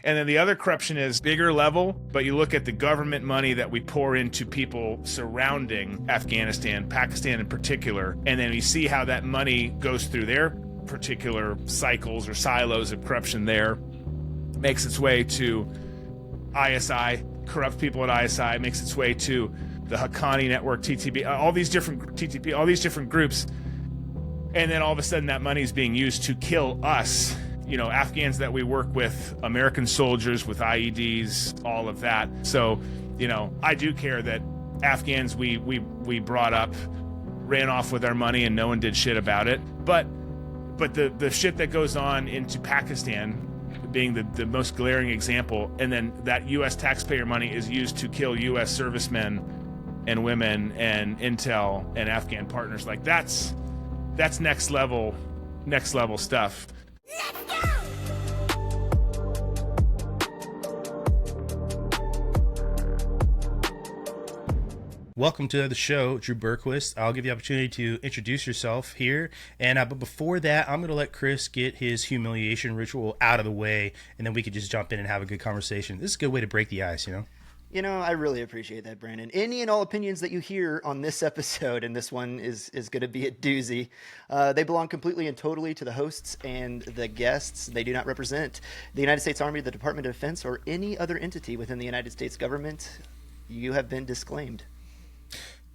And then the other corruption is bigger level, but you look at the government money that we pour into people surrounding Afghanistan, Pakistan in particular, and then you see how that money goes through their particular cycles or silos of corruption there, makes its way to ISI, corrupt people at ISI, makes its way to the Haqqani network, TTP, all these different groups. And then all of a sudden that money is being used to kill us, Afghans that we work with, American soldiers with IEDs, all of that. So, I do care that Afghans we brought up ran off with our money and no one did shit about it. But the shit that goes on into Pakistan being the most glaring example, and then that U.S. taxpayer money is used to kill U.S. servicemen and women and intel and Afghan partners. Like that's next level stuff. Let's go! Welcome to the show, Drew Berquist. I'll give you the opportunity to introduce yourself here. And but before that, I'm going to let Chris get his humiliation ritual out of the way, and then we could just jump in and have a good conversation. This is a good way to break the ice, I really appreciate that, Brandon. Any and all opinions that you hear on this episode, and this one is going to be a doozy, they belong completely and totally to the hosts and the guests. They do not represent the United States Army, the Department of Defense, or any other entity within the United States government. You have been disclaimed.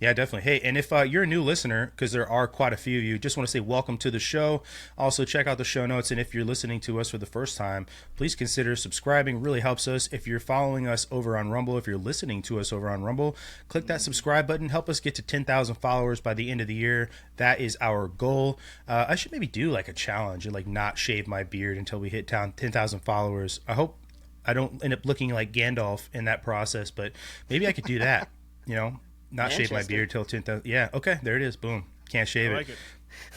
Yeah, definitely. Hey, and if you're a new listener, because there are quite a few of you, just want to say welcome to the show. Also, check out the show notes. And if you're listening to us for the first time, please consider subscribing. It really helps us. If you're following us over on Rumble, if you're listening to us over on Rumble, click that subscribe button. Help us get to 10,000 followers by the end of the year. That is our goal. I should maybe do like a challenge and like not shave my beard until we hit 10,000 followers. I hope I don't end up looking like Gandalf in that process, but maybe I could do that, Not shave my beard till 10,000. Yeah, okay, there it is. Boom. Can't shave it.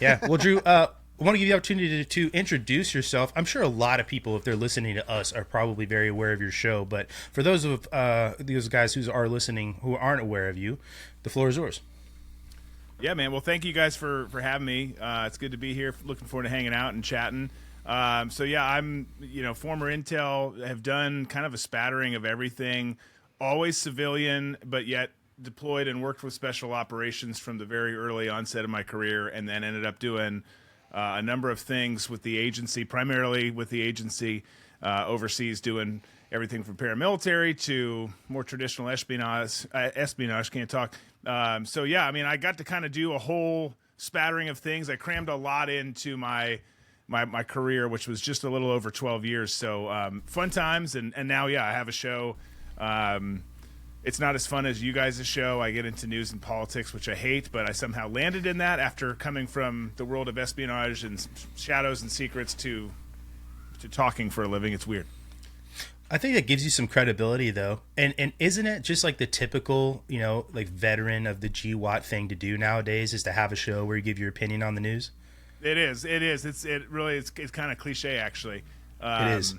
Yeah, well, Drew, I want to give you the opportunity to introduce yourself. I'm sure a lot of people, if they're listening to us, are probably very aware of your show. But for those of those guys who are listening who aren't aware of you, the floor is yours. Yeah, man. Well, thank you guys for having me. It's good to be here. Looking forward to hanging out and chatting. I'm former intel. Have done kind of a spattering of everything. Always civilian, but yet deployed and worked with special operations from the very early onset of my career, and then ended up doing a number of things with the agency, primarily with the agency overseas, doing everything from paramilitary to more traditional espionage, can't talk. I got to kind of do a whole spattering of things. I crammed a lot into my career, which was just a little over 12 years. So fun times, and now, I have a show. It's not as fun as you guys' show. I get into news and politics, which I hate, but I somehow landed in that after coming from the world of espionage and shadows and secrets to talking for a living. It's weird. I think that gives you some credibility, though. And isn't it just like the typical, like veteran of the GWOT thing to do nowadays is to have a show where you give your opinion on the news? It is. It's kind of cliche, actually. It is.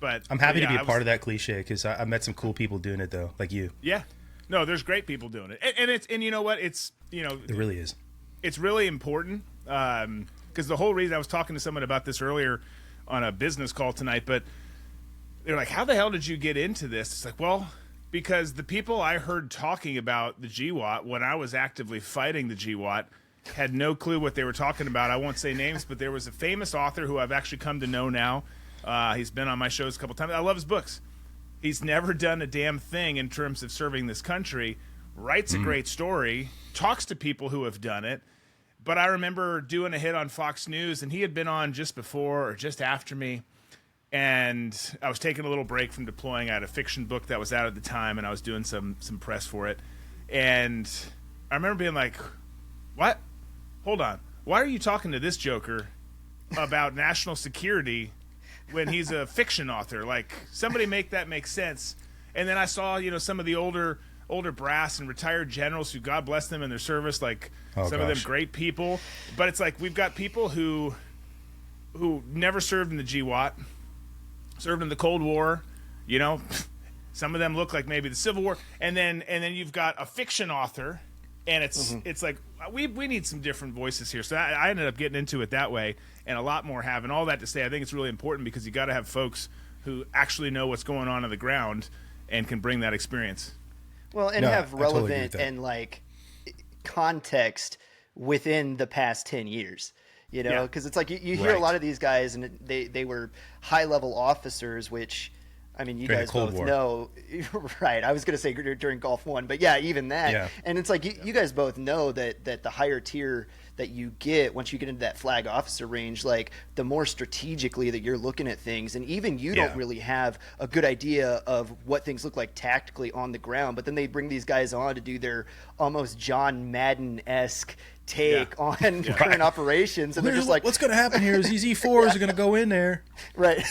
But I'm happy to be a part of that cliche because I met some cool people doing it, though, like you. Yeah. No, there's great people doing it. And you know what? It really is. It's really important because the whole reason I was talking to someone about this earlier on a business call tonight, but they're like, how the hell did you get into this? It's like, well, because the people I heard talking about the GWOT when I was actively fighting the GWOT had no clue what they were talking about. I won't say names, but there was a famous author who I've actually come to know now. He's been on my shows a couple times. I love his books. He's never done a damn thing in terms of serving this country, writes a great story, talks to people who have done it. But I remember doing a hit on Fox News, and he had been on just before or just after me. And I was taking a little break from deploying. I had a fiction book that was out at the time, and I was doing some press for it. And I remember being like, what? Hold on. Why are you talking to this joker about national security when he's a fiction author? Like, somebody make that make sense. And then I saw, some of the older brass and retired generals who, God bless them in their service, like of them great people. But it's like we've got people who never served in the GWOT, served in the Cold War, some of them look like maybe the Civil War, and then you've got a fiction author, and it's like we need some different voices here. So I ended up getting into it that way, and a lot more have. And all that to say, I think it's really important because you got to have folks who actually know what's going on the ground and can bring that experience. Well, and No, have I totally agree with relevant that. and like context within the past 10 years, you know, Yeah. because it's like you hear a Right. lot of these guys and they were high level officers, which I mean, you During the guys Cold both War. know, right? I was going to say during Gulf One, but yeah, even that. Yeah. And it's like you guys both know that the higher tier that you get once you get into that flag officer range, like the more strategically that you're looking at things, and even you Yeah. don't really have a good idea of what things look like tactically on the ground. But then they bring these guys on to do their almost John Madden-esque take on current operations, and they're just like, what's going to happen here is these E4s are going to go in there. right.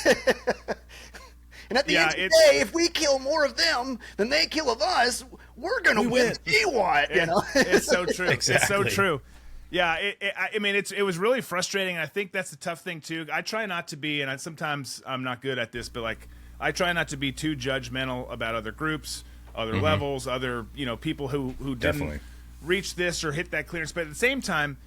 And at the end of the day, if we kill more of them than they kill of us, we're going to win the GWOT, you know? It's so true. It's so Exactly. true. Yeah, I mean, it was really frustrating. I think that's the tough thing too. I try not to be, and sometimes I'm not good at this, but like I try not to be too judgmental about other groups, other levels, other people who Definitely. didn't reach this or hit that clearance. But at the same time,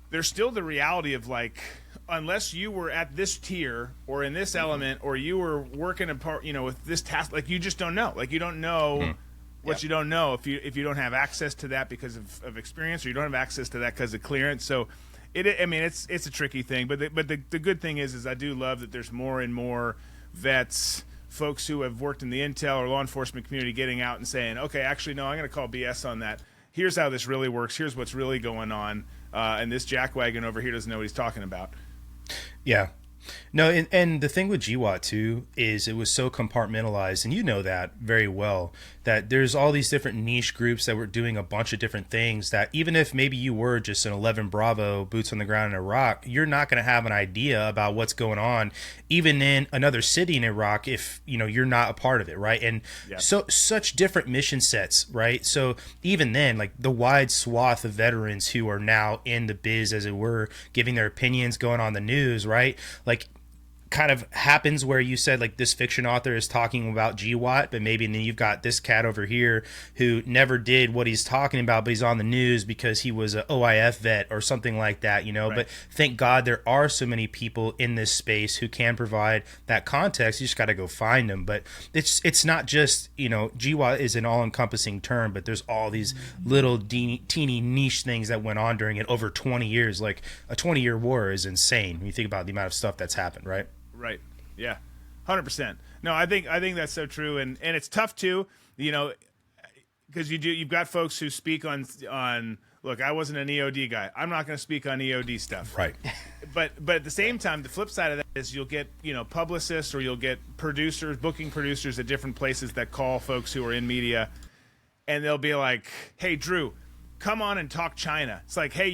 there's still the reality of like, unless you were at this tier or in this element, or you were working a part, with this task, like you just don't know. Like you don't know what you don't know if you don't have access to that because of experience, or you don't have access to that because of clearance. So it's a tricky thing. But the good thing is I do love that there's more and more vets, folks who have worked in the intel or law enforcement community, getting out and saying, okay, actually no, I'm going to call BS on that. Here's how this really works. Here's what's really going on. And this jackwagon over here doesn't know what he's talking about. Yeah. No, and the thing with GWOT too is it was so compartmentalized, and you know that very well, that there's all these different niche groups that were doing a bunch of different things that even if maybe you were just an 11 Bravo boots on the ground in Iraq, you're not going to have an idea about what's going on even in another city in Iraq if you're not a part of it, right? And so such different mission sets, right? So even then, like the wide swath of veterans who are now in the biz, as it were, giving their opinions, going on the news, right? Like kind of happens where you said like this fiction author is talking about GWOT, but maybe then you've got this cat over here who never did what he's talking about, but he's on the news because he was an OIF vet or something like that, Right. But thank God there are so many people in this space who can provide that context. You just got to go find them. But it's not just, GWOT is an all-encompassing term, but there's all these little teeny niche things that went on during it over 20 years. Like a 20-year war is insane when you think about the amount of stuff that's happened, right? Right. Yeah. 100%. No, I think that's so true, and it's tough too, because you've got folks who speak on. Look, I wasn't an EOD guy. I'm not going to speak on EOD stuff. Right. But at the same time, the flip side of that is you'll get publicists, or you'll get producers, booking producers at different places that call folks who are in media, and they'll be like, "Hey, Drew, come on and talk China." It's like, "Hey,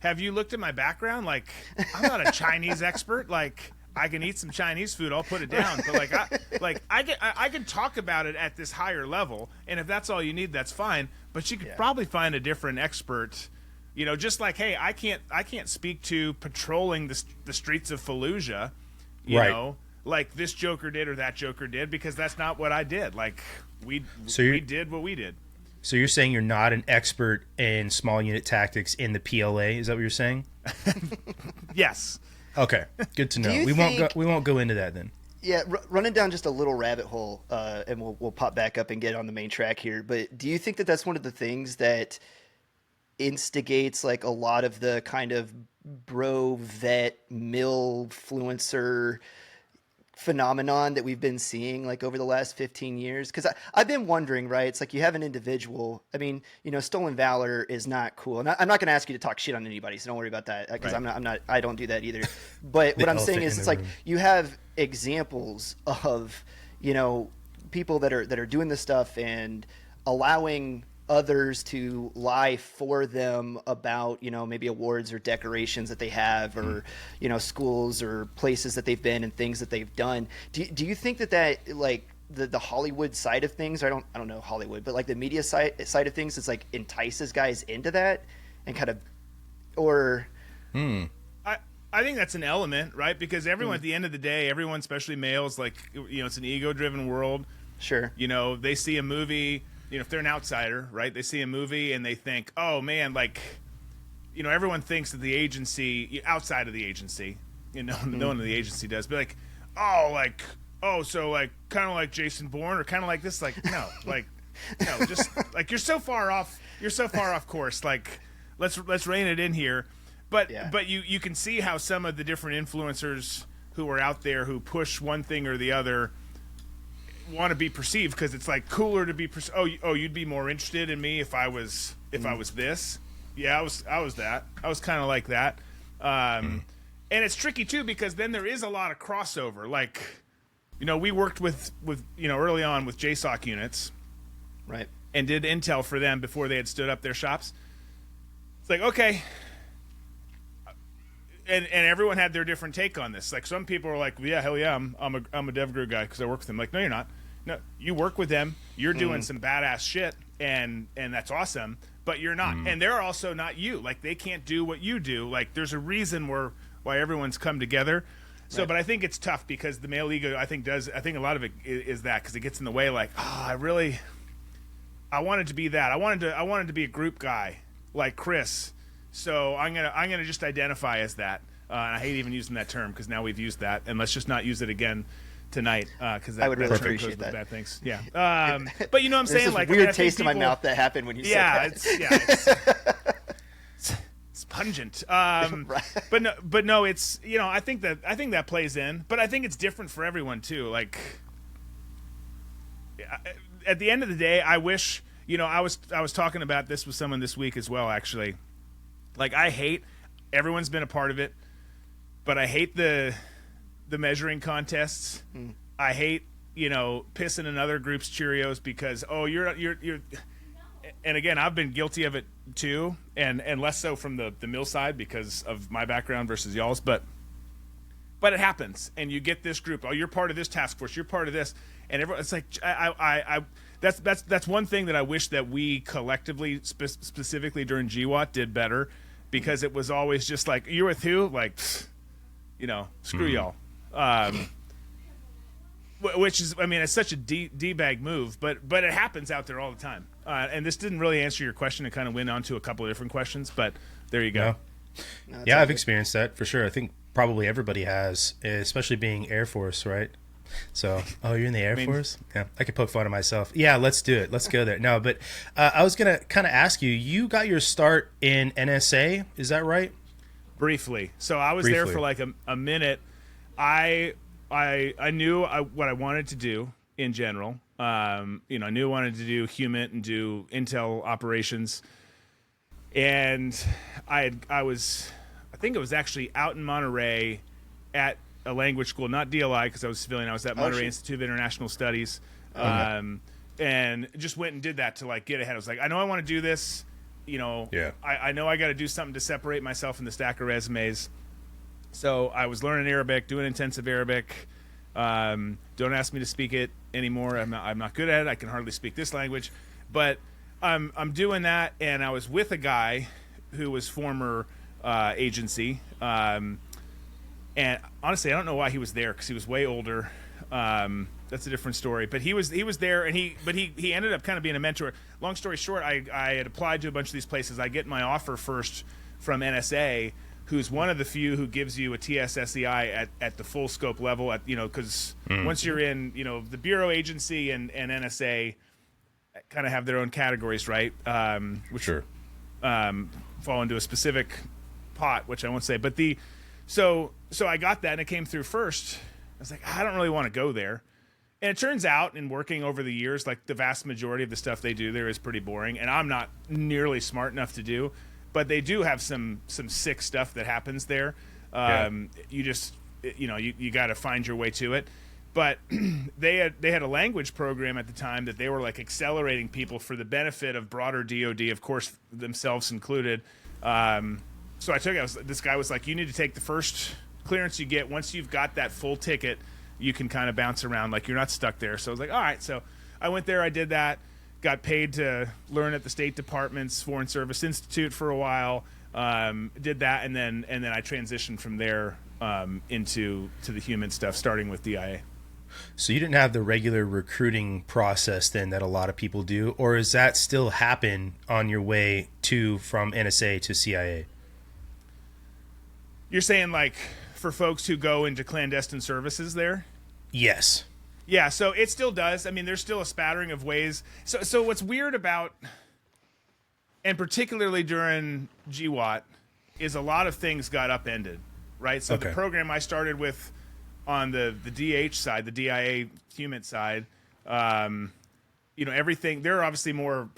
have you looked at my background? Like, I'm not a Chinese expert. Like, I can eat some Chinese food. I'll put it down. But I can talk about it at this higher level. And if that's all you need, that's fine. But you could probably find a different expert. Just like, hey, I can't speak to patrolling the streets of Fallujah. Right. Like this Joker did or that Joker did, because that's not what I did. Like we did what we did. So you're saying you're not an expert in small unit tactics in the PLA? Is that what you're saying? Yes. Okay, good to know. you We won't go into that then. Yeah, running down just a little rabbit hole, and we'll pop back up and get on the main track here. But do you think that that's one of the things that instigates like a lot of the kind of bro vet mill fluencer phenomenon that we've been seeing like over the last 15 years? Because I've been wondering, right? It's like you have an individual. I mean, stolen valor is not cool, and I'm not going to ask you to talk shit on anybody, so don't worry about that, because Right. I don't do that either. But what I'm saying is, it's like you have examples of people that are doing this stuff and allowing others to lie for them about maybe awards or decorations that they have, or schools or places that they've been and things that they've done. Do you think that like the Hollywood side of things, I don't know Hollywood, but like the media side of things, is like entices guys into that and kind of, or I think that's an element, right? Because everyone, at the end of the day, everyone, especially males, like, it's an ego-driven world. Sure. They see a movie, if they're an outsider, right? They see a movie and they think, oh, man, like, everyone thinks that the agency, outside of the agency, no one in the agency does, but like, oh, like, oh, so like kind of like Jason Bourne or kind of like this, like no, like no, just like you're so far off course. Like let's rein it in here. But you can see how some of the different influencers who are out there who push one thing or the other want to be perceived, because it's like cooler to be you'd be more interested in me if I was this. Yeah, I was that. I was kind of like that. And it's tricky too, because then there is a lot of crossover. Like, we worked with early on with JSOC units, right, and did intel for them before they had stood up their shops. It's like, okay. And everyone had their different take on this. Like, some people are like, yeah, hell yeah, I'm a DevGru guy because I work with them. Like, no, you're not. No, you work with them. You're doing some badass shit, and that's awesome. But you're not, and they're also not you. Like, they can't do what you do. Like, there's a reason why everyone's come together. So, right. But I think it's tough because the male ego, I think a lot of it is that, because it gets in the way. Like, I wanted to be that. I wanted to be a group guy like Chris. So I'm gonna just identify as that. And I hate even using that term because now we've used that, and let's just not use it again tonight, because I would really that appreciate that. Bad things. Yeah. But you know what I'm saying? This like, weird taste in my mouth that happened when you said that. It's pungent. Right. But no, it's I think that plays in, but I think it's different for everyone too. Like, at the end of the day, I wish I was talking about this with someone this week as well, actually. Like, everyone's been a part of it, but I hate the measuring contests. I hate, pissing another group's Cheerios because, you're, and again, I've been guilty of it too, and less so from the mill side because of my background versus y'all's, but it happens, and you get this group, you're part of this task force, you're part of this, and everyone, it's like, that's one thing that I wish that we collectively, specifically during GWOT, did better, because it was always just like, you're with who? Like, screw y'all. Which is, it's such a D-bag move, but it happens out there all the time. And this didn't really answer your question. It kind of went on to a couple of different questions, but there you go. No, I've experienced that for sure. I think probably everybody has, especially being Air Force, right? So, you're in the Air Force? Yeah, I could poke fun at myself. Yeah, let's do it. Let's go there. No, but I was going to kind of ask you, you got your start in NSA, is that right? Briefly. So I was there for like a minute. I knew what I wanted to do in general. I knew I wanted to do human and do intel operations. And I think it was actually out in Monterey at a language school, not DLI because I was civilian. I was at Monterey Institute of International Studies, and just went and did that to like get ahead. I was like, I know I want to do this. I know I got to do something to separate myself in the stack of resumes. So I was learning Arabic, doing intensive Arabic. Don't ask me to speak it anymore. I'm not good at it. I can hardly speak this language, but I'm doing that. And I was with a guy who was former agency. And honestly, I don't know why he was there because he was way older. That's a different story. But he was there, and he ended up kind of being a mentor. Long story short, I had applied to a bunch of these places. I get my offer first from NSA, who's one of the few who gives you a TSSCI at the full scope level. Because once you're in, the Bureau agency and NSA kind of have their own categories, right? Which fall into a specific pot, which I won't say. But So I got that, and it came through first. I was like, I don't really want to go there. And it turns out, in working over the years, like the vast majority of the stuff they do there is pretty boring, and I'm not nearly smart enough to do. But they do have some sick stuff that happens there. You just, you got to find your way to it. But they had a language program at the time that they were like accelerating people for the benefit of broader DoD, of course, themselves included. So I took it. This guy was like, you need to take the first clearance you get. Once you've got that full ticket, you can kind of bounce around. Like, you're not stuck there. So I was like, all right. So I went there. I did that. Got paid to learn at the State Department's Foreign Service Institute for a while. Did that, and then I transitioned from there into the human stuff, starting with DIA. So you didn't have the regular recruiting process then that a lot of people do, or does that still happen on your way from NSA to CIA? You're saying like for folks who go into clandestine services there? Yes. Yeah, so it still does. I mean, there's still a spattering of ways. So what's weird about, and particularly during GWOT, is a lot of things got upended, right? So the program I started with on the DH side, the DIA human side, everything, they're obviously more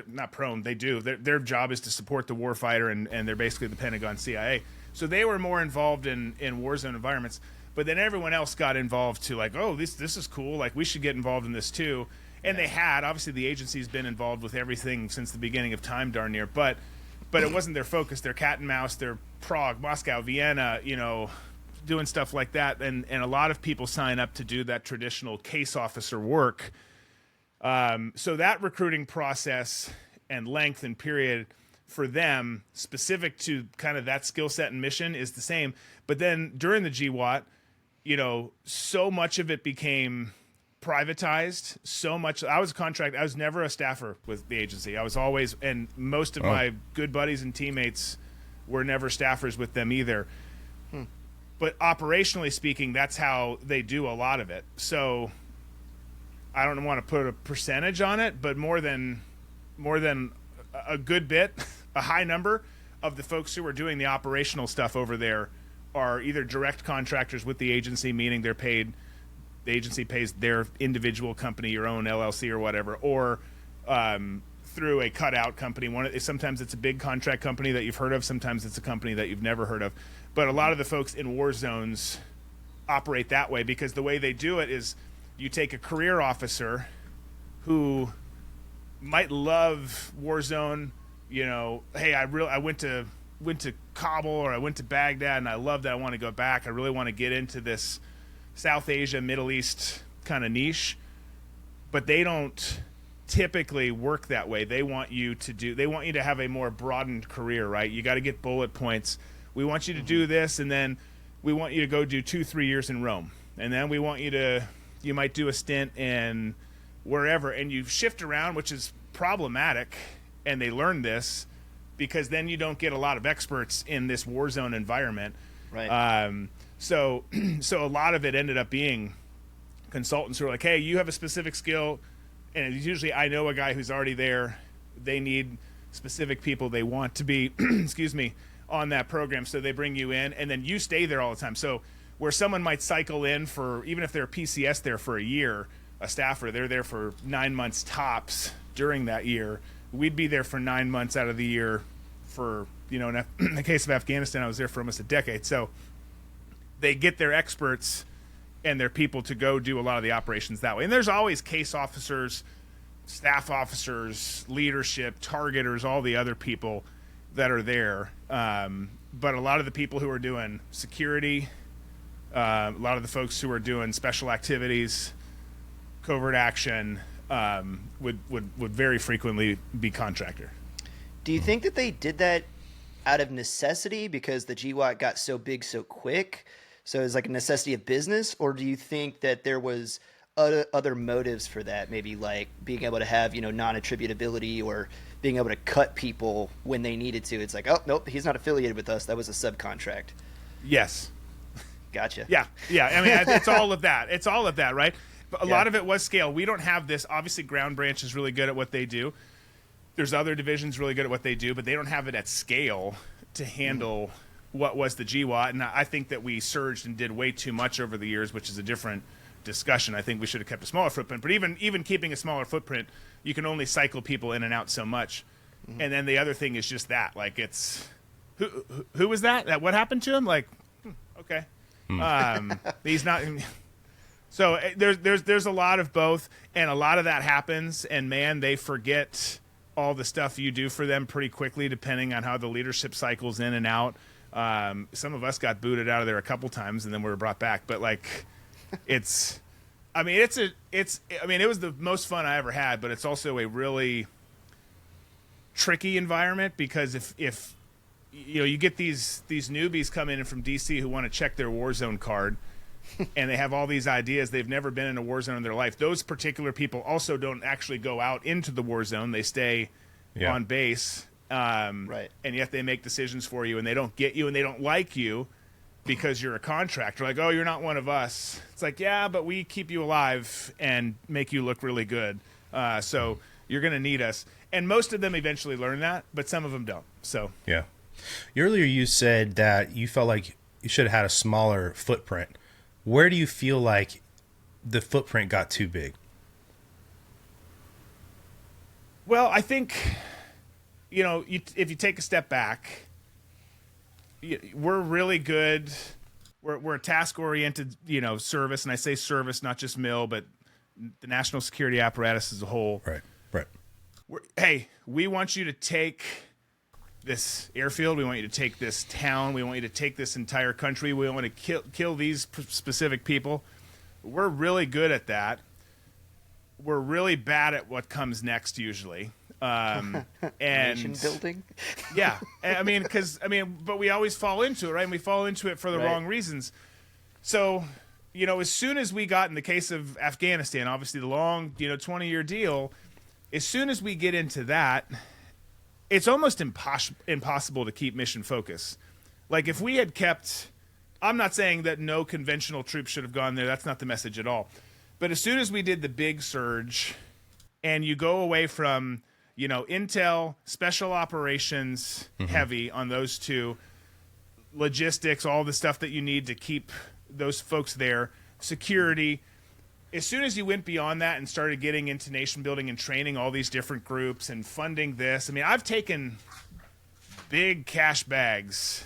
not prone, they do. Their job is to support the warfighter, and they're basically the Pentagon CIA. So they were more involved in war zone environments. But then everyone else got involved too, like, oh, this is cool. Like, we should get involved in this too. And they had. Obviously, the agency's been involved with everything since the beginning of time, darn near. But it wasn't their focus. They're cat and mouse. They're Prague, Moscow, Vienna, doing stuff like that. And a lot of people sign up to do that traditional case officer work. So that recruiting process and length and period for them, specific to kind of that skill set and mission, is the same. But then during the GWOT, so much of it became privatized. So much. I was a contract. I was never a staffer with the agency. I was always, and most of my good buddies and teammates were never staffers with them either. But operationally speaking, that's how they do a lot of it. So I don't want to put a percentage on it, but more than a good bit, a high number of the folks who are doing the operational stuff over there are either direct contractors with the agency, meaning they're paid, the agency pays their individual company, your own LLC or whatever, or through a cutout company. Sometimes it's a big contract company that you've heard of, sometimes it's a company that you've never heard of. But a lot of the folks in war zones operate that way, because the way they do it is you take a career officer who might love war zone, hey, I went to Kabul, or I went to Baghdad and I love that, I want to go back, I really want to get into this South Asia, Middle East kind of niche. But they don't typically work that way. They want you to have a more broadened career, right? You got to get bullet points. We want you to do this, and then we want you to go do 2-3 years in Rome, and then we want you might do a stint in wherever, and you shift around, which is problematic. And they learn this because then you don't get a lot of experts in this war zone environment. Right. So a lot of it ended up being consultants who are like, hey, you have a specific skill, and it's usually I know a guy who's already there. They need specific people they want to be, excuse me, on that program. So they bring you in, and then you stay there all the time. So where someone might cycle in for, even if they're a PCS there for a year, a staffer, they're there for 9 months tops during that year. We'd be there for 9 months out of the year for, in the case of Afghanistan, I was there for almost a decade. So they get their experts and their people to go do a lot of the operations that way. And there's always case officers, staff officers, leadership, targeters, all the other people that are there. But a lot of the people who are doing security, a lot of the folks who are doing special activities, covert action, would very frequently be contractor. Do you think that they did that out of necessity because the GWOT got so big so quick? So it's like a necessity of business? Or do you think that there was other motives for that? Maybe like being able to have, non-attributability, or being able to cut people when they needed to. It's like, oh, nope, he's not affiliated with us. That was a subcontract. Yes. Gotcha. Yeah. I mean, it's all of that. It's all of that, right? But a lot of it was scale. We don't have this. Obviously, Ground Branch is really good at what they do. There's other divisions really good at what they do, but they don't have it at scale to handle what was the GWOT. And I think that we surged and did way too much over the years, which is a different discussion. I think we should have kept a smaller footprint. But even keeping a smaller footprint, you can only cycle people in and out so much. And then the other thing is just that. Like, it's... Who was that? What happened to him? Like, okay. He's not... So there's a lot of both, and a lot of that happens, and man, they forget all the stuff you do for them pretty quickly, depending on how the leadership cycles in and out. Some of us got booted out of there a couple times, and then we were brought back. But like, it was the most fun I ever had, but it's also a really tricky environment, because if you get these newbies come in from DC who want to check their war zone card. And they have all these ideas. They've never been in a war zone in their life. Those particular people also don't actually go out into the war zone. They stay on base. Right. And yet they make decisions for you, and they don't get you, and they don't like you. because you're a contractor. Like, oh, you're not one of us. It's like, yeah, but we keep you alive and make you look really good. So you're going to need us. And most of them eventually learn that, but some of them don't. So yeah. Earlier you said that you felt like you should have had a smaller footprint. Where do you feel like the footprint got too big? Well, I think, if you take a step back, we're really good. We're a task-oriented, service, and I say service, not just mill, but the national security apparatus as a whole. Right. Hey, we want you to take this airfield. We want you to take this town. We want you to take this entire country. We want to kill these specific people. We're really good at that. We're really bad at what comes next usually. And nation building. Yeah. But we always fall into it, right? And we fall into it for the wrong reasons. So, as soon as we got, in the case of Afghanistan, obviously the long, 20-year deal, as soon as we get into that, it's almost impossible to keep mission focus. Like if we had kept, I'm not saying that no conventional troops should have gone there. That's not the message at all. But as soon as we did the big surge and you go away from, intel, special operations, heavy on those two, logistics, all the stuff that you need to keep those folks there, security. As soon as you went beyond that and started getting into nation building and training all these different groups and funding this, I've taken big cash bags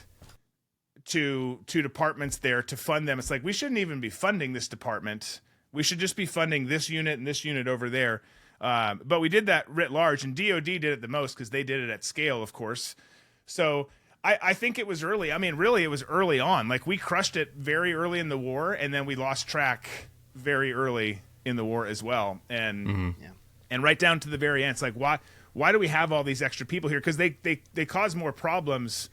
to departments there to fund them. It's like, we shouldn't even be funding this department. We should just be funding this unit and this unit over there. But we did that writ large, and DOD did it the most because they did it at scale, of course. So I think it was early. Really, it was early on. Like, we crushed it very early in the war, and then we lost track very early in the war as well. And and right down to the very end, it's like, why do we have all these extra people here? Because they cause more problems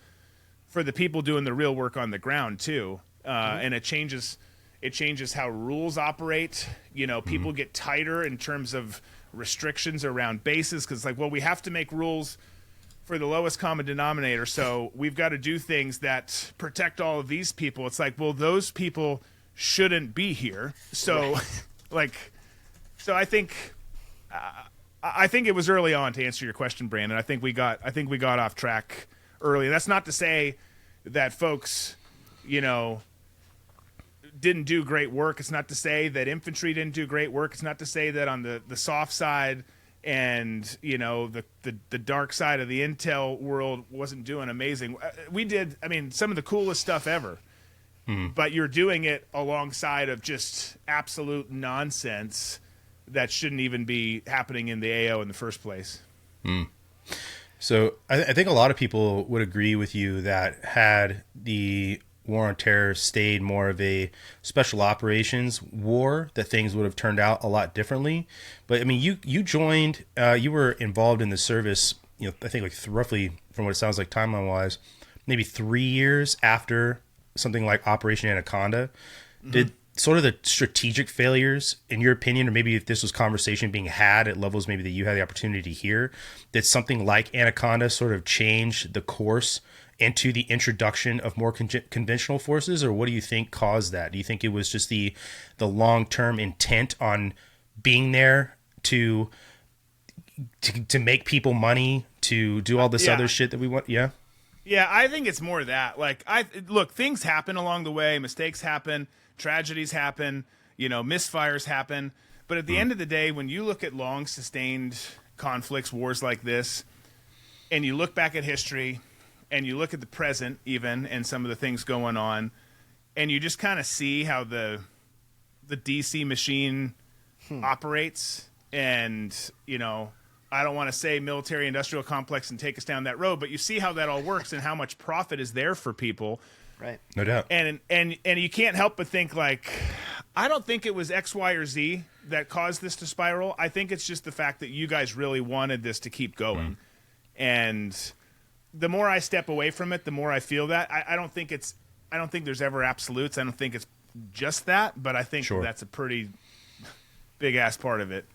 for the people doing the real work on the ground too. And it changes how rules operate. People get tighter in terms of restrictions around bases, because like, well, we have to make rules for the lowest common denominator, so we've got to do things that protect all of these people. It's like, well, those people shouldn't be here. So so I think it was early on, to answer your question, Brandon. I think we got off track early. That's not to say that folks, didn't do great work. It's not to say that infantry didn't do great work. It's not to say that on the soft side and the dark side of the intel world wasn't doing amazing. We did, some of the coolest stuff ever. But you're doing it alongside of just absolute nonsense that shouldn't even be happening in the AO in the first place. So I think a lot of people would agree with you that had the war on terror stayed more of a special operations war, that things would have turned out a lot differently. But you joined, you were involved in the service, I think like roughly, from what it sounds like timeline wise, maybe 3 years after something like Operation Anaconda. Did sort of the strategic failures, in your opinion, or maybe if this was conversation being had at levels maybe that you had the opportunity to hear, did something like Anaconda sort of change the course into the introduction of more conventional forces, or what do you think caused that? Do you think it was just the long-term intent on being there to make people money, to do all this other shit that we want? Yeah, I think it's more that. Like, look, things happen along the way, mistakes happen, tragedies happen, misfires happen. But at the end of the day, when you look at long sustained conflicts, wars like this, and you look back at history, and you look at the present even, and some of the things going on, and you just kind of see how the DC machine operates. And, I don't want to say military industrial complex and take us down that road, but you see how that all works and how much profit is there for people. Right. No doubt. And you can't help but think, like, I don't think it was X, Y, or Z that caused this to spiral. I think it's just the fact that you guys really wanted this to keep going. And the more I step away from it, the more I feel that. I don't think there's ever absolutes. I don't think it's just that, but I think that's a pretty big ass part of it.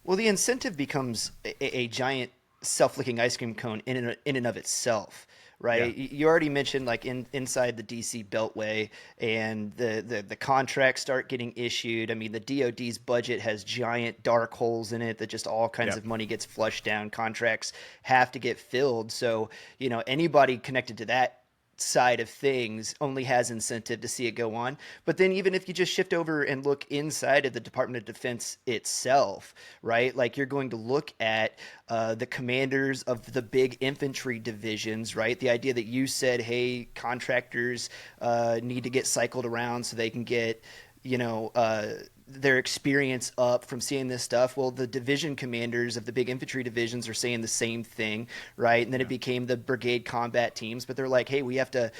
Well, the incentive becomes a giant self-licking ice cream cone in and of itself, right? You already mentioned like inside the DC Beltway, and the contracts start getting issued. I mean, the DoD's budget has giant dark holes in it that just all kinds of money gets flushed down. Contracts have to get filled. So, anybody connected to that side of things only has incentive to see it go on. But then even if you just shift over and look inside of the Department of Defense itself, right? Like you're going to look at the commanders of the big infantry divisions, right? The idea that you said, hey, contractors need to get cycled around so they can get, their experience up from seeing this stuff. Well, the division commanders of the big infantry divisions are saying the same thing, right? And then it became the brigade combat teams, but they're like, hey, we have to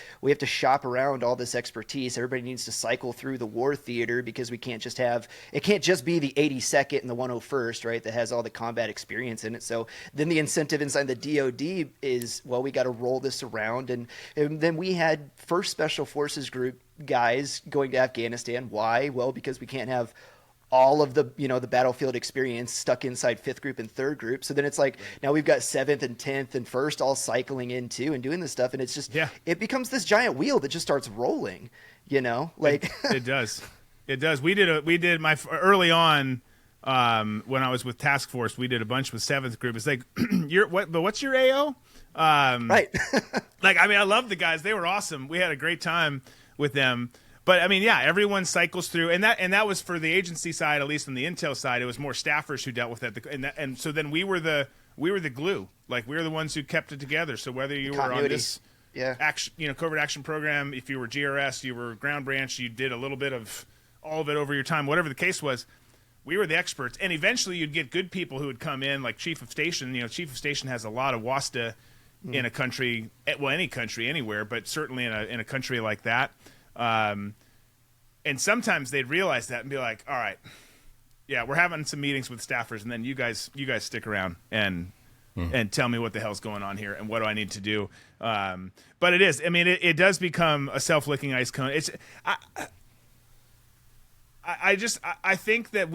shop around all this expertise. Everybody needs to cycle through the war theater because it can't just be the 82nd and the 101st, right? That has all the combat experience in it. So then the incentive inside the DoD is, well, we got to roll this around. And then we had 1st Special Forces Group guys going to Afghanistan. Why? Well, because we can't have all of the the battlefield experience stuck inside 5th Group and 3rd Group. So then it's like now we've got 7th and 10th and 1st all cycling in too and doing this stuff, and it's just it becomes this giant wheel that just starts rolling. Like it does. We did my early on when I was with Task Force. We did a bunch with 7th Group. It's like what's your AO? Right. Like, I mean, I love the guys. They were awesome. We had a great time with them. But I mean, everyone cycles through, and that was for the agency side, at least on the intel side. It was more staffers who dealt with that, and so then we were the glue, like we were the ones who kept it together. So whether you were on this action, covert action program, if you were GRS, you were ground branch, you did a little bit of all of it over your time, whatever the case was, we were the experts. And eventually, you'd get good people who would come in, like chief of station. Chief of station has a lot of WASTA in a country, well, any country, anywhere, but certainly in a country like that. And sometimes they'd realize that and be like, all right, we're having some meetings with staffers, and then you guys stick around and tell me what the hell's going on here and what do I need to do. But it is, I mean, it does become a self-licking ice cone. It's, I think that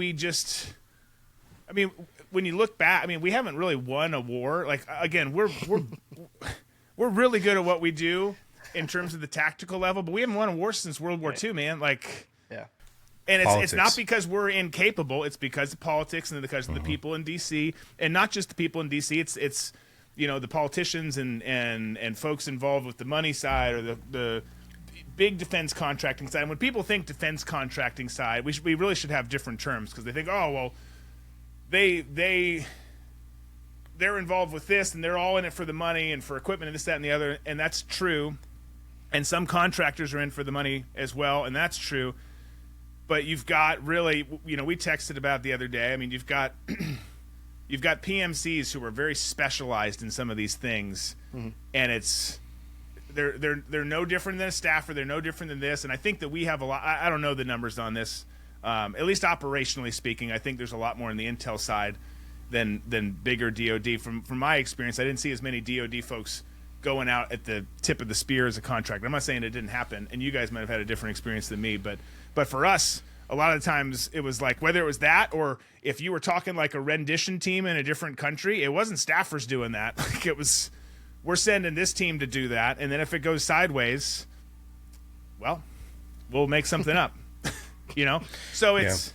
I mean, when you look back, I mean, we haven't really won a war. Like, again, we're really good at what we do in terms of the tactical level, but we haven't won a war since World War II, man. Like, and it's not because we're incapable. It's because of politics and because of the people in DC, and not just the people in DC. It's the politicians and folks involved with the money side or the big defense contracting side. And when people think defense contracting side, we really should have different terms, because they think, oh well, they're involved with this and they're all in it for the money and for equipment and this, that, and the other, and that's true. And some contractors are in for the money as well, and that's true. But you've got really, we texted about it the other day. I mean, you've got PMCs who are very specialized in some of these things, and they're no different than a staffer. They're no different than this. And I think that we have a lot. I don't know the numbers on this, at least operationally speaking. I think there's a lot more in the intel side than bigger DoD. From my experience, I didn't see as many DoD folks going out at the tip of the spear as a contractor. I'm not saying it didn't happen, and you guys might have had a different experience than me, but for us, a lot of the times it was like, whether it was that or if you were talking like a rendition team in a different country, it wasn't staffers doing that. Like, it was, we're sending this team to do that, and then if it goes sideways, well, we'll make something up. So it's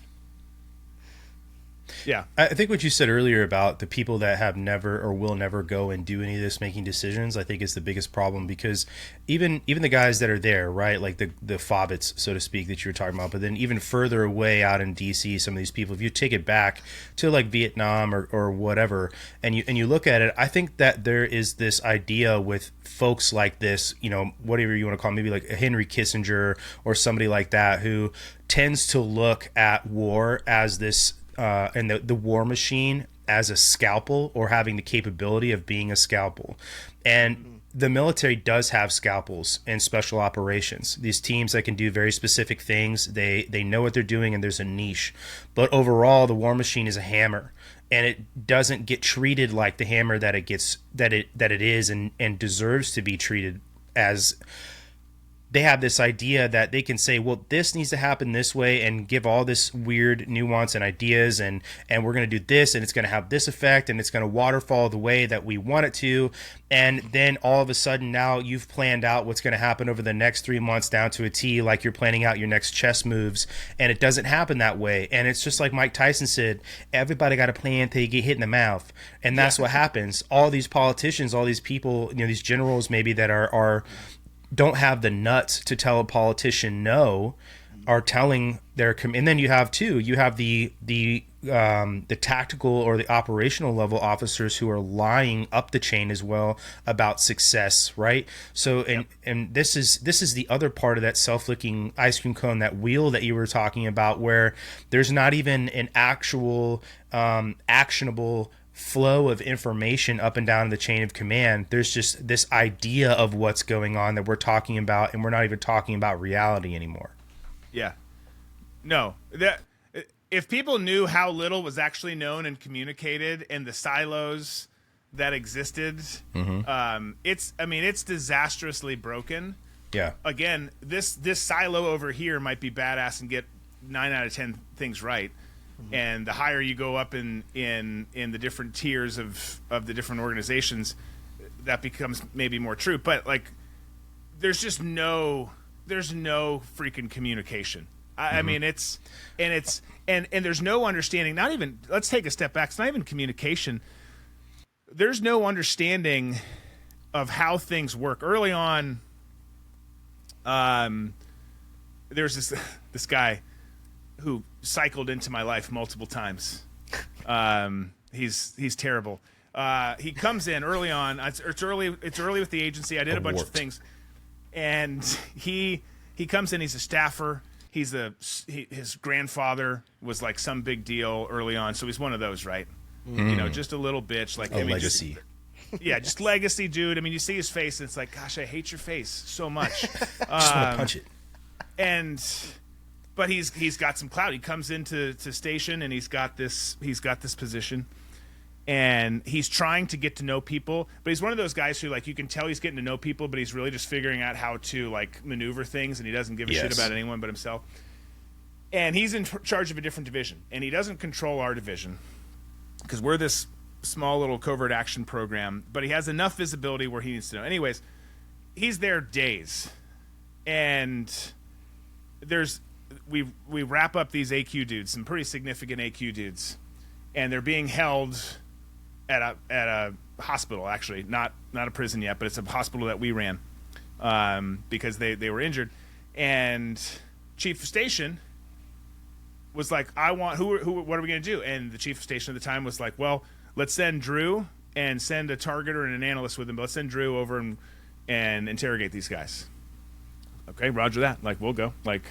I think what you said earlier about the people that have never or will never go and do any of this making decisions, I think is the biggest problem, because even the guys that are there, right, like the fobbits, so to speak, that you were talking about, but then even further away out in DC, some of these people, if you take it back to like Vietnam or whatever, and you look at it, I think that there is this idea with folks like this, whatever you want to call them, maybe like a Henry Kissinger or somebody like that, who tends to look at war as this and the war machine as a scalpel, or having the capability of being a scalpel. And the military does have scalpels in special operations. These teams that can do very specific things, they know what they're doing, and there's a niche. But overall, the war machine is a hammer, and it doesn't get treated like the hammer that it is, and deserves to be treated as. they have this idea that they can say, well, this needs to happen this way, and give all this weird nuance and ideas, and we're going to do this, and it's going to have this effect, and it's going to waterfall the way that we want it to. And then all of a sudden now you've planned out what's going to happen over the next 3 months down to a T, like you're planning out your next chess moves, and it doesn't happen that way. And it's just like Mike Tyson said, everybody got a plan until you get hit in the mouth. And that's what happens. All these politicians, all these people, these generals maybe that are don't have the nuts to tell a politician no, are telling their and then you have the tactical or the operational level officers who are lying up the chain as well about success, right? So and this is the other part of that self-licking ice cream cone, that wheel that you were talking about, where there's not even an actual actionable flow of information up and down the chain of command. There's just this idea of what's going on that we're talking about, and we're not even talking about reality anymore. Yeah. No. If people knew how little was actually known and communicated, and the silos that existed, it's disastrously broken. Yeah. Again, this silo over here might be badass and get 9 out of 10 things right. And the higher you go up in the different tiers of the different organizations, that becomes maybe more true. But like, there's no freaking communication. I mean, it's there's no understanding. Not even, let's take a step back. It's not even communication. There's no understanding of how things work. Early on, there's this guy who cycled into my life multiple times. He's terrible. He comes in early on. It's early with the agency. I did a bunch of things, and he comes in. He's a staffer. His grandfather was like some big deal early on, so he's one of those, right? Just a little bitch, like a legacy. Just legacy, dude. I mean, you see his face, and it's like, gosh, I hate your face so much. Just want to punch it. But he's got some clout. He comes into station, and he's got this position, and he's trying to get to know people. But he's one of those guys who, like, you can tell he's getting to know people, but he's really just figuring out how to, like, maneuver things, and he doesn't give a shit about anyone but himself. And he's in charge of a different division, and he doesn't control our division because we're this small little covert action program. But he has enough visibility where he needs to know. Anyways, he's there days, and we wrap up these AQ dudes, some pretty significant AQ dudes, and they're being held at a hospital, actually, not a prison yet, but it's a hospital that we ran, because they were injured. And chief of station was like, I want what are we going to do? And the chief of station at the time was like, well, let's send Drew and send a targeter and an analyst with him, but let's send Drew over and interrogate these guys. Okay, roger that. Like, we'll go. Like,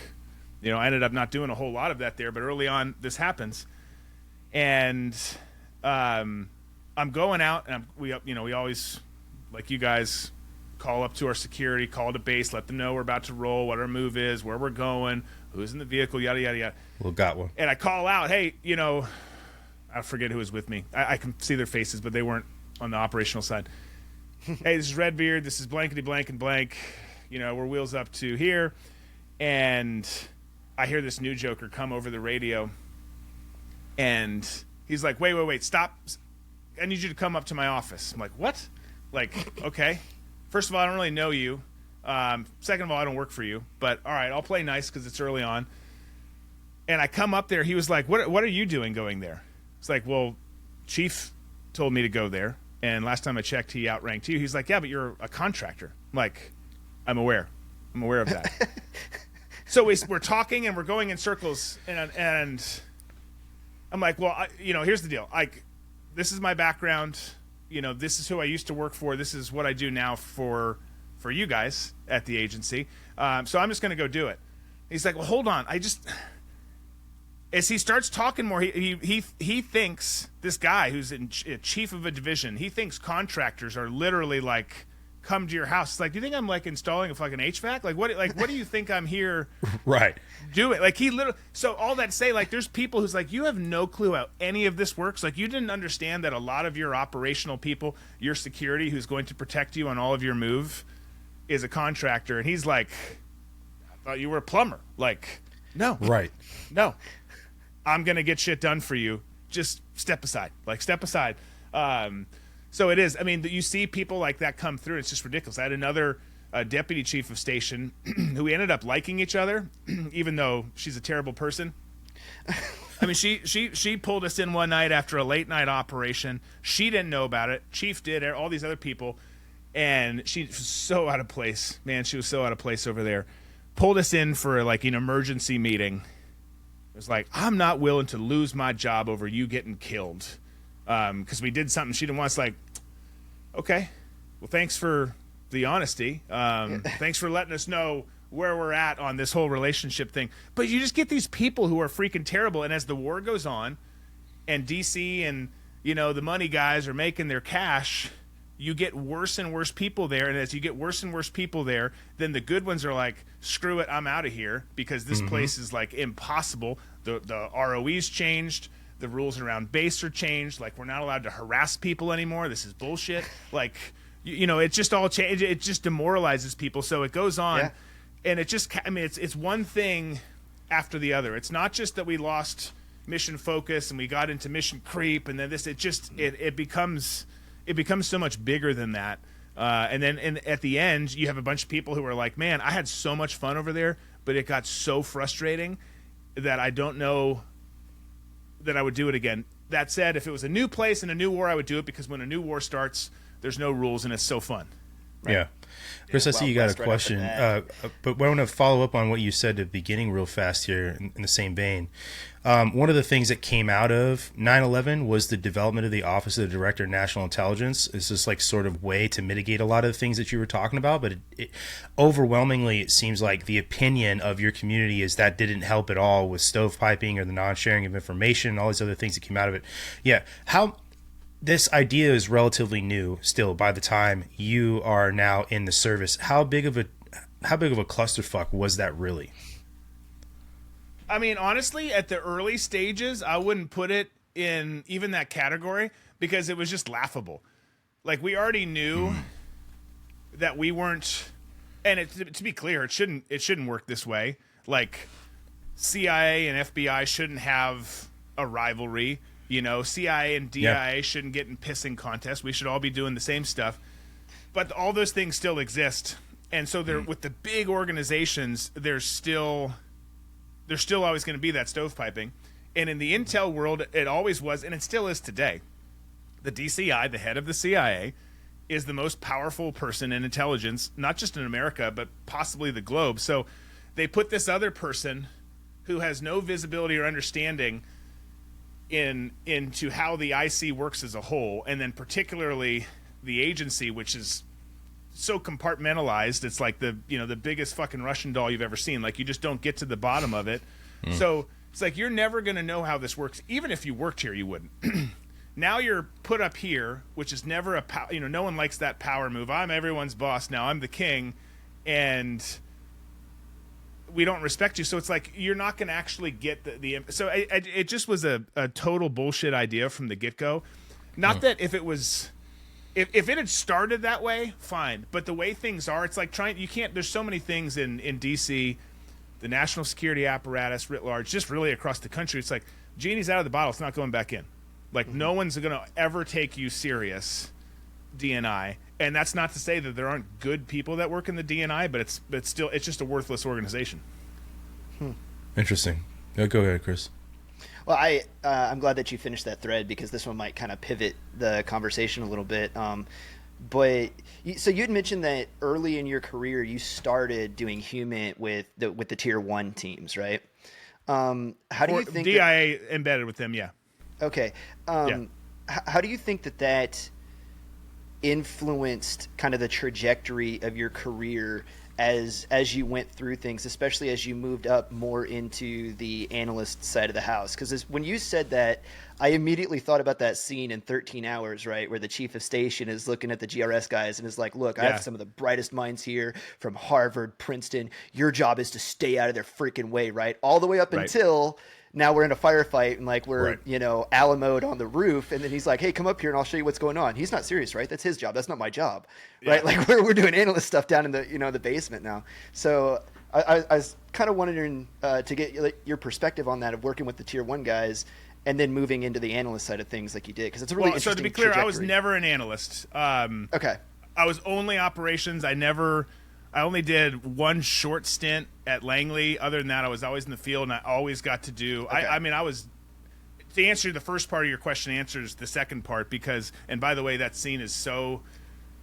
I ended up not doing a whole lot of that there, but early on this happens, and I'm going out, and we always, like you guys, call up to our security, call to base, let them know we're about to roll, what our move is, where we're going, who's in the vehicle, yada yada yada. Well, got one. And I call out, hey, I forget who was with me. I can see their faces, but they weren't on the operational side. Hey, this is Redbeard. This is blankety blank and blank. We're wheels up to here, and I hear this new joker come over the radio, and he's like, wait, stop. I need you to come up to my office. I'm like, what? Like, okay. First of all, I don't really know you. Second of all, I don't work for you. But, all right, I'll play nice because it's early on. And I come up there. He was like, what are you doing going there? It's like, well, Chief told me to go there. And last time I checked, he outranked you. He's like, yeah, but you're a contractor. I'm like, I'm aware of that. So we're talking and we're going in circles, and I'm like, well, here's the deal. Like, this is my background. This is who I used to work for. This is what I do now for you guys at the agency. So I'm just going to go do it. He's like, well, hold on. As he starts talking more, he thinks, this guy who's chief of a division, he thinks contractors are literally like, come to your house. It's like, do you think I'm like installing a fucking HVAC? Like what do you think I'm here right doing? Like, he literally, so all that to say, like, there's people who's like, you have no clue how any of this works. Like, you didn't understand that a lot of your operational people, your security who's going to protect you on all of your move, is a contractor. And he's like, thought you were a plumber. Like, no. Right. No. I'm going to get shit done for you. Just step aside. Like, step aside. So it is. I mean, you see people like that come through. It's just ridiculous. I had another deputy chief of station who we ended up liking each other, even though she's a terrible person. I mean, she pulled us in one night after a late night operation. She didn't know about it. Chief did. All these other people. And she was so out of place. Man, she was so out of place over there. Pulled us in for like an emergency meeting. It was like, I'm not willing to lose my job over you getting killed. Because we did something she didn't want us. Like, okay, well, thanks for the honesty. Thanks for letting us know where we're at on this whole relationship thing. But you just get these people who are freaking terrible. And as the war goes on and DC and, the money guys are making their cash, you get worse and worse people there. And as you get worse and worse people there, then the good ones are like, screw it, I'm out of here because this place is like impossible. The ROE's changed. The rules around base are changed. Like, we're not allowed to harass people anymore. This is bullshit. Like, it just all changed. It just demoralizes people. So it goes on. Yeah. And it just, I mean, it's one thing after the other. It's not just that we lost mission focus and we got into mission creep and then this, it becomes so much bigger than that. And at the end, you have a bunch of people who are like, man, I had so much fun over there, but it got so frustrating that I don't know that I would do it again. That said, if it was a new place and a new war, I would do it because when a new war starts, there's no rules and it's so fun. Right? Yeah. Chris, I see you got a question, but I want to follow up on what you said at the beginning real fast here in the same vein. One of the things that came out of 9/11 was the development of the Office of the Director of National Intelligence. It's this like sort of way to mitigate a lot of the things that you were talking about, but overwhelmingly it seems like the opinion of your community is that didn't help at all with stovepiping or the non-sharing of information and all these other things that came out of it. Yeah. This idea is relatively new still by the time you are now in the service. How big of a clusterfuck was that really? I mean, honestly, at the early stages, I wouldn't put it in even that category because it was just laughable. Like, we already knew that we weren't, and to be clear, it shouldn't work this way. Like, CIA and FBI shouldn't have a rivalry. CIA and DIA shouldn't get in pissing contests. We should all be doing the same stuff. But all those things still exist. And so with the big organizations, there's still always going to be that stovepiping. And in the intel world, it always was, and it still is today. The DCI, the head of the CIA, is the most powerful person in intelligence, not just in America, but possibly the globe. So they put this other person who has no visibility or understanding into how the IC works as a whole, and then particularly the agency, which is so compartmentalized. It's like the biggest fucking Russian doll you've ever seen. Like, you just don't get to the bottom of it. So it's like you're never going to know how this works. Even if you worked here, you wouldn't. Now you're put up here, which is never a no one likes that power move. I'm everyone's boss now. I'm the king, and we don't respect you. So it's like you're not going to actually get the so it just was a total bullshit idea from the get-go. Not that if it was if it had started that way, fine, but the way things are, it's like there's so many things in DC, the national security apparatus writ large, just really across the country. It's like, genie's out of the bottle, it's not going back in. Like, no one's going to ever take you serious, DNI. And that's not to say that there aren't good people that work in the DNI, but it's just a worthless organization. Interesting. Go ahead, Chris. Well, I'm glad that you finished that thread because this one might kind of pivot the conversation a little bit. So you had mentioned that early in your career you started doing human with the tier 1 teams, right? How do you think DIA embedded with them? Yeah. Okay. How do you think that influenced kind of the trajectory of your career as you went through things, especially as you moved up more into the analyst side of the house? Because when you said that, I immediately thought about that scene in 13 Hours, right, where the chief of station is looking at the GRS guys and is like, look, I have some of the brightest minds here from Harvard, Princeton. Your job is to stay out of their freaking way, right? All the way up until now we're in a firefight and like we're, Alamoed on the roof. And then he's like, hey, come up here and I'll show you what's going on. He's not serious, right? That's his job. That's not my job, right? Like we're doing analyst stuff down in the, the basement now. So I was kind of wondering to get your perspective on that, of working with the tier 1 guys and then moving into the analyst side of things like you did, because it's a really interesting So to be clear, trajectory. I was never an analyst. Okay. I was only operations. I only did one short stint at Langley. Other than that, I was always in the field, and I always got to do. Okay. I was. To answer the first part of your question, answers the second part, because, and by the way, that scene is so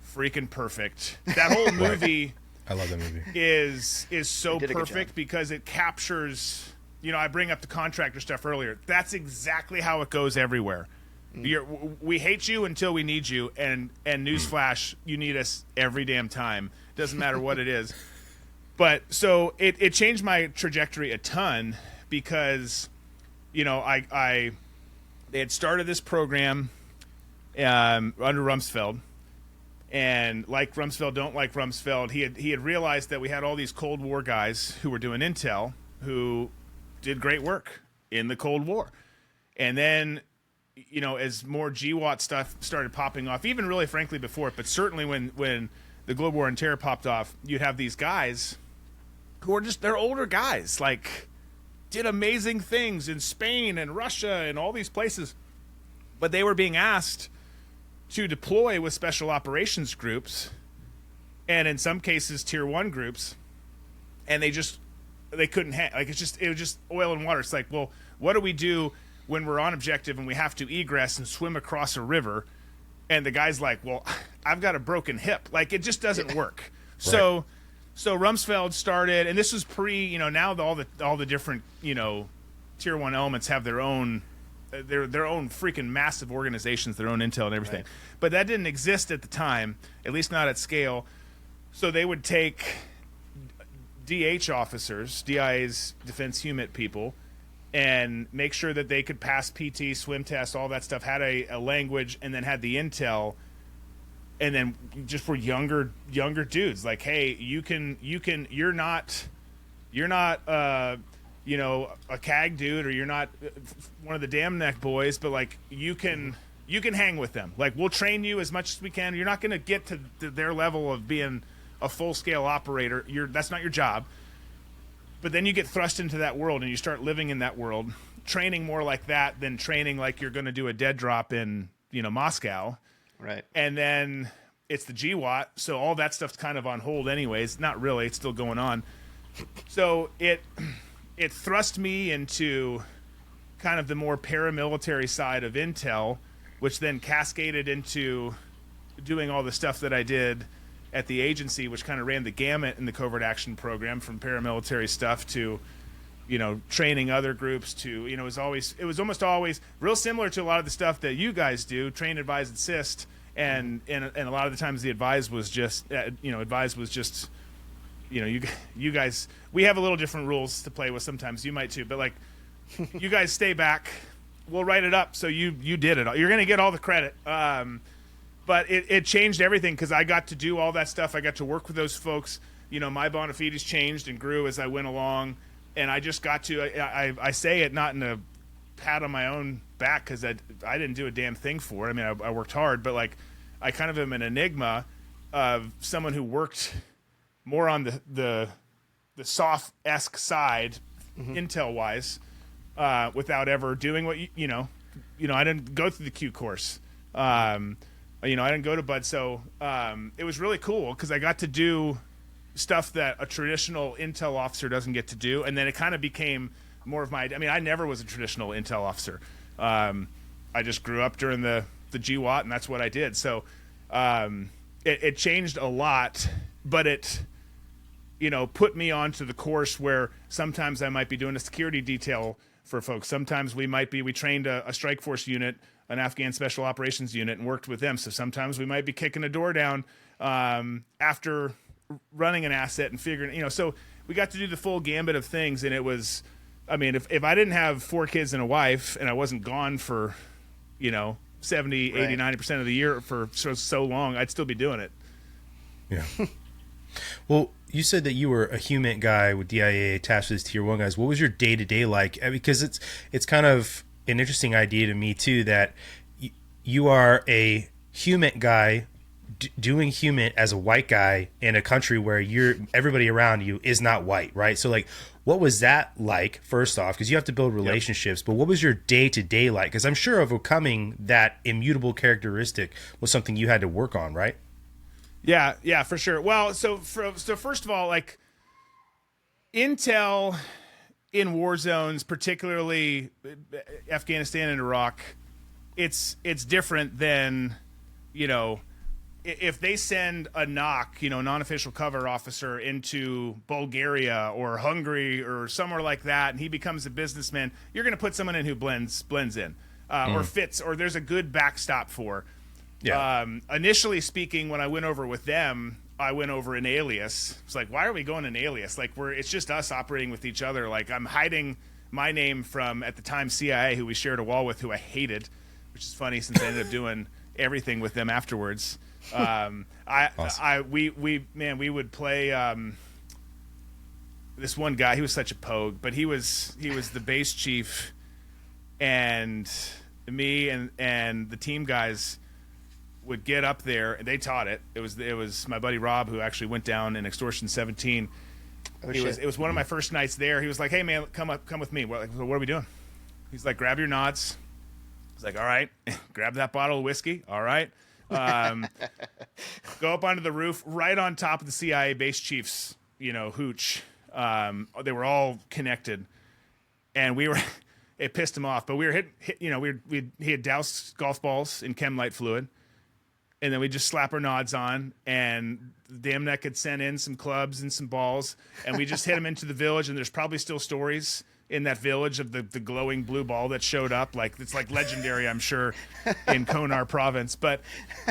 freaking perfect. That whole movie. I love that movie. Is so They did a good perfect job. because it captures. I bring up the contractor stuff earlier. That's exactly how it goes everywhere. We hate you until we need you, and newsflash, you need us every damn time. Doesn't matter what it is. But so it changed my trajectory a ton, because they had started this program under Rumsfeld, and like Rumsfeld, don't like Rumsfeld, he had realized that we had all these Cold War guys who were doing intel who did great work in the Cold War. And then, as more GWOT stuff started popping off, even really frankly before it, but certainly when the Global War on Terror popped off, you'd have these guys who are they're older guys, like, did amazing things in Spain and Russia and all these places, but they were being asked to deploy with special operations groups, and in some cases tier 1 groups, and they couldn't it was just oil and water. It's like, well, what do we do when we're on objective and we have to egress and swim across a river? And the guy's like, well, I've got a broken hip. Like, it just doesn't work. Right. So Rumsfeld started, and this was pre, now all the different, tier 1 elements have their own freaking massive organizations, their own intel and everything. Right. But that didn't exist at the time, at least not at scale. So they would take DH officers, DIA's defense humit people, and make sure that they could pass PT, swim tests, all that stuff, had a language, and then had the intel, and then just were younger dudes, like, hey, you're not a CAG dude, or you're not one of the damn neck boys, but like you can hang with them. Like, we'll train you as much as we can. You're not going to get to their level of being a full-scale operator. That's not your job. But then you get thrust into that world, and you start living in that world, training more like that than training like you're going to do a dead drop in, Moscow. Right. And then it's the GWOT, so all that stuff's kind of on hold anyways. Not really. It's still going on. So it thrust me into kind of the more paramilitary side of intel, which then cascaded into doing all the stuff that I did at the agency, which kind of ran the gamut in the covert action program, from paramilitary stuff to, training other groups to, it was almost always real similar to a lot of the stuff that you guys do, train, advise, assist. And a lot of the times the advise was just, you guys, we have a little different rules to play with sometimes. You might too, but like, you guys stay back. We'll write it up. So you did it. You're going to get all the credit. But it changed everything, because I got to do all that stuff. I got to work with those folks. My bona fides changed and grew as I went along. And I just got to, I say it not in a pat on my own back, because I didn't do a damn thing for it. I mean, I worked hard, but like, I kind of am an enigma of someone who worked more on the soft-esque side, intel-wise, without ever doing what, I didn't go through the Q course. I didn't go to Bud, so it was really cool, because I got to do stuff that a traditional intel officer doesn't get to do, and then it kind of became more of my. I mean, I never was a traditional intel officer. I just grew up during the GWOT, and that's what I did. So it changed a lot, but it put me onto the course where sometimes I might be doing a security detail for folks. Sometimes we trained a strike force unit, an Afghan special operations unit, and worked with them. So sometimes we might be kicking a door down after running an asset and figuring, so we got to do the full gambit of things. And it was, I mean, if I didn't have 4 kids and a wife, and I wasn't gone for, 70, 80, 90% of the year for so long, I'd still be doing it. Yeah. Well, you said that you were a HUMINT guy with DIA attached to these tier 1 guys. What was your day-to-day like? Because it's kind of an interesting idea to me too, that you are a HUMINT guy doing human as a white guy in a country where everybody around you is not white, right? So like, what was that like, first off? Because you have to build relationships, but what was your day-to-day like? Because I'm sure overcoming that immutable characteristic was something you had to work on, right? Yeah, for sure. Well, so first of all, like, intel in war zones, particularly Afghanistan and Iraq, it's different than, you know, if they send a knock, you know, non-official cover officer into Bulgaria or Hungary or somewhere like that, and he becomes a businessman, you're going to put someone in who blends in or fits, or there's a good backstop for. Yeah. Initially speaking, when I went over with them, I went over an alias. It's like, why are we going an alias? Like, it's just us operating with each other. Like, I'm hiding my name from, at the time, CIA, who we shared a wall with, who I hated, which is funny since I ended up doing everything with them afterwards. Awesome. We would play this one guy. He was such a pogue, but he was the base chief, and me and the team guys would get up there, and they taught it. It was my buddy Rob, who actually went down in Extortion 17. It was one of my first nights there. He was like, "Hey man, come with me." We're like, "What are we doing?" He's like, "Grab your nods." I was like, "All right." Grab that bottle of whiskey. All right. Go up onto the roof, right on top of the CIA base chief's, you know, hooch. They were all connected, and we were. It pissed him off, but we were hit. You know, he had doused golf balls in chem light fluid. And then we just slap our nods on, and damn neck had sent in some clubs and some balls, and we just hit them into the village. And there's probably still stories in that village of the glowing blue ball that showed up. Like, it's like legendary, I'm sure, in Konar province. But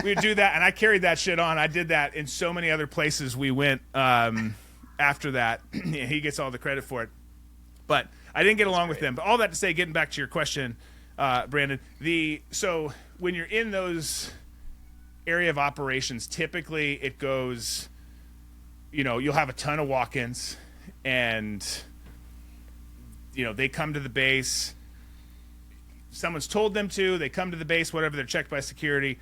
we would do that, and I carried that shit on. I did that in so many other places we went after that. He gets all the credit for it. But I didn't get along with them. But all that to say, getting back to your question, Brandon, so when you're in those area of operations, typically it goes, you know, you'll have a ton of walk-ins, and, you know, they come to the base, someone's told them to, they come to the base, whatever, they're checked by security.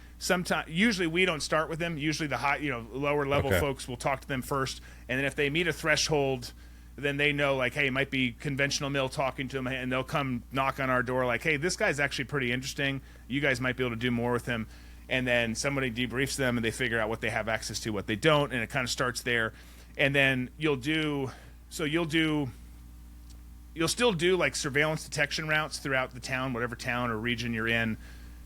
Usually we don't start with them. Usually the high, you know, lower level folks will talk to them first, and then if they meet a threshold, then they know, like, hey, it might be conventional mill talking to them, and they'll come knock on our door like, hey, this guy's actually pretty interesting, you guys might be able to do more with him. And then somebody debriefs them, and they figure out what they have access to, what they don't, and it kind of starts there. And then you'll still do like surveillance detection routes throughout the town, whatever town or region you're in,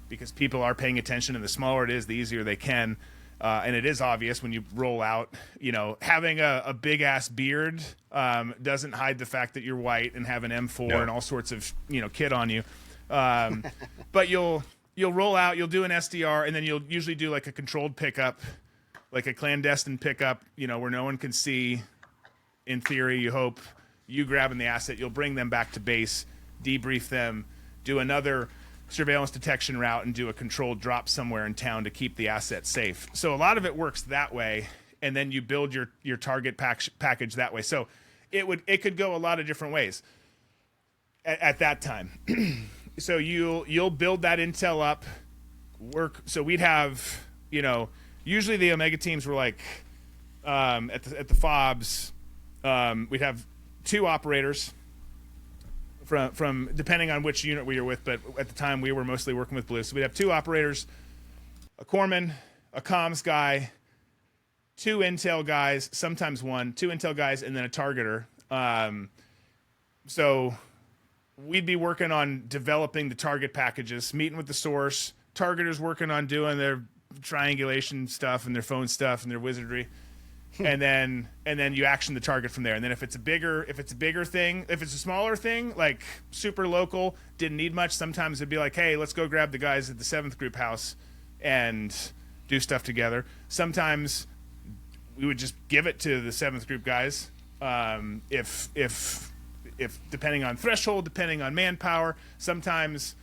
because people are paying attention, and the smaller it is, the easier they can. And it is obvious when you roll out, you know, having a big ass beard doesn't hide the fact that you're white and have an M4 and all sorts of, you know, kit on you. But you'll roll out, you'll do an SDR, and then you'll usually do like a controlled pickup, like a clandestine pickup, you know, where no one can see, in theory, you hope, you grabbing the asset. You'll bring them back to base, debrief them, do another surveillance detection route, and do a controlled drop somewhere in town to keep the asset safe. So a lot of it works that way, and then you build your target package that way. So it could go a lot of different ways at that time. So you'll build that intel up, work. So we'd have, you know, usually the Omega teams were like at the FOBs, we'd have 2 operators from depending on which unit we were with, but at the time we were mostly working with Blue. So we'd have 2 operators, a corpsman, a comms guy, 2 intel guys, sometimes 1, 2 intel guys, and then a targeter. So we'd be working on developing the target packages, meeting with the source, targeters working on doing their triangulation stuff and their phone stuff and their wizardry, and then you action the target from there. And then if it's a bigger thing, if it's a smaller thing, like super local, didn't need much, sometimes it'd be like, hey, let's go grab the guys at the 7th group house and do stuff together. Sometimes we would just give it to the 7th group guys, if depending on threshold, depending on manpower. Sometimes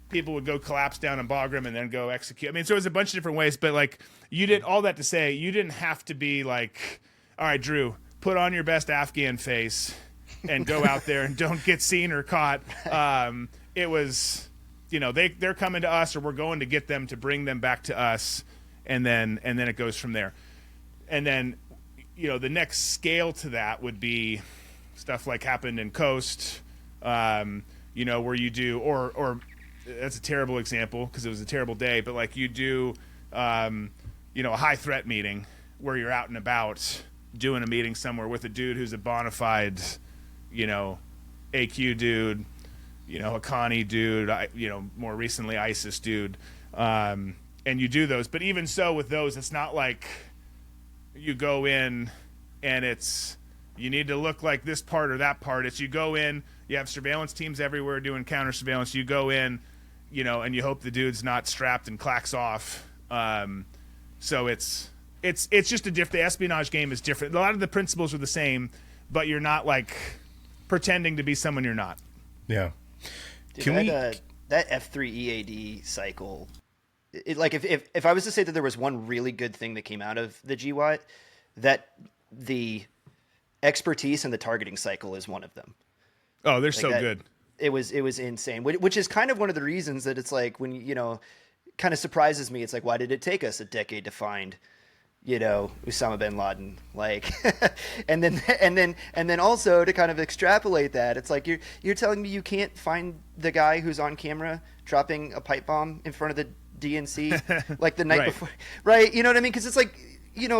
people would go collapse down in Bagram and then go execute. I mean, so it was a bunch of different ways, but like, you did all that to say, you didn't have to be like, all right, Drew, put on your best Afghan face and go out there and don't get seen or caught. It was, you know, they're coming to us, or we're going to get them to bring them back to us. and then it goes from there. And then, the next scale to that would be stuff like happened in Coast, where you do, or that's a terrible example because it was a terrible day, but like you do, a high threat meeting where you're out and about doing a meeting somewhere with a dude who's a bona fide, AQ dude, a Connie dude, more recently ISIS dude, and you do those. But even so, with those, it's not like you go in and you need to look like this part or that part. It's you go in, you have surveillance teams everywhere doing counter surveillance. You go in, and you hope the dude's not strapped and clacks off. So it's just the espionage game is different. A lot of the principles are the same, but you're not like pretending to be someone you're not. Yeah. Dude, that F3 EAD cycle, if I was to say that there was one really good thing that came out of the GWOT, that the expertise and the targeting cycle is one of them. Oh, they're so good. It was insane, which is kind of one of the reasons that it's like when, kind of surprises me. It's like, why did it take us a decade to find, Osama bin Laden? Like, and then also to kind of extrapolate that, it's like you're telling me you can't find the guy who's on camera dropping a pipe bomb in front of the DNC like the night before, right? You know what I mean? Because it's like,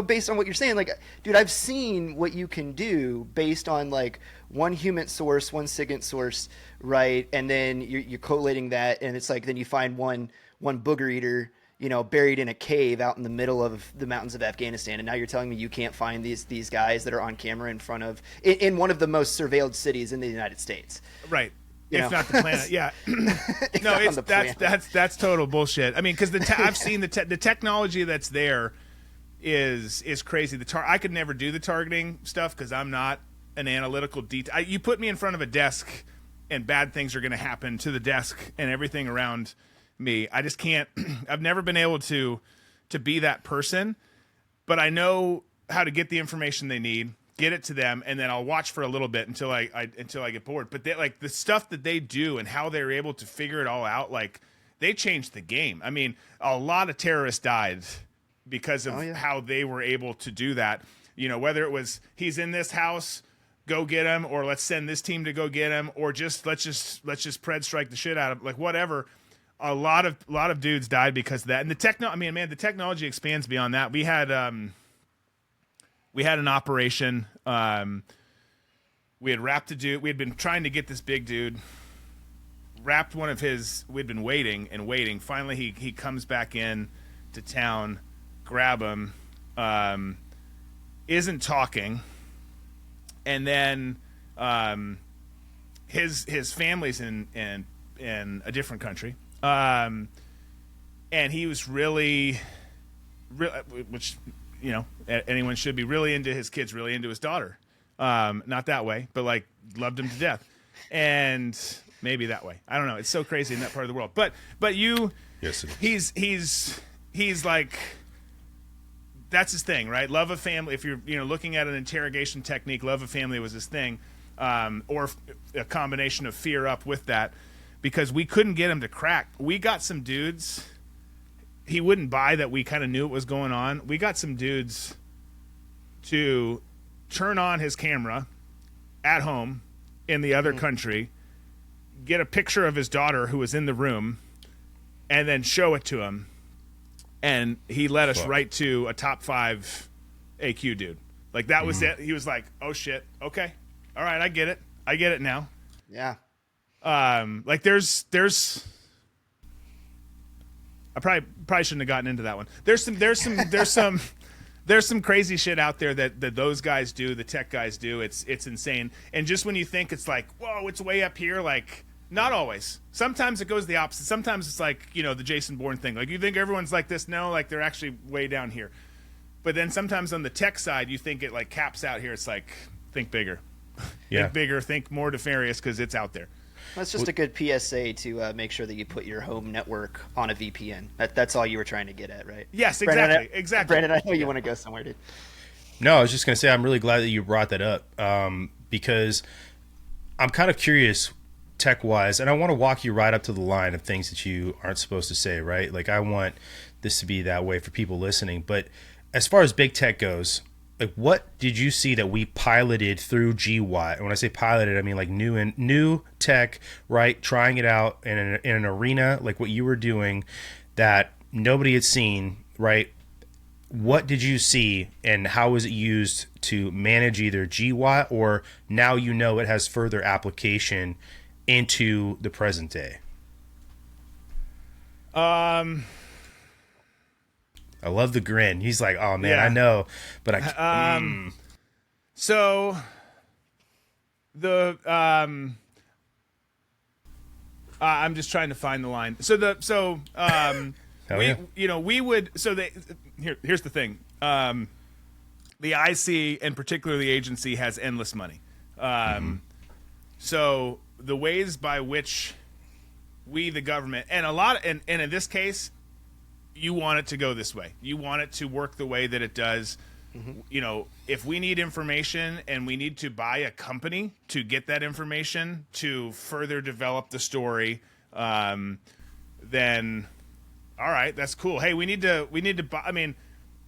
based on what you're saying, like, dude, I've seen what you can do based on like one human source, one SIGINT source, right? And then you're collating that, and it's like then you find one booger eater, buried in a cave out in the middle of the mountains of Afghanistan, and now you're telling me you can't find these guys that are on camera in front of in one of the most surveilled cities in the United States, right? If not the planet, yeah. No, that's total bullshit. I mean, because I've seen the technology that's there is crazy. I could never do the targeting stuff because I'm not an analytical detail. You put me in front of a desk, and bad things are going to happen to the desk and everything around me. I just can't. I've never been able to be that person, but I know how to get the information they need, get it to them, and then I'll watch for a little bit until I get bored. But like the stuff that they do and how they're able to figure it all out, like they changed the game. I mean, a lot of terrorists died because of how they were able to do that. Whether it was he's in this house, go get him, or let's send this team to go get him, or let's just pred strike the shit out of him, like whatever. A lot of dudes died because of that. And the the technology expands beyond that. We had an operation. We had wrapped a dude. We had been trying to get this big dude. Wrapped one of his. We'd been waiting and waiting. Finally, he comes back in to town. Grab him. Isn't talking. And then his family's in a different country. And he was really, which anyone should be, really into his kids, really into his daughter. Not that way, but like loved him to death, and maybe that way. I don't know. It's so crazy in that part of the world. But yes, he's like, that's his thing, right? Love of family. If you're looking at an interrogation technique, love of family was his thing, or a combination of fear up with that, because we couldn't get him to crack. We got some dudes. He wouldn't buy that we kind of knew what was going on. We got some dudes to turn on his camera at home in the other country, get a picture of his daughter who was in the room, and then show it to him. And he led us right to a top 5 AQ dude. Like that was it. He was like, "Oh shit, okay, all right, I get it now." Yeah. Like there's I probably shouldn't have gotten into that one. There's some crazy shit out there that those guys do, the tech guys do. It's insane. And just when you think it's like, whoa, it's way up here, like not always. Sometimes it goes the opposite. Sometimes it's like, the Jason Bourne thing. Like you think everyone's like this. No, like they're actually way down here. But then sometimes on the tech side, you think it like caps out here. It's like, think bigger. Yeah. Think bigger, think more nefarious because it's out there. That's just a good PSA to make sure that you put your home network on a VPN. That's all you were trying to get at, right? Yes, Brandon, exactly. Brandon, I know you want to go somewhere, dude. No, I was just going to say I'm really glad that you brought that up because I'm kind of curious tech wise, and I want to walk you right up to the line of things that you aren't supposed to say, right? Like I want this to be that way for people listening. But as far as big tech goes, like what did you see that we piloted through GWOT? And when I say piloted, I mean like new tech, right? Trying it out in an arena like what you were doing that nobody had seen, right? What did you see and how was it used to manage either GWOT or now you know it has further application into the present day? I love the grin. He's like, "Oh man, Yeah. I know," but I. So the I'm just trying to find the line. Hell yeah. We would. Here's the thing. The IC and particularly the agency has endless money. So the ways by which we, the government, and in this case, you want it to go this way. You want it to work the way that it does. If we need information and we need to buy a company to get that information to further develop the story, then all right, that's cool. Hey, we need to buy. I mean,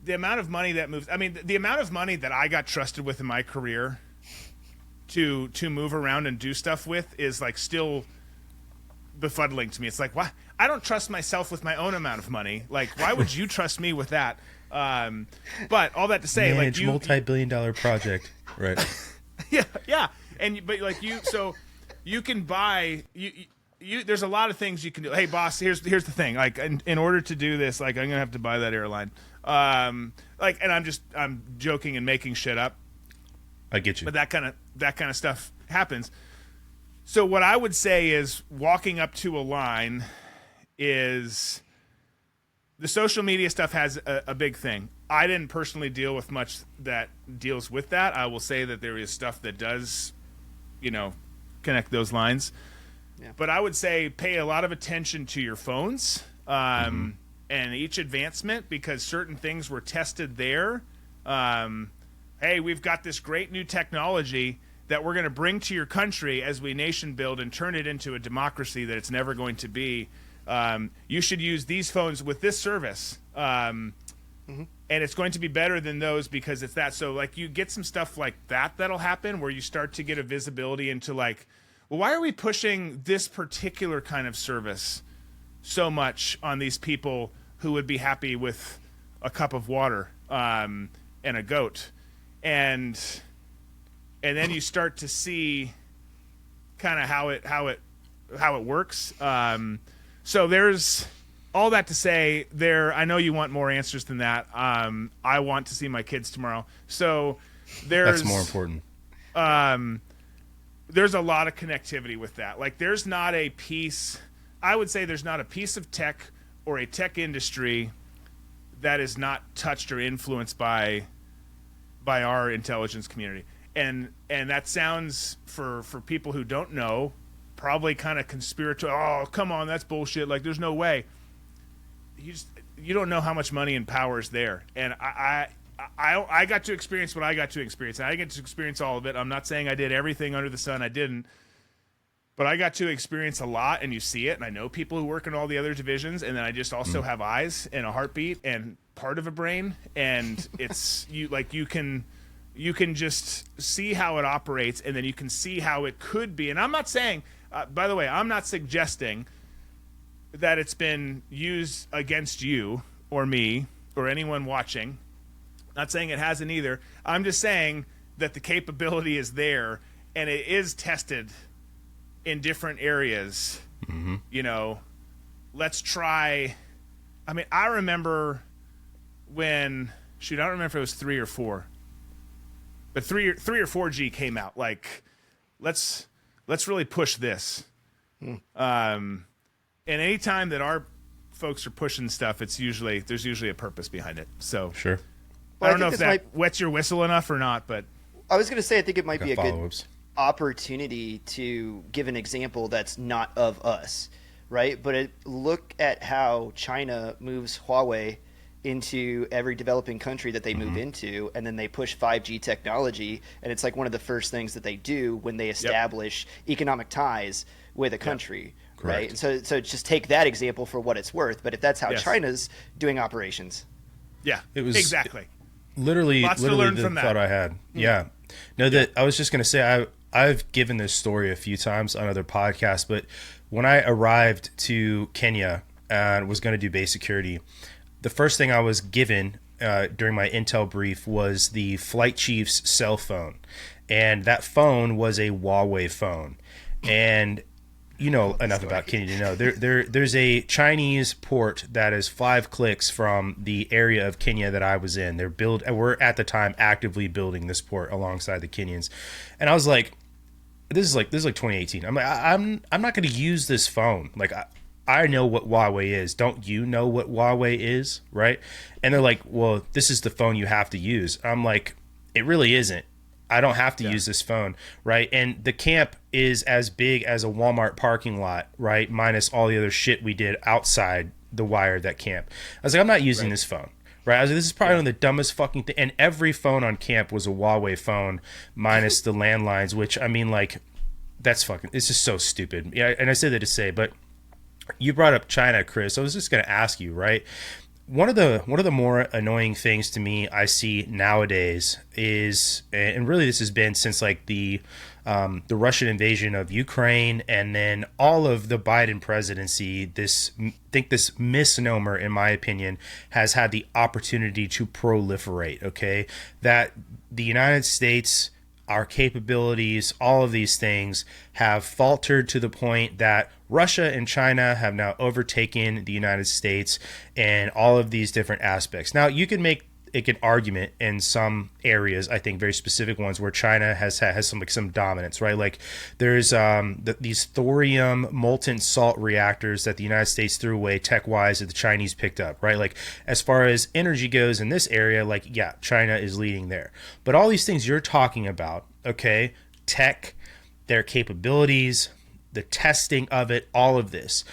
the amount of money that moves. I mean, the amount of money that I got trusted with in my career to move around and do stuff with is like still befuddling to me. It's like, why? I don't trust myself with my own amount of money. Like, why would you trust me with that? But all that to say, manage like multi-billion-dollar project, right? yeah, but like so you can buy you. There's a lot of things you can do. Hey, boss, here's the thing. Like, in order to do this, like, I'm gonna have to buy that airline. And I'm joking and making shit up. I get you. But that kind of stuff happens. So what I would say is walking up to a line is the social media stuff has a big thing. I didn't personally deal with much that deals with that. I will say that there is stuff that does, connect those lines. Yeah. But I would say pay a lot of attention to your phones and each advancement because certain things were tested there. Hey, we've got this great new technology that we're going to bring to your country as we nation build and turn it into a democracy that it's never going to be. You should use these phones with this service. And it's going to be better than those because it's that. So, like, you get some stuff like that'll happen where you start to get a visibility into, like, well, why are we pushing this particular kind of service so much on these people who would be happy with a cup of water and a goat? And then you start to see kind of how it works. So there's all that to say there. I know you want more answers than that. I want to see my kids tomorrow. So that's more important. There's a lot of connectivity with that. Like there's not a piece, I would say there's not a piece of tech or a tech industry that is not touched or influenced by our intelligence community. And that sounds for people who don't know, probably kind of conspiratorial. Oh, come on, that's bullshit. Like, there's no way. You don't know how much money and power is there. And I got to experience what I got to experience. And I get to experience all of it. I'm not saying I did everything under the sun. I didn't. But I got to experience a lot, and you see it. And I know people who work in all the other divisions. And then I just also have eyes and a heartbeat and part of a brain. And it's you can just see how it operates, and then you can see how it could be. And I'm not saying, by the way, I'm not suggesting that it's been used against you or me or anyone watching. Not saying it hasn't either. I'm just saying that the capability is there, and it is tested in different areas. Let's try. I mean, I remember when, I don't remember if it was 3 or 4. But 3 or 4G came out. Like, let's really push this. And any time that our folks are pushing stuff, there's usually a purpose behind it. So sure. Well, I don't know if that wets your whistle enough or not, but I was going to say I think it might be a good follow-ups. Opportunity to give an example that's not of us, right? But look at how China moves Huawei into every developing country that they move into, and then they push 5G technology, and it's like one of the first things that they do when they establish economic ties with a country, right? And so just take that example for what it's worth, but if that's how China's doing operations. Yeah, it was exactly. Literally the from that. thought I had. Yeah. No, that I was just going to say, I've given this story a few times on other podcasts, but when I arrived to Kenya and was going to do base security, the first thing I was given during my intel brief was the flight chief's cell phone. And that phone was a Huawei phone. And you know enough about Kenya to know there's a Chinese port that is 5 clicks from the area of Kenya that I was in. We're at the time actively building this port alongside the Kenyans, and I was like, this is like 2018. I'm like, I'm not going to use this phone. Like I know what Huawei is. Don't you know what Huawei is, right? And they're like, well, this is the phone you have to use. I'm like, it really isn't. I don't have to use this phone, right? And the camp is as big as a Walmart parking lot, right? Minus all the other shit we did outside the wire of that camp. I was like, I'm not using this phone, right? I was like, this is probably one of the dumbest fucking thing. And every phone on camp was a Huawei phone, minus the landlines, which, I mean, like, that's fucking, it's just so stupid. Yeah, and I say that to say, but you brought up China, Chris. I was just going to ask you, right? One of the more annoying things to me I see nowadays is, and really this has been since like the Russian invasion of Ukraine, and then all of the Biden presidency, this misnomer, in my opinion, has had the opportunity to proliferate. Okay, that the United States, our capabilities, all of these things have faltered to the point that Russia and China have now overtaken the United States and all of these different aspects. Now, you can make an argument in some areas, I think very specific ones, where China has some dominance, right? Like there's these thorium molten salt reactors that the United States threw away tech-wise that the Chinese picked up, right? Like as far as energy goes in this area, like, yeah, China is leading there. But all these things you're talking about, okay, tech, their capabilities, the testing of it, all of this,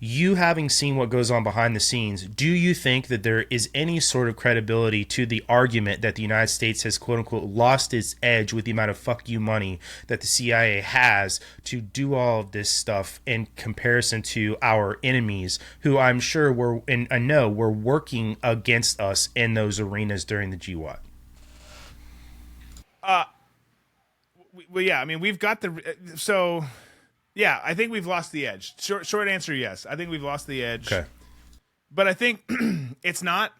you having seen what goes on behind the scenes, do you think that there is any sort of credibility to the argument that the United States has, quote unquote, lost its edge with the amount of fuck you money that the CIA has to do all of this stuff in comparison to our enemies, who I'm sure were, and I know were working against us in those arenas during the GWOT? Well, yeah, I mean, we've got so yeah, I think we've lost the edge. Short answer, yes. I think we've lost the edge. Okay. But I think it's not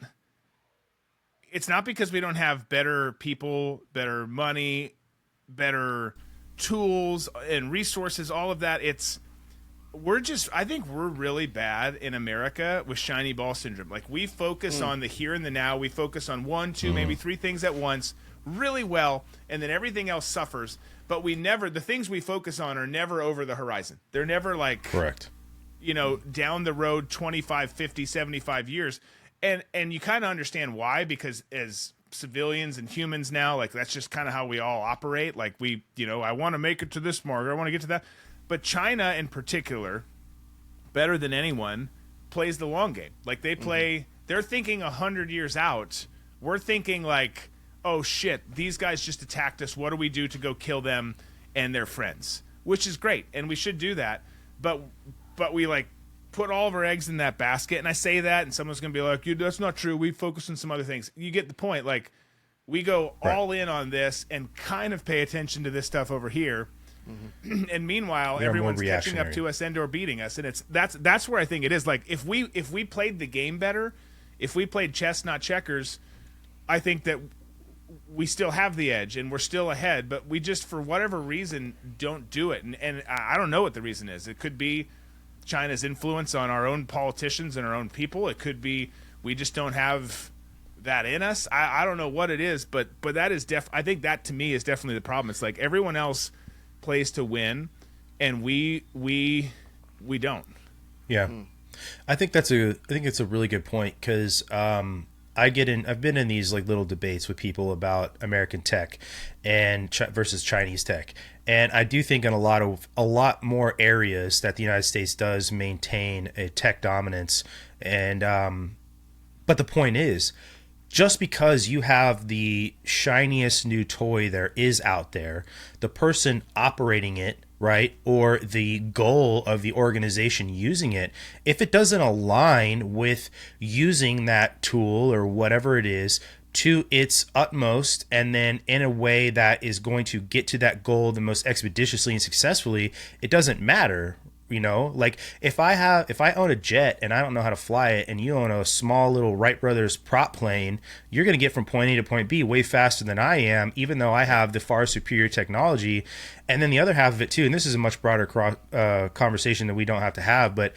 because we don't have better people, better money, better tools and resources, all of that. I think we're really bad in America with shiny ball syndrome. Like we focus on the here and the now. We focus on 1, 2, maybe 3 things at once really well, and then everything else suffers. But the things we focus on are never over the horizon. They're never like, correct, down the road 25, 50, 75 years. And you kind of understand why, because as civilians and humans now, like that's just kind of how we all operate. Like I want to make it to this mark, I want to get to that. But China in particular, better than anyone, plays the long game. Like they're thinking 100 years out. We're thinking like, oh shit, these guys just attacked us. What do we do to go kill them and their friends? Which is great, and we should do that. But we like put all of our eggs in that basket, and I say that, and someone's gonna be like, that's not true. We focus on some other things. You get the point. Like we go all in on this and kind of pay attention to this stuff over here. Mm-hmm. And meanwhile, everyone's catching up to us and or beating us, and that's where I think it is. Like if we played the game better, if we played chess not checkers, I think that we still have the edge and we're still ahead, but we just, for whatever reason, don't do it. And I don't know what the reason is. It could be China's influence on our own politicians and our own people. It could be we just don't have that in us. I don't know what it is, but that is I think that to me is definitely the problem. It's like everyone else plays to win and we don't. Yeah. I think it's a really good point, because I've been in these like little debates with people about American tech and versus Chinese tech, and I do think in a lot more areas that the United States does maintain a tech dominance, and But the point is, just because you have the shiniest new toy there is out there, the person operating it, right, or the goal of the organization using it, if it doesn't align with using that tool or whatever it is to its utmost, and then in a way that is going to get to that goal the most expeditiously and successfully, it doesn't matter. You know, like if I own a jet and I don't know how to fly it, and you own a small little Wright Brothers prop plane, you're going to get from point A to point B way faster than I am, even though I have the far superior technology. And then the other half of it too, and this is a much broader conversation that we don't have to have, but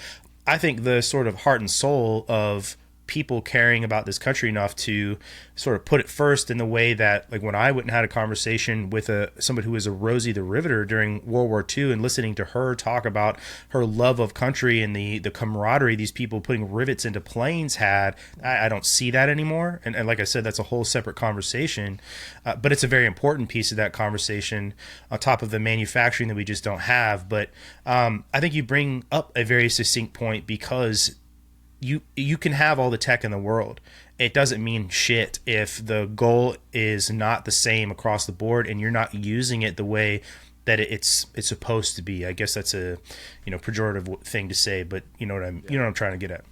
I think the sort of heart and soul of people caring about this country enough to sort of put it first in the way that, like, when I went and had a conversation with somebody who was a Rosie the Riveter during World War II, and listening to her talk about her love of country and the camaraderie these people putting rivets into planes had, I don't see that anymore. And like I said, that's a whole separate conversation, but it's a very important piece of that conversation on top of the manufacturing that we just don't have. But I think you bring up a very succinct point, because you can have all the tech in the world. It doesn't mean shit if the goal is not the same across the board and you're not using it the way that it's supposed to be. I guess that's a pejorative thing to say, but you know what I'm trying to get at.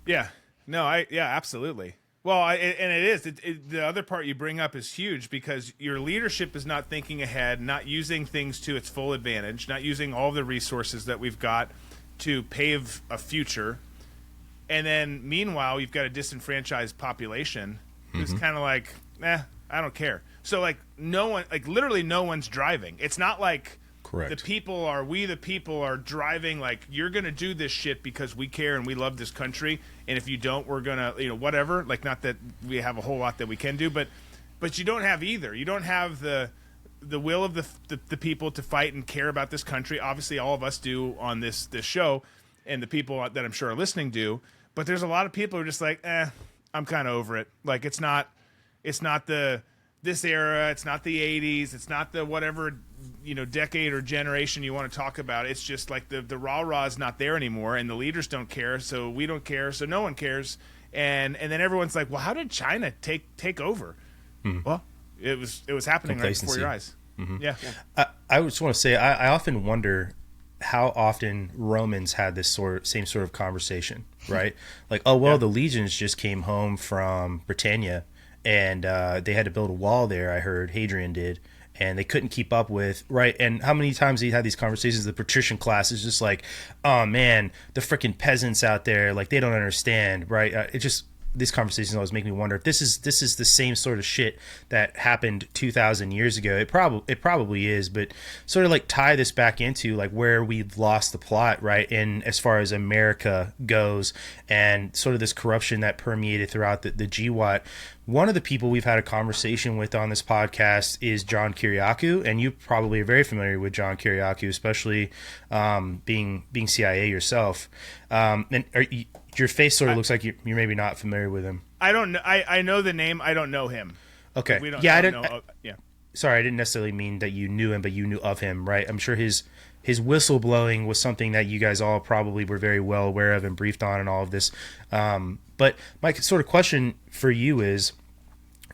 Yeah. No, absolutely. Well, and it is. The other part you bring up is huge, because your leadership is not thinking ahead, not using things to its full advantage, not using all the resources that we've got to pave a future. And then, meanwhile, you've got a disenfranchised population who's kind of like, I don't care. So, like, literally no one's driving. It's not like Correct. we the people are driving, like, you're going to do this shit because we care and we love this country. And if you don't, we're going to, whatever. Like, not that we have a whole lot that we can do, but you don't have either. You don't have the will of the people to fight and care about this country. Obviously, all of us do on this show, and the people that I'm sure are listening do. But there's a lot of people who are just like, I'm kind of over it. Like, it's not this era, it's not the 80s, it's not the whatever, decade or generation you want to talk about. It's just like the rah-rah is not there anymore, and the leaders don't care, so we don't care, so no one cares. And then everyone's like, well, how did China take over? Well, it was happening right before your eyes. Yeah. I just want to say, I often wonder how often Romans had this same sort of conversation, right? Like, the legions just came home from Britannia, and they had to build a wall there. I heard Hadrian did, and they couldn't keep up with, right? And how many times he had these conversations? The patrician class is just like, oh man, the freaking peasants out there, like, they don't understand, right? These conversations always make me wonder if this is the same sort of shit that happened 2,000 years ago. It probably is, but sort of like tie this back into like where we've lost the plot, right? And as far as America goes, and sort of this corruption that permeated throughout the GWOT. One of the people we've had a conversation with on this podcast is John Kiriakou, and you probably are very familiar with John Kiriakou, especially being CIA yourself. And your face sort of looks like you're maybe not familiar with him. I don't know. I know the name. I don't know him. Okay. I didn't know. Sorry, I didn't necessarily mean that you knew him, but you knew of him, right? I'm sure his whistleblowing was something that you guys all probably were very well aware of and briefed on and all of this. But my sort of question for you is,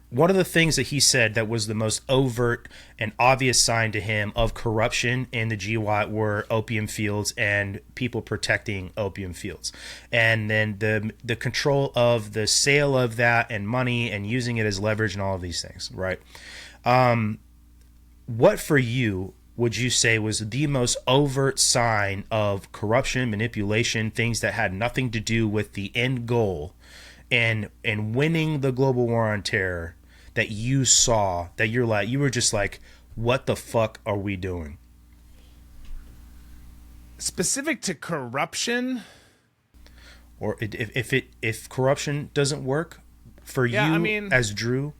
one of the things that he said that was the most overt and obvious sign to him of corruption in the GWOT were opium fields and people protecting opium fields. And then the control of the sale of that and money and using it as leverage and all of these things, right? What for you would you say was the most overt sign of corruption, manipulation, things that had nothing to do with the end goal and winning the global war on terror, that you saw, that you were just like, what the fuck are we doing? Specific to corruption, or if corruption doesn't work for you, as Drew.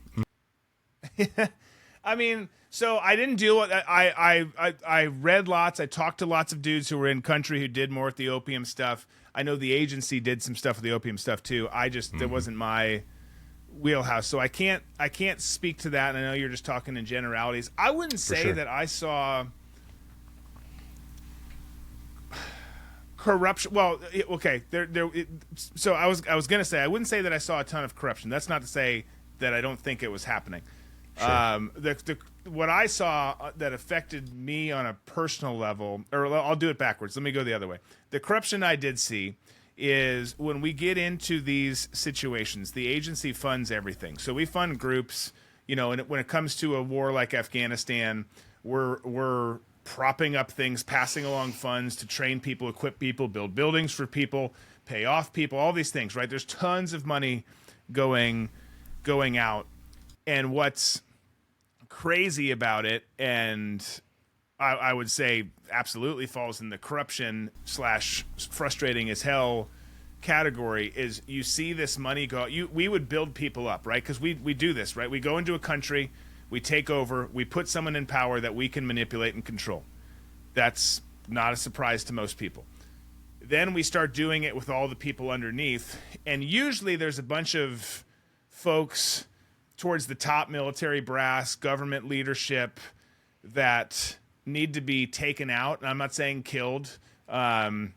I mean, so I didn't deal with that. I read lots. I talked to lots of dudes who were in country who did more with the opium stuff. I know the agency did some stuff with the opium stuff too. That wasn't my wheelhouse, so I can't speak to that. And I know you're just talking in generalities. I wouldn't say that I saw corruption. Well, okay. So I was going to say I wouldn't say that I saw a ton of corruption. That's not to say that I don't think it was happening. Sure. What I saw that affected me on a personal level, or I'll do it backwards. Let me go the other way. The corruption I did see is when we get into these situations, the agency funds everything. So we fund groups, and when it comes to a war like Afghanistan, we're propping up things, passing along funds to train people, equip people, build buildings for people, pay off people, all these things, right? There's tons of money going out. And what's crazy about it, and I would say absolutely falls in the corruption / frustrating as hell category, is you see this money go. We would build people up, right? Because we do this, right? We go into a country, we take over, we put someone in power that we can manipulate and control. That's not a surprise to most people. Then we start doing it with all the people underneath, and usually there's a bunch of folks towards the top, military brass, government leadership, that need to be taken out. And I'm not saying killed. I'm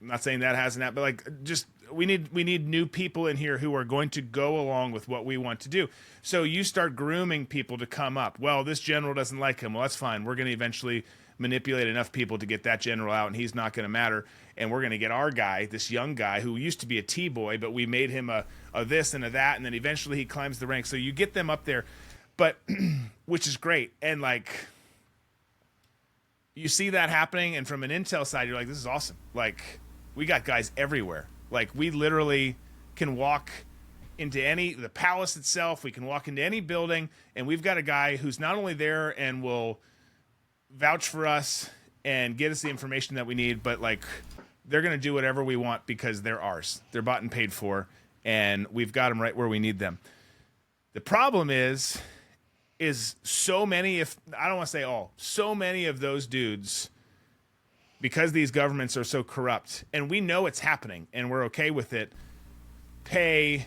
not saying that hasn't happened, but like, just we need new people in here who are going to go along with what we want to do. So you start grooming people to come up. Well, this general doesn't like him. Well, that's fine. We're going to eventually manipulate enough people to get that general out, and he's not going to matter. And we're going to get our guy, this young guy who used to be a T-boy, but we made him a this and a that, and then eventually he climbs the ranks. So you get them up there, but which is great. And like, you see that happening, and from an intel side, you're like, this is awesome. Like, we got guys everywhere. Like, we literally can walk into the palace itself. We can walk into any building, and we've got a guy who's not only there and will vouch for us and get us the information that we need, but like, they're going to do whatever we want because they're ours. They're bought and paid for, and we've got them right where we need them. The problem is so many, if I don't want to say all, so many of those dudes, because these governments are so corrupt, and we know it's happening, and we're okay with it, take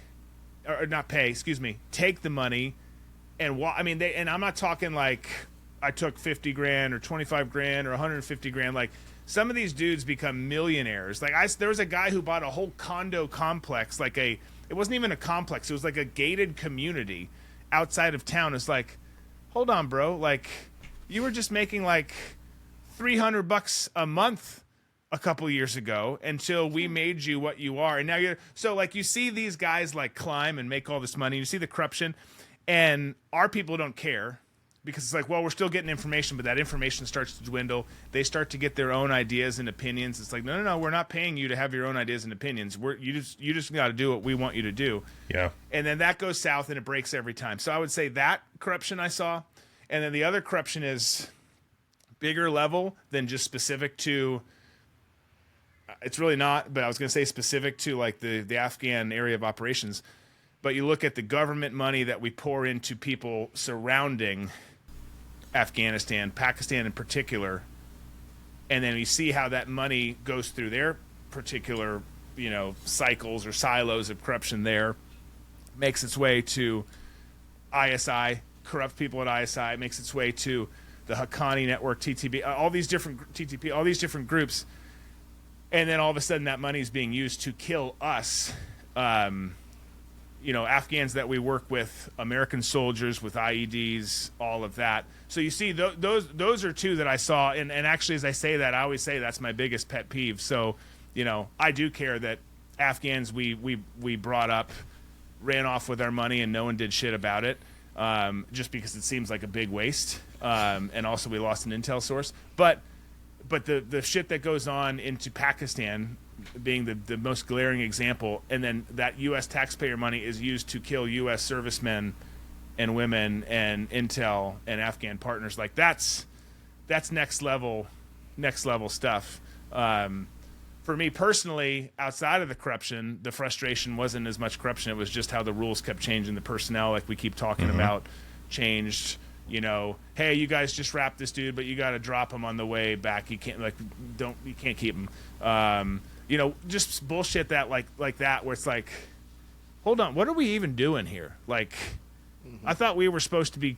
the money, and and I'm not talking like I took 50 grand or 25 grand or 150 grand. Like, some of these dudes become millionaires. Like, there was a guy who bought a whole condo complex, it wasn't even a complex, it was like a gated community outside of town. It's like, hold on, bro. Like, you were just making like $300 a month a couple years ago until we made you what you are. And now you see these guys like climb and make all this money. You see the corruption, and our people don't care because it's like, well, we're still getting information, but that information starts to dwindle. They start to get their own ideas and opinions. It's like, no, we're not paying you to have your own ideas and opinions. You just got to do what we want you to do. Yeah. And then that goes south, and it breaks every time. So I would say that corruption I saw, and then the other corruption is bigger level than just specific to. It's really not, but I was going to say specific to like the Afghan area of operations. But you look at the government money that we pour into people surrounding Afghanistan, Pakistan in particular, and then you see how that money goes through their particular, cycles or silos of corruption there, makes its way to ISI, corrupt people at ISI, makes its way to the Haqqani network, TTP, all these different groups, and then all of a sudden that money is being used to kill us, Afghans that we work with, American soldiers with IEDs, all of that. So you see, those are two that I saw, and actually, as I say that, I always say that's my biggest pet peeve. So, I do care that Afghans we brought up ran off with our money and no one did shit about it, just because it seems like a big waste, and also we lost an intel source. But the shit that goes on into Pakistan being the most glaring example, and then that U.S. taxpayer money is used to kill U.S. servicemen and women and intel and Afghan partners. Like, that's next level stuff. For me personally, outside of the corruption, the frustration wasn't as much corruption. It was just how the rules kept changing. The personnel, like we keep talking about, changed. Hey, you guys just wrapped this dude, but you got to drop him on the way back. You can't you can't keep him. Just bullshit that like that, where it's like, hold on, what are we even doing here? Like, I thought we were supposed to be,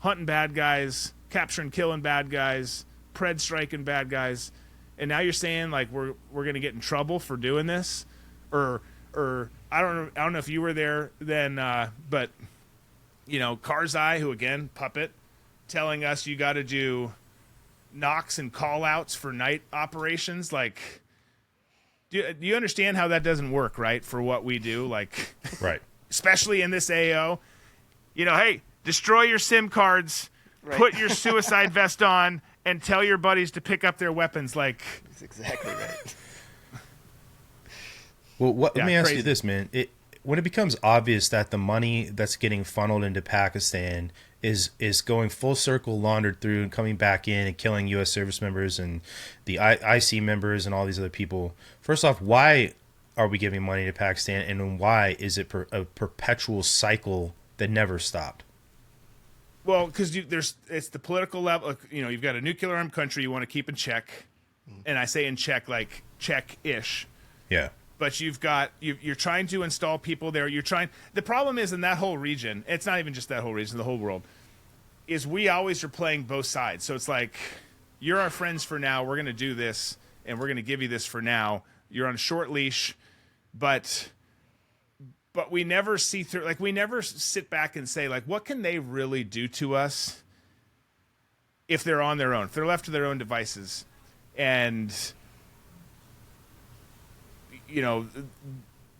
hunting bad guys, capturing, killing bad guys, pred striking bad guys, and now you're saying like we're going to get in trouble for doing this, or I don't know if you were there then, but Karzai, who again puppet, telling us you got to do knocks and call outs for night operations. Like, do you understand how that doesn't work, right? For what we do, like, right, especially in this AO, hey, destroy your SIM cards, right. Put your suicide vest on, and tell your buddies to pick up their weapons. Like, that's exactly right. Well, let me ask you this, man. When it becomes obvious that the money that's getting funneled into Pakistan is going full circle, laundered through and coming back in and killing U.S. service members and the IC members and all these other people, first off, why are we giving money to Pakistan, and why is it a perpetual cycle that never stopped? Well, because it's the political level. You've got a nuclear armed country you want to keep in check, and I say in check like check-ish. Yeah. But you're trying to install people there. The problem is in that whole region, it's not even just that whole region, the whole world, is we always are playing both sides. So it's like, you're our friends for now. We're going to do this, and we're going to give you this for now. You're on a short leash, but we never see through. Like, we never sit back and say, like, what can they really do to us if they're on their own, if they're left to their own devices, and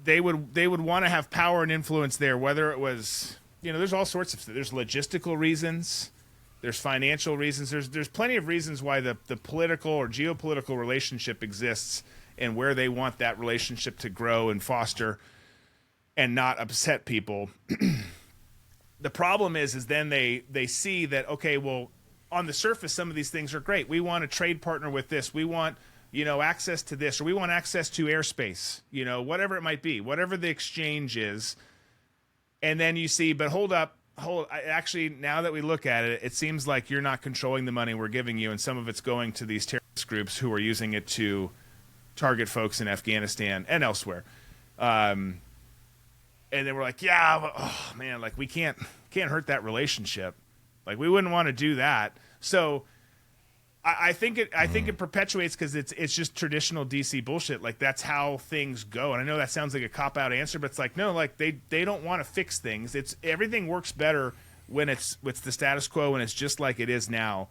they would want to have power and influence there, whether it was, there's all sorts of, there's logistical reasons, there's financial reasons, there's plenty of reasons why the political or geopolitical relationship exists and where they want that relationship to grow and foster and not upset people. The problem is then they see that, okay, well, on the surface, some of these things are great. We want a trade partner with this. We want access to this, or we want access to airspace, whatever it might be, whatever the exchange is. And then you see, but actually, now that we look at it, it seems like you're not controlling the money we're giving you, and some of it's going to these terrorist groups who are using it to target folks in Afghanistan and elsewhere. And then we're like, yeah, but, oh man, like we can't hurt that relationship. Like we wouldn't want to do that. So I think it perpetuates because it's just traditional DC bullshit. Like that's how things go. And I know that sounds like a cop-out answer, but it's like, no, like they don't want to fix things. It's everything works better when it's the status quo and it's just like it is now.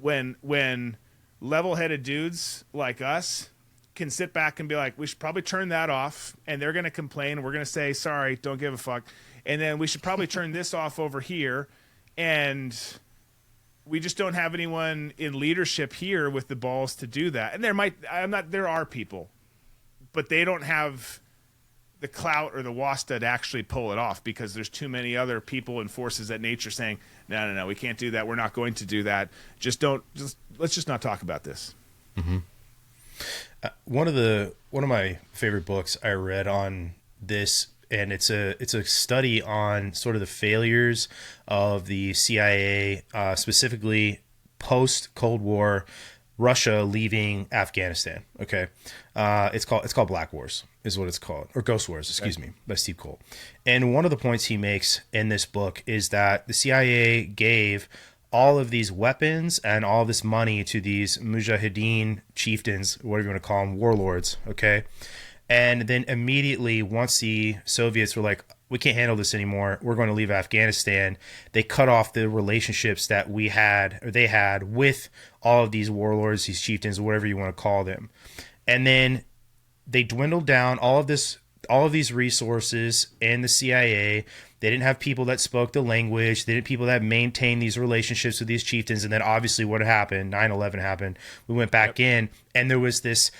When level-headed dudes like us can sit back and be like, we should probably turn that off, and they're going to complain, and we're going to say, sorry, don't give a fuck. And then we should probably turn this off over here, and we just don't have anyone in leadership here with the balls to do that. And there are people, but they don't have the clout or the wasta to actually pull it off because there's too many other people and forces at nature saying, no, we can't do that. We're not going to do that. Let's just not talk about this. Mm-hmm. One of my favorite books I read on this, and it's a study on sort of the failures of the CIA, specifically post Cold War Russia leaving Afghanistan. Okay, it's called Black Wars is what it's called, or Ghost Wars, excuse me, by Steve Cole. And one of the points he makes in this book is that the CIA gave all of these weapons and all this money to these mujahideen chieftains, whatever you want to call them, warlords, okay? And then immediately, once the Soviets were like, we can't handle this anymore, we're going to leave Afghanistan, they cut off the relationships that they had with all of these warlords, these chieftains, whatever you want to call them. And then they dwindled down all of these resources in the CIA. They didn't have people that spoke the language. They didn't have people that maintained these relationships with these chieftains. And then obviously what happened, 9/11 happened. We went back in, and there was this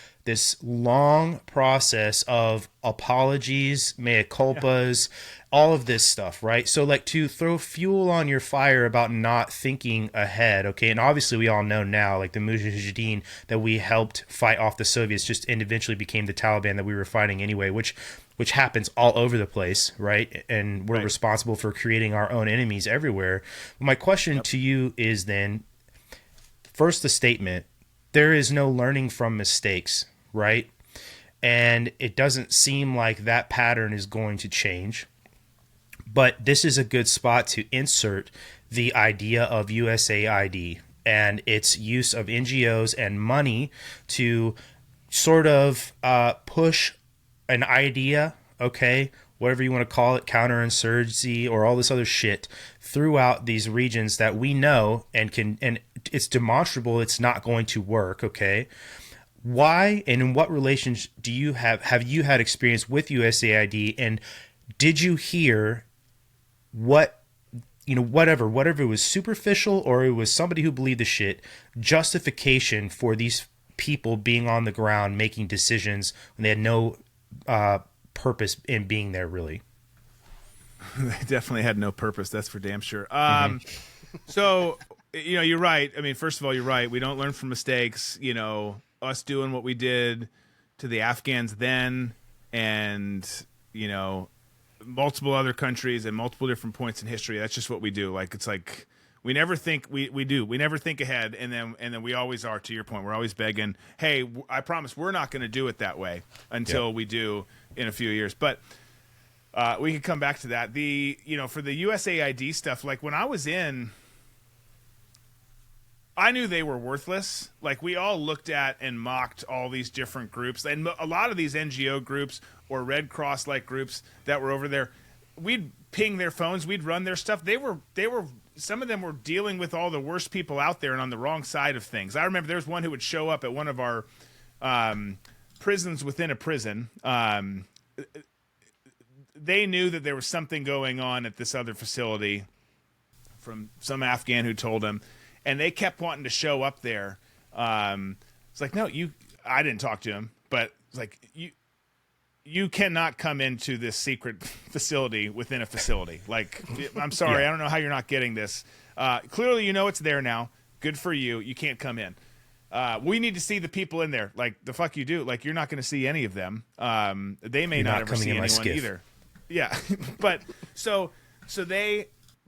long process of apologies, mea culpas, all of this stuff, right? So like to throw fuel on your fire about not thinking ahead, okay? And obviously we all know now, like the mujahideen that we helped fight off the Soviets just eventually became the Taliban that we were fighting anyway, which happens all over the place, right? And we're responsible for creating our own enemies everywhere. My question to you is then, first the statement, there is no learning from mistakes, right? And it doesn't seem like that pattern is going to change. But this is a good spot to insert the idea of USAID and its use of NGOs and money to sort of push an idea, okay, whatever you want to call it, counterinsurgency or all this other shit throughout these regions that we know and it's demonstrable it's not going to work, okay? Why and in what relations do you have you had experience with USAID, and did you hear what, whatever it was, superficial or it was somebody who believed the shit, justification for these people being on the ground making decisions when they had no purpose in being there, really? They definitely had no purpose, that's for damn sure. So, you're right. I mean, first of all, you're right. We don't learn from mistakes. Us doing what we did to the Afghans then, and multiple other countries and multiple different points in history. That's just what we do. Like, it's like we never think we never think ahead, and then we always are. To your point, we're always begging, hey, I promise we're not going to do it that way until we do in a few years. But we could come back to that. For the USAID stuff, like when I was in, I knew they were worthless. Like, we all looked at and mocked all these different groups, and a lot of these NGO groups or Red Cross like groups that were over there. We'd ping their phones, we'd run their stuff. They were some of them were dealing with all the worst people out there and on the wrong side of things. I remember there was one who would show up at one of our prisons within a prison. They knew that there was something going on at this other facility from some Afghan who told them. And they kept wanting to show up there. It's like, no, I didn't talk to him, but it's like, you cannot come into this secret facility within a facility. Like, I'm sorry, I don't know how you're not getting this. Clearly, it's there now. Good for you. You can't come in. We need to see the people in there. Like, the fuck you do. Like, you're not going to see any of them. They may not ever see anyone either. Yeah. But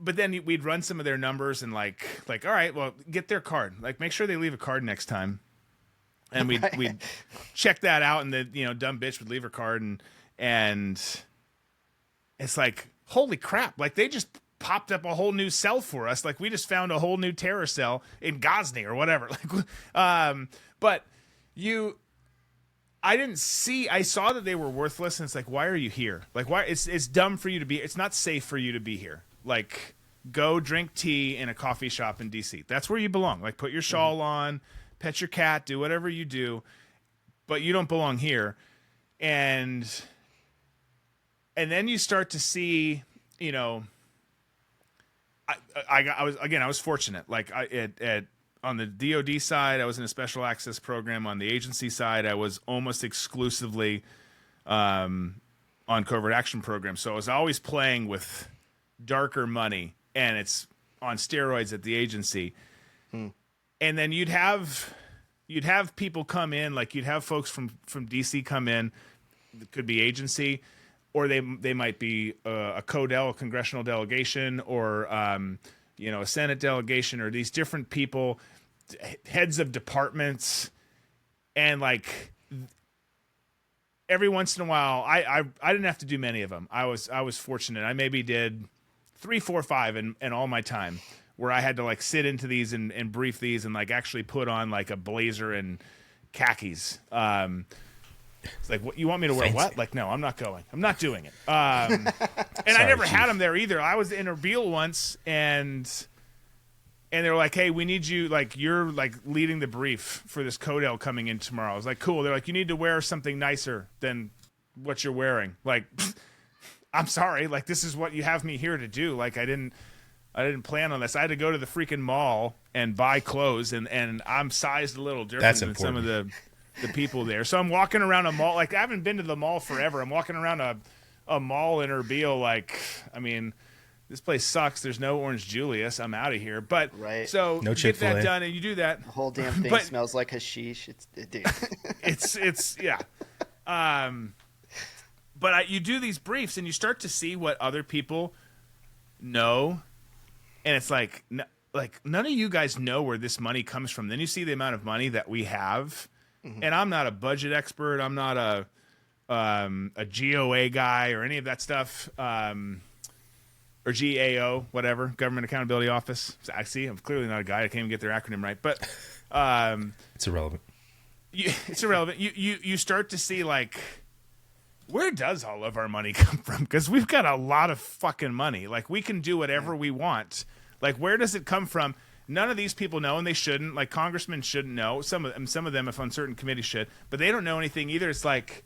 But then we'd run some of their numbers and like, all right, well, get their card. Like, make sure they leave a card next time. And we'd check that out, and the dumb bitch would leave her card, and it's like, holy crap! Like, they just popped up a whole new cell for us. Like, we just found a whole new terror cell in Ghazni or whatever. Like, but I saw that they were worthless, and it's like, why are you here? Like, why? It's dumb for you to be. It's not safe for you to be here. Like, go drink tea in a coffee shop in DC. That's where you belong. Like, put your shawl on, pet your cat, do whatever you do, but you don't belong here. And then you start to see, I was fortunate. Like, on the DoD side, I was in a special access program. On the agency side, I was almost exclusively on covert action programs. So I was always playing with darker money, and it's on steroids at the agency. And then you'd have people come in, like you'd have folks from DC come in. It could be agency, or they might be a congressional delegation, or a Senate delegation, or these different people, heads of departments, and like every once in a while, I didn't have to do many of them. I was fortunate. I maybe did 3, 4, 5 in all my time, where I had to like sit into these and brief these and like actually put on like a blazer and khakis. It's like, what, you want me to wear what? Like, no, I'm not going. I'm not doing it. And I never had them there either. I was in Erbil once, and they were like, hey, we need you, like, you're like leading the brief for this Codel coming in tomorrow. I was like, cool. They're like, you need to wear something nicer than what you're wearing. Like, I'm sorry. Like, this is what you have me here to do. Like, I didn't plan on this. I had to go to the freaking mall and buy clothes, and I'm sized a little different than some of the people there. So I'm walking around a mall. Like, I haven't been to the mall forever. I'm walking around a mall in Erbil. Like, I mean, this place sucks. There's no Orange Julius. I'm out of here. But right. So no get Chick-fil-A. that done, and you do that. The whole damn thing smells like hashish. Dude. It's yeah. But you do these briefs, and you start to see what other people know, and it's like none of you guys know where this money comes from. Then you see the amount of money that we have, and I'm not a budget expert. I'm not a GOA guy or any of that stuff. or GAO, whatever, Government Accountability Office. I see. I'm clearly not a guy. I can't even get their acronym right, but it's irrelevant. It's irrelevant. You start to see, like, where does all of our money come from? Because we've got a lot of fucking money. Like, we can do whatever we want. Like, where does it come from? None of these people know, and they shouldn't. Like, congressmen shouldn't know. Some of them, if on certain committees, should. But they don't know anything either. It's like,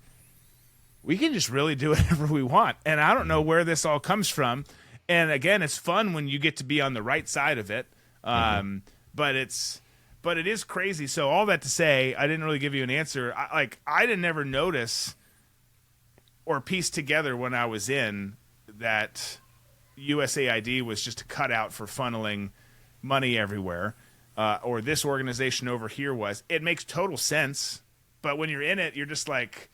we can just really do whatever we want. And I don't know where this all comes from. And, again, it's fun when you get to be on the right side of it. But it is crazy. So all that to say, I didn't really give you an answer. I didn't ever notice or piece together when I was in that USAID was just a cutout for funneling money everywhere, or this organization over here was. It makes total sense, but when you're in it, you're just like,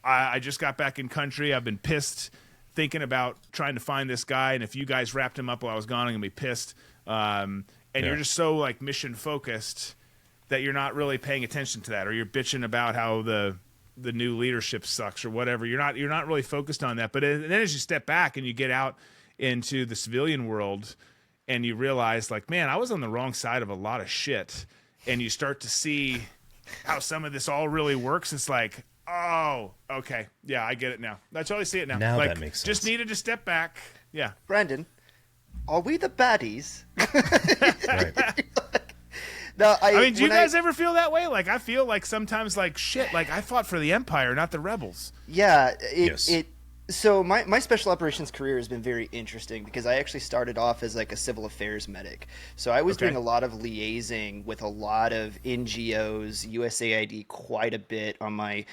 I just got back in country. I've been pissed thinking about trying to find this guy, and if you guys wrapped him up while I was gone, I'm going to be pissed. And you're just so, like, mission focused that you're not really paying attention to that, or you're bitching about how the new leadership sucks or whatever. You're not really focused on that. But then as you step back and you get out into the civilian world and you realize, like, man, I was on the wrong side of a lot of shit, and you start to see how some of this all really works. It's like, oh, okay, yeah, I get it now. I totally see it now. Now like, that makes sense. Just needed to step back. Yeah, Brandon, are we the baddies? Right. No, I mean, do you guys ever feel that way? Like, I feel like sometimes, like, shit, like, I fought for the Empire, not the rebels. Yeah, Yes. So my special operations career has been very interesting because I actually started off as, like, a civil affairs medic. So I was doing a lot of liaising with a lot of NGOs, USAID, quite a bit on my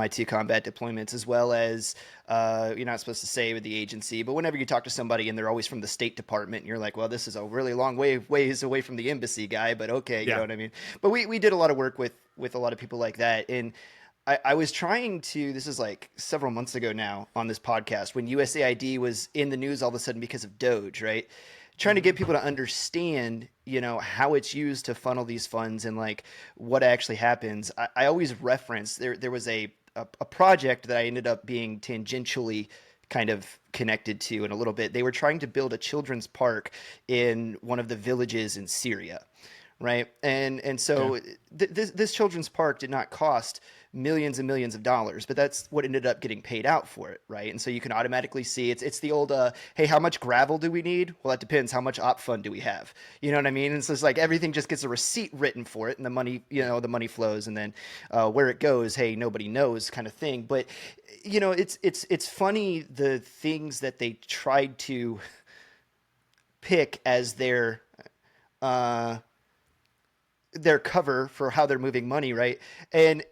two combat deployments, as well as you're not supposed to say with the agency, but whenever you talk to somebody and they're always from the State Department, and you're like, well, this is a really long ways away from the embassy guy, but okay, you know what I mean? But we did a lot of work with a lot of people like that, and I was trying to, this is like several months ago now on this podcast, when USAID was in the news all of a sudden because of Doge, right? Trying to get people to understand, how it's used to funnel these funds and, like, what actually happens. I always reference, there was a project that I ended up being tangentially kind of connected to in a little bit. They were trying to build a children's park in one of the villages in Syria, right? And so this children's park did not cost millions and millions of dollars, but that's what ended up getting paid out for it, right? And so you can automatically see it's the old hey, how much gravel do we need? Well, that depends. How much op fund do we have? You know what I mean? And so it's like everything just gets a receipt written for it, and the money flows, and then where it goes, hey, nobody knows, kind of thing. But it's funny, the things that they tried to pick as their cover for how they're moving money, right? And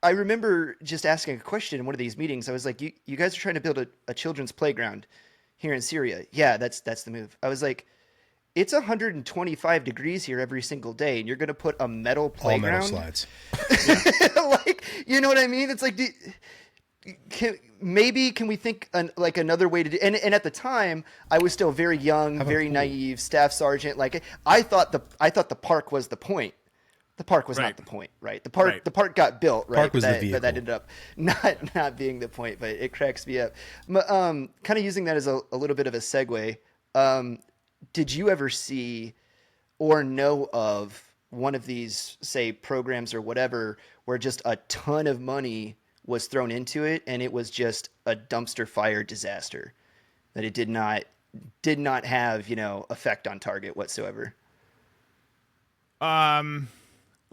I remember just asking a question in one of these meetings. I was like, you guys are trying to build a children's playground here in Syria. Yeah, that's the move. I was like, it's 125 degrees here every single day, and you're going to put a metal playground? All metal slides. Like, you know what I mean? It's like, can we think like another way to do? And at the time, I was still very young, very naive, staff sergeant. Like, I thought the park was the point. The park was not the point, right? The park got built, right? Park was the vehicle. But that ended up not being the point. But it cracks me up. Kind of using that as a little bit of a segue. Did you ever see or know of one of these, say, programs or whatever, where just a ton of money was thrown into it and it was just a dumpster fire disaster, that it did not have effect on target whatsoever?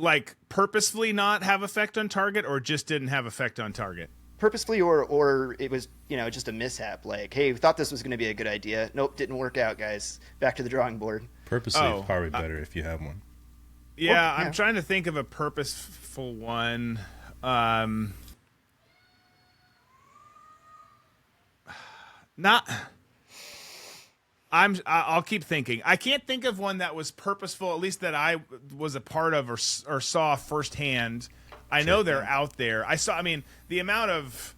Like, purposefully not have effect on target, or just didn't have effect on target? Purposefully, or it was, just a mishap. Like, hey, we thought this was going to be a good idea. Nope, didn't work out, guys. Back to the drawing board. Purposely is probably better if you have one. Yeah, I'm trying to think of a purposeful one. I'll keep thinking. I can't think of one that was purposeful, at least that I was a part of or saw firsthand. I know they're out there. The amount of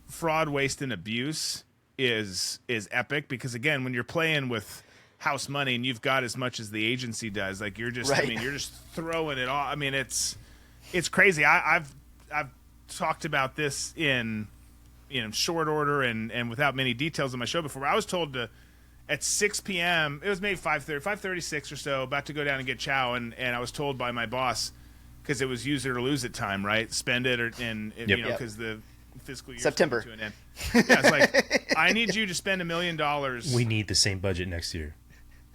fraud, waste, and abuse is epic, because, again, when you're playing with house money and you've got as much as the agency does, like, you're just you're just throwing it all. I mean, it's crazy. I've talked about this in short order and without many details on my show before. I was told to at 6 p.m. It was maybe 5:36 or so, about to go down and get chow, and I was told by my boss, because it was use it or lose it time, right? Spend it because the fiscal year September to an end. Yeah, it's like, I need you to spend $1 million. We need the same budget next year.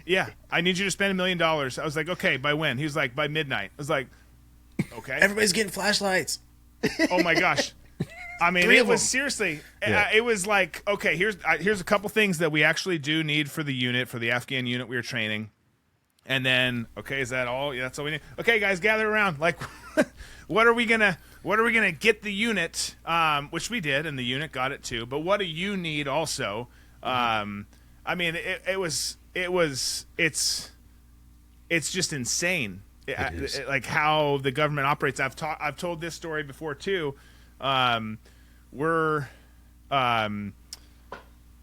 Yeah, I need you to spend $1 million. I was like, okay, by when? He was like, by midnight. I was like, okay. Everybody's getting flashlights. Oh my gosh. I mean, it was seriously. It was like, okay, here's a couple things that we actually do need for the unit, for the Afghan unit we were training, and then, okay, is that all? Yeah, that's all we need. Okay, guys, gather around. Like, what are we gonna get the unit? Which we did, and the unit got it too. But what do you need also? I mean, it's just insane. Like how the government operates. I've told this story before too. We're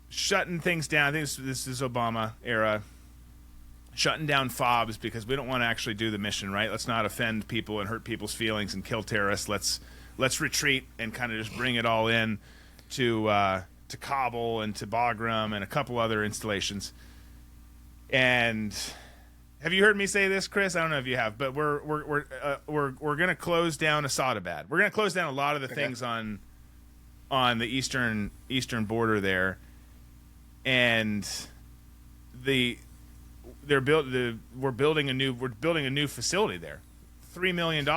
shutting things down. I think this is Obama era, shutting down FOBs because we don't want to actually do the mission, right? Let's not offend people and hurt people's feelings and kill terrorists. Let's retreat and kind of just bring it all in to Kabul and to Bagram and a couple other installations. And have you heard me say this, Chris? I don't know if you have, but we're going to close down Asadabad. We're going to close down a lot of the things on the eastern border there, and we're building a new facility there, $3 million,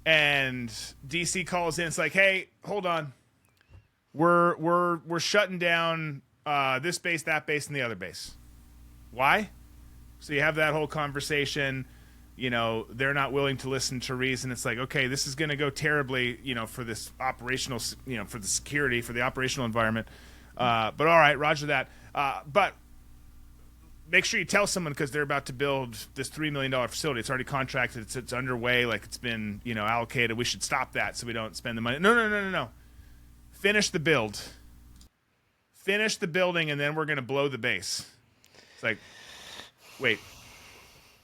and DC calls in. It's like, hey, hold on, we're shutting down this base, that base, and the other base. Why? So you have that whole conversation, they're not willing to listen to reason. It's like, okay, this is going to go terribly, for this operational, for the security, for the operational environment. But all right, roger that. But make sure you tell someone, because they're about to build this $3 million facility. It's already contracted. It's underway. Like, it's been, allocated. We should stop that so we don't spend the money. No. Finish the build. Finish the building, and then we're going to blow the base. It's like, wait.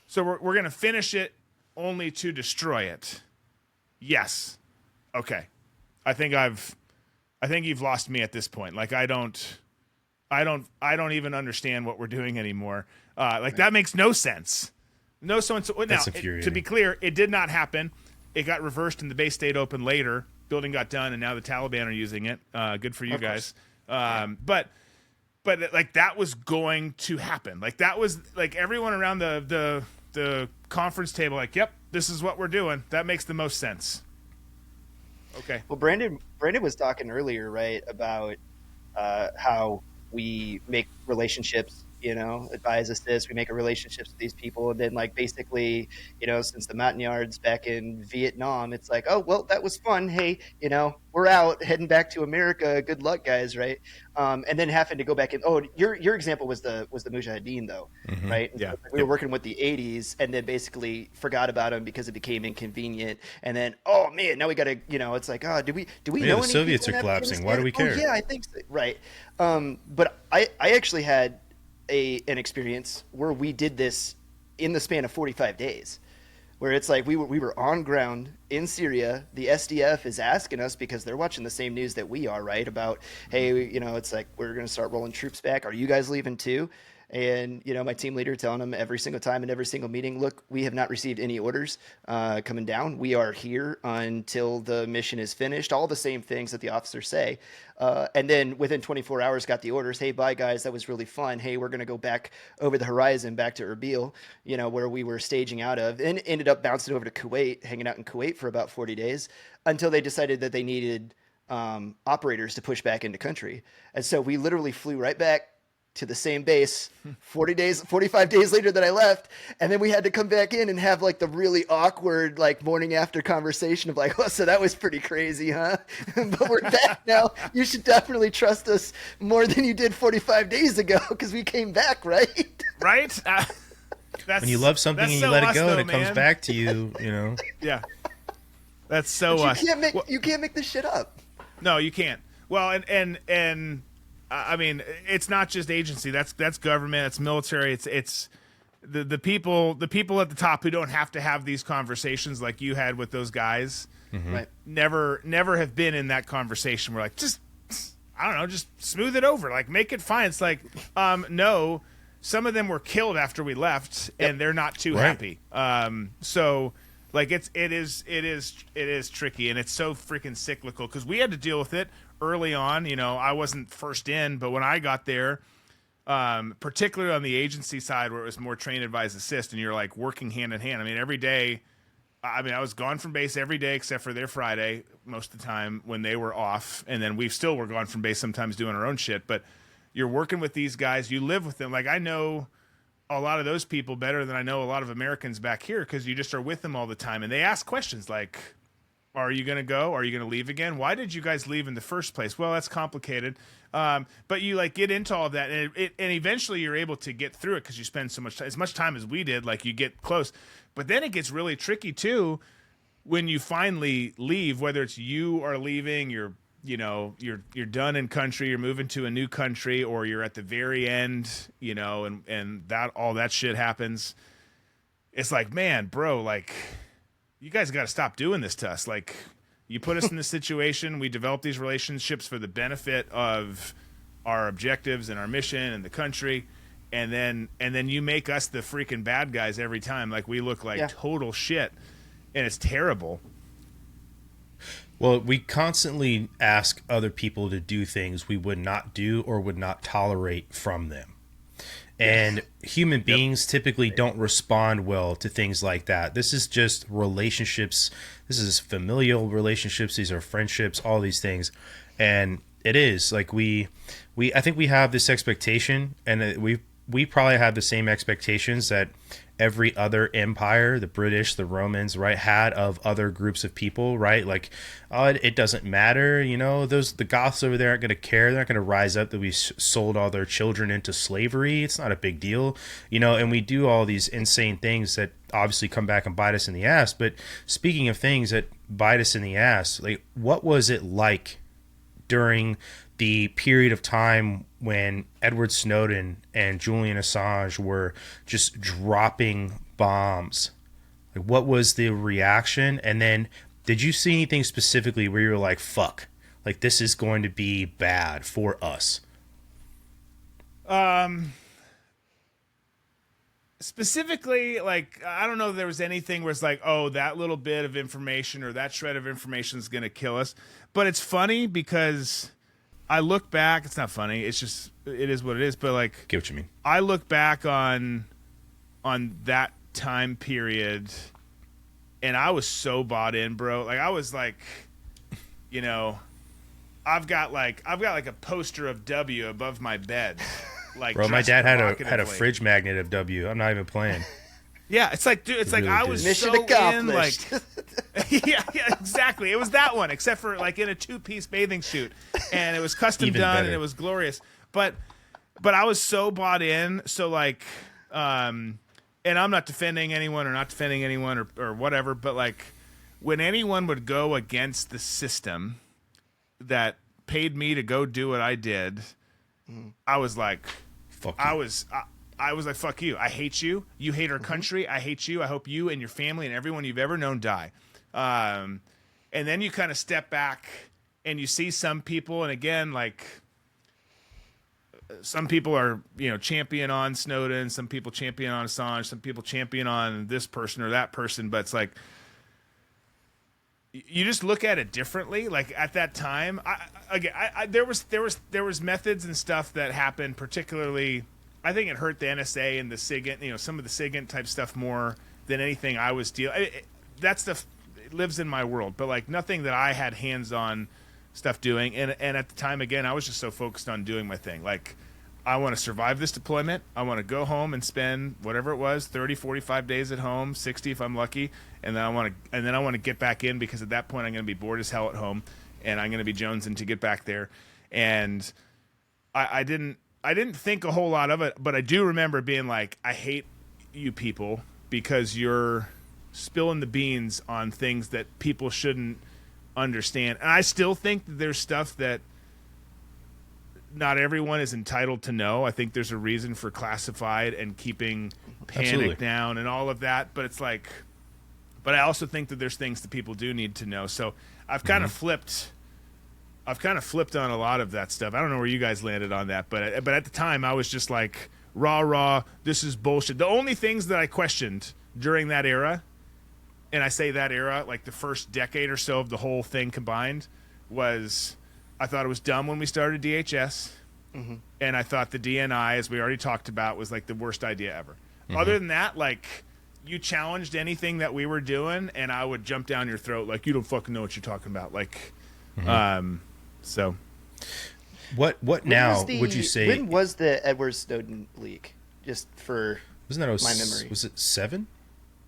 So we're going to finish it only to destroy it. Yes. Okay. I think you've lost me at this point. Like, I don't even understand what we're doing anymore. That makes no sense. No sense. Now, to be clear, it did not happen. It got reversed and the base stayed open later. Building got done, and now the Taliban are using it. Good for you guys. But like, that was going to happen. Like, that was like everyone around the conference table. Like, yep, this is what we're doing. That makes the most sense. Okay. Well, Brandon was talking earlier, right, about how we make relationships. Advise assist. We make relationships with these people, and then, like, basically, since the Montagnards back in Vietnam, it's like, oh well, that was fun. Hey, we're out heading back to America. Good luck, guys, right? And then having to go back in. Oh, your example was the Mujahideen, though, right? Yeah, we were working with the 80s, and then basically forgot about them because it became inconvenient. And then, oh man, now we got to, it's like, oh, do we know the Soviets are collapsing? Why do we care? Oh, yeah, I think so. Right. But I actually had an experience where we did this in the span of 45 days, where it's like we were on ground in Syria. The SDF is asking us, because they're watching the same news that we are, right, about, hey, it's like, we're going to start rolling troops back. Are you guys leaving too? And, my team leader telling them every single time in every single meeting, look, we have not received any orders coming down. We are here until the mission is finished. All the same things that the officers say. And then within 24 hours got the orders. Hey, bye, guys. That was really fun. Hey, we're going to go back over the horizon, back to Erbil, where we were staging out of, and ended up bouncing over to Kuwait, hanging out in Kuwait for about 40 days until they decided that they needed operators to push back into country. And so we literally flew right back to the same base 45 days later that I left. And then we had to come back in and have like the really awkward, like, morning after conversation of like, oh, so that was pretty crazy, huh? But we're back now. You should definitely trust us more than you did 45 days ago, because we came back, right? Right? When you love something and you let it go, and it comes back to you, Yeah. That's so us. You can't make this shit up. No, you can't. Well, and I mean, it's not just agency. That's government. It's military. It's the people at the top who don't have to have these conversations like you had with those guys. Right. never have been in that conversation. We're like, just, I don't know, just smooth it over, like make it fine. It's like, no, some of them were killed after we left, and they're not too happy. So like it is tricky, and it's so freaking cyclical because we had to deal with it early on. You know, I wasn't first in, but when I got there, particularly on the agency side where it was more train, advise, assist, and you're like working hand in hand. I mean, every day. I mean, I was gone from base every day except for their Friday most of the time when they were off. And then we still were gone from base sometimes doing our own shit. But you're working with these guys. You live with them. Like, I know a lot of those people better than I know a lot of Americans back here because you just are with them all the time. And they ask questions like, are you going to go? Are you going to leave again? Why did you guys leave in the first place? Well, that's complicated. But you like get into all of that, and eventually you're able to get through it because you spend so much time, as much time as we did. Like you get close, but then it gets really tricky too when you finally leave. Whether it's you are leaving, you're done in country, you're moving to a new country, or you're at the very end, and that all that shit happens. It's like, man, bro, like you guys got to stop doing this to us. Like. You put us in this situation. We develop these relationships for the benefit of our objectives and our mission and the country, and then you make us the freaking bad guys every time. Like we look like total shit, and it's terrible. Well, we constantly ask other people to do things we would not do or would not tolerate from them. And human beings typically don't respond well to things like that. This is just relationships. This is familial relationships. These are friendships, all these things. And it is like I think we have this expectation, and we probably have the same expectations that every other empire, the British, the Romans, right, had of other groups of people, right? Like, oh, it doesn't matter, the Goths over there aren't going to care. They're not going to rise up that we sold all their children into slavery. It's not a big deal, and we do all these insane things that obviously come back and bite us in the ass. But speaking of things that bite us in the ass, like, what was it like during the period of time when Edward Snowden and Julian Assange were just dropping bombs? Like, what was the reaction? And then did you see anything specifically where you were like, fuck, like this is going to be bad for us? Specifically, like, I don't know if there was anything where it's like, oh, that little bit of information or that shred of information is going to kill us. But it's funny because I look back. It's not funny. It's just, it is what it is. But like, Get what you mean. I look back on that time period, and I was so bought in, bro. Like I was like, I've got like a poster of W above my bed. Like, bro, my dad had a fridge magnet of W. I'm not even playing. Yeah, it's like, dude, it's like I was Mission so accomplished. in, like, yeah, exactly. It was that one, except for like in a 2-piece bathing suit, and it was custom Even done, better. and it was glorious. But I was so bought in. So like, and I'm not defending anyone or whatever, but like, when anyone would go against the system that paid me to go do what I did, I was like, Fuck you. I was like, fuck you. I hate you. You hate our country. I hate you. I hope you and your family and everyone you've ever known die. And then you kind of step back and you see some people, and again, like, some people are, champion on Snowden, some people champion on Assange, some people champion on this person or that person, but it's like, you just look at it differently. Like at that time, there was methods and stuff that happened. Particularly, I think it hurt the NSA and the SIGINT, some of the SIGINT type stuff more than anything I was dealing. That stuff lives in my world, but like nothing that I had hands-on stuff doing. And at the time, again, I was just so focused on doing my thing. Like, I want to survive this deployment. I want to go home and spend whatever it was, 30, 45 days at home, 60 if I'm lucky, and then I want to get back in, because at that point I'm going to be bored as hell at home, and I'm going to be jonesing to get back there. And I didn't think a whole lot of it, but I do remember being like, I hate you people because you're spilling the beans on things that people shouldn't understand. And I still think that there's stuff that not everyone is entitled to know. I think there's a reason for classified and keeping panic Absolutely. down and all of that. But it's like, But I also think that there's things that people do need to know. So I've kind of flipped. I've kind of flipped on a lot of that stuff. I don't know where you guys landed on that, but at the time I was just like, rah, this is bullshit. The only things that I questioned during that era, and I say that era, like the first decade or so of the whole thing combined, was I thought it was dumb when we started DHS, and I thought the DNI, as we already talked about, was like the worst idea ever. Other than that, like, you challenged anything that we were doing, and I would jump down your throat like, you don't fucking know what you're talking about. Like, so. What now would you say? When was the Edward Snowden leak? Just for wasn't that my memory. Was it 7?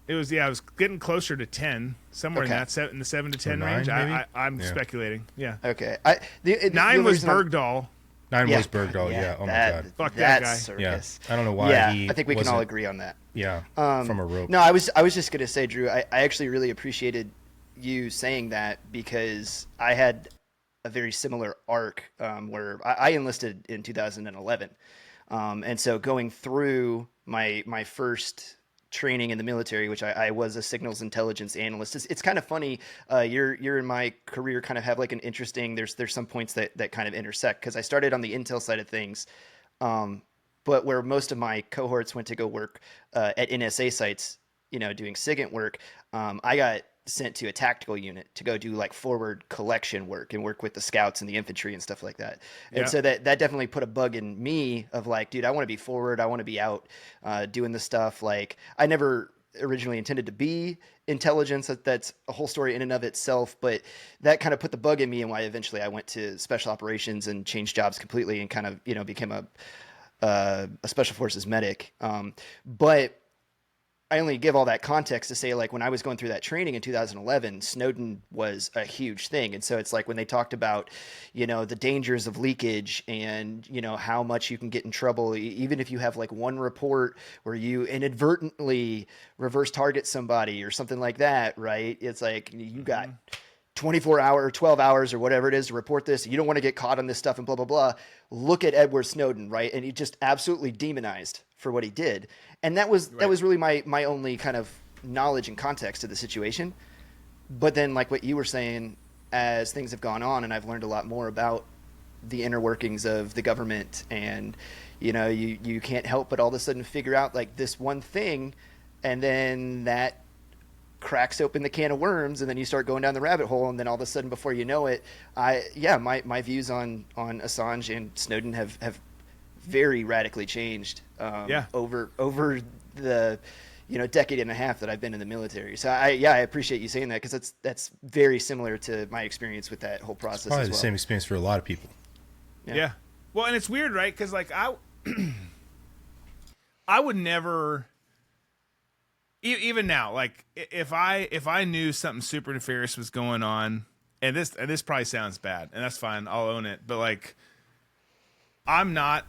It was, I was getting closer to 10, somewhere in that in the 7 to 10 range. I'm speculating. Yeah. Okay. 9 was Bergdahl. 9 was Bergdahl. Yeah. Oh my god. Fuck that guy. Circus. Yeah. I don't know why. Yeah, I think we can all agree on that. Yeah. From a rope. No, I was just gonna say, Drew. I actually really appreciated you saying that, because I had a very similar arc where I enlisted in 2011, and so going through my first training in the military, which I was a signals intelligence analyst. It's kind of funny. You're in my career kind of have like an interesting. There's some points that kind of intersect, because I started on the intel side of things, but where most of my cohorts went to go work at NSA sites, doing SIGINT work, I got sent to a tactical unit to go do like forward collection work and work with the scouts and the infantry and stuff like that. And so that definitely put a bug in me of like, dude, I want to be forward. I want to be out doing the stuff. Like, I never originally intended to be intelligence. That's a whole story in and of itself, but that kind of put the bug in me, and why eventually I went to special operations and changed jobs completely and kind of, became a special forces medic. But I only give all that context to say, like, when I was going through that training in 2011, Snowden was a huge thing. And so it's like when they talked about, the dangers of leakage and, how much you can get in trouble, even if you have like one report where you inadvertently reverse target somebody or something like that, right? It's like you got 24 hours, 12 hours or whatever it is to report this. You don't want to get caught on this stuff and blah, blah, blah. Look at Edward Snowden, right? And he just absolutely demonized for what he did. And that was really my only kind of knowledge and context to the situation. But then, like what you were saying, as things have gone on and I've learned a lot more about the inner workings of the government, and you can't help but all of a sudden figure out like this one thing, and then that cracks open the can of worms, and then you start going down the rabbit hole, and then all of a sudden, before you know it, my views on Assange and Snowden have very radically changed over the decade and a half that I've been in the military. So I appreciate you saying that, because that's very similar to my experience with that whole process. Probably as well. the same experience for a lot of people. Yeah. Well, and it's weird, right? Because like I would never. Even now, like if I knew something super nefarious was going on, and this probably sounds bad, and that's fine, I'll own it. But like, I'm not,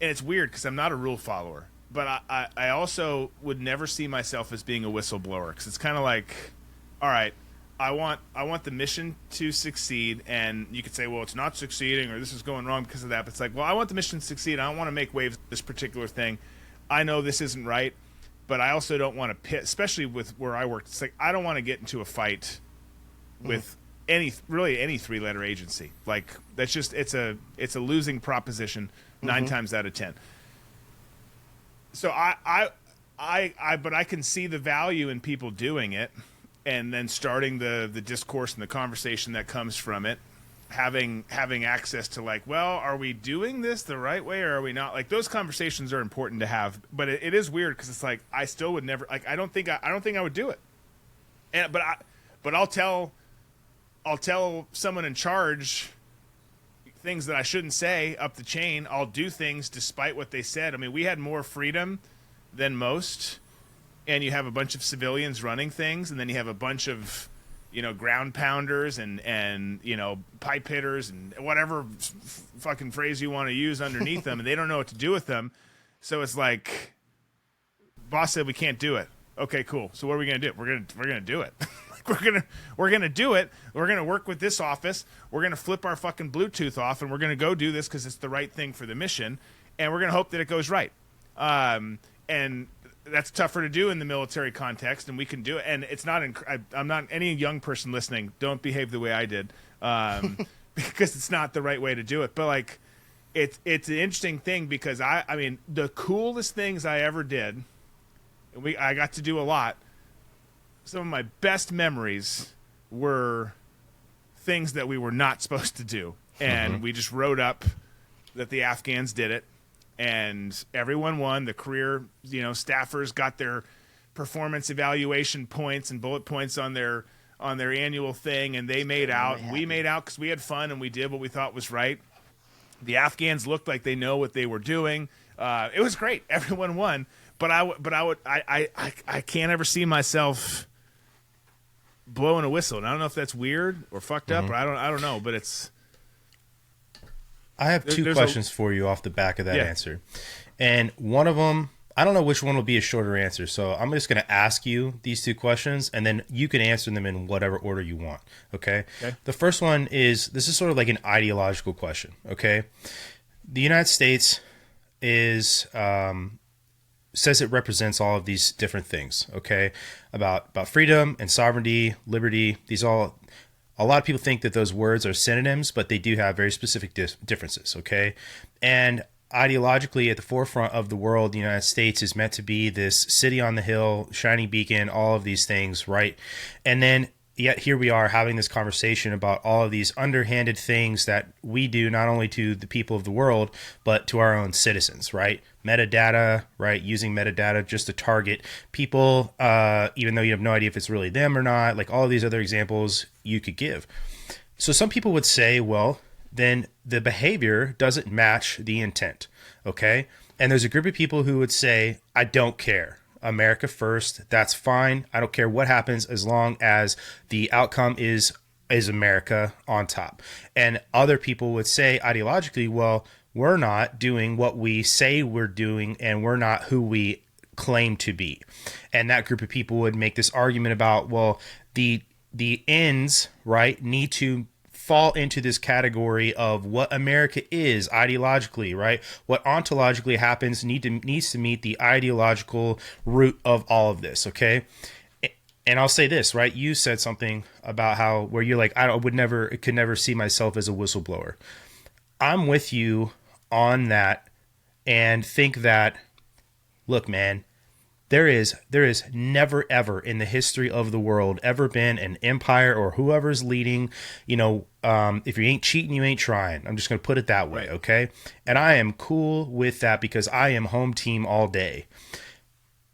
and it's weird because I'm not a rule follower, but I also would never see myself as being a whistleblower, because it's kind of like, all right, I want the mission to succeed, and you could say, well, it's not succeeding, or this is going wrong because of that. But it's like, well, I want the mission to succeed. I don't want to make waves with this particular thing. I know this isn't right. But I also don't want to pit, especially with where I worked. It's like I don't want to get into a fight with any 3-letter agency. Like that's just it's a losing proposition 9 times out of 10. So but I can see the value in people doing it, and then starting the discourse and the conversation that comes from it. Having access to like, well, are we doing this the right way or are we not? Like those conversations are important to have, but it is weird because it's like I still would never like I don't think I would do it. And but I'll tell someone in charge things that I shouldn't say up the chain. I'll do things despite what they said. I mean, we had more freedom than most, and you have a bunch of civilians running things, and then you have a bunch of ground pounders and pipe hitters and whatever fucking phrase you want to use underneath them, and they don't know what to do with them. So it's like, boss said we can't do it. Okay, cool. So what are we gonna do? We're gonna do it. we're gonna do it. We're gonna work with this office. We're gonna flip our fucking Bluetooth off, and we're gonna go do this because it's the right thing for the mission, and we're gonna hope that it goes right. And that's tougher to do in the military context, and we can do it. And it's not. I'm not any young person listening. Don't behave the way I did, because it's not the right way to do it. But like, it's an interesting thing because I mean, the coolest things I ever did, and I got to do a lot. Some of my best memories were things that we were not supposed to do, and we just wrote up that the Afghans did it. And everyone won. The career, staffers got their performance evaluation points and bullet points on their annual thing, and they made out. We made out because we had fun and we did what we thought was right. The Afghans looked like they know what they were doing. It was great. Everyone won. But I can't ever see myself blowing a whistle. And I don't know if that's weird or fucked up, or I don't know. But it's. I have two questions for you off the back of that answer. And one of them, I don't know which one will be a shorter answer. So I'm just going to ask you these two questions, and then you can answer them in whatever order you want. Okay? The first one is, this is sort of like an ideological question. Okay? The United States is says it represents all of these different things. Okay? About freedom and sovereignty, liberty, these all. A lot of people think that those words are synonyms, but they do have very specific differences, okay? And ideologically, at the forefront of the world, the United States is meant to be this city on the hill, shining beacon, all of these things, right? And then yet here we are having this conversation about all of these underhanded things that we do not only to the people of the world, but to our own citizens, right? Metadata, right? Using metadata just to target people, even though you have no idea if it's really them or not, like all of these other examples you could give. So some people would say, well, then the behavior doesn't match the intent, okay? And there's a group of people who would say, I don't care. America first, that's fine. I don't care what happens as long as the outcome is America on top. And other people would say ideologically, well, we're not doing what we say we're doing, and we're not who we claim to be. And that group of people would make this argument about, well, the ends, right, need to fall into this category of what America is ideologically, right? What ontologically happens needs to meet the ideological root of all of this, okay? And I'll say this, right? You said something about how where you're like, could never see myself as a whistleblower. I'm with you on that, and think that, look, man, there is never ever in the history of the world ever been an empire or whoever's leading, if you ain't cheating, you ain't trying. I'm just going to put it that way, okay? And I am cool with that because I am home team all day.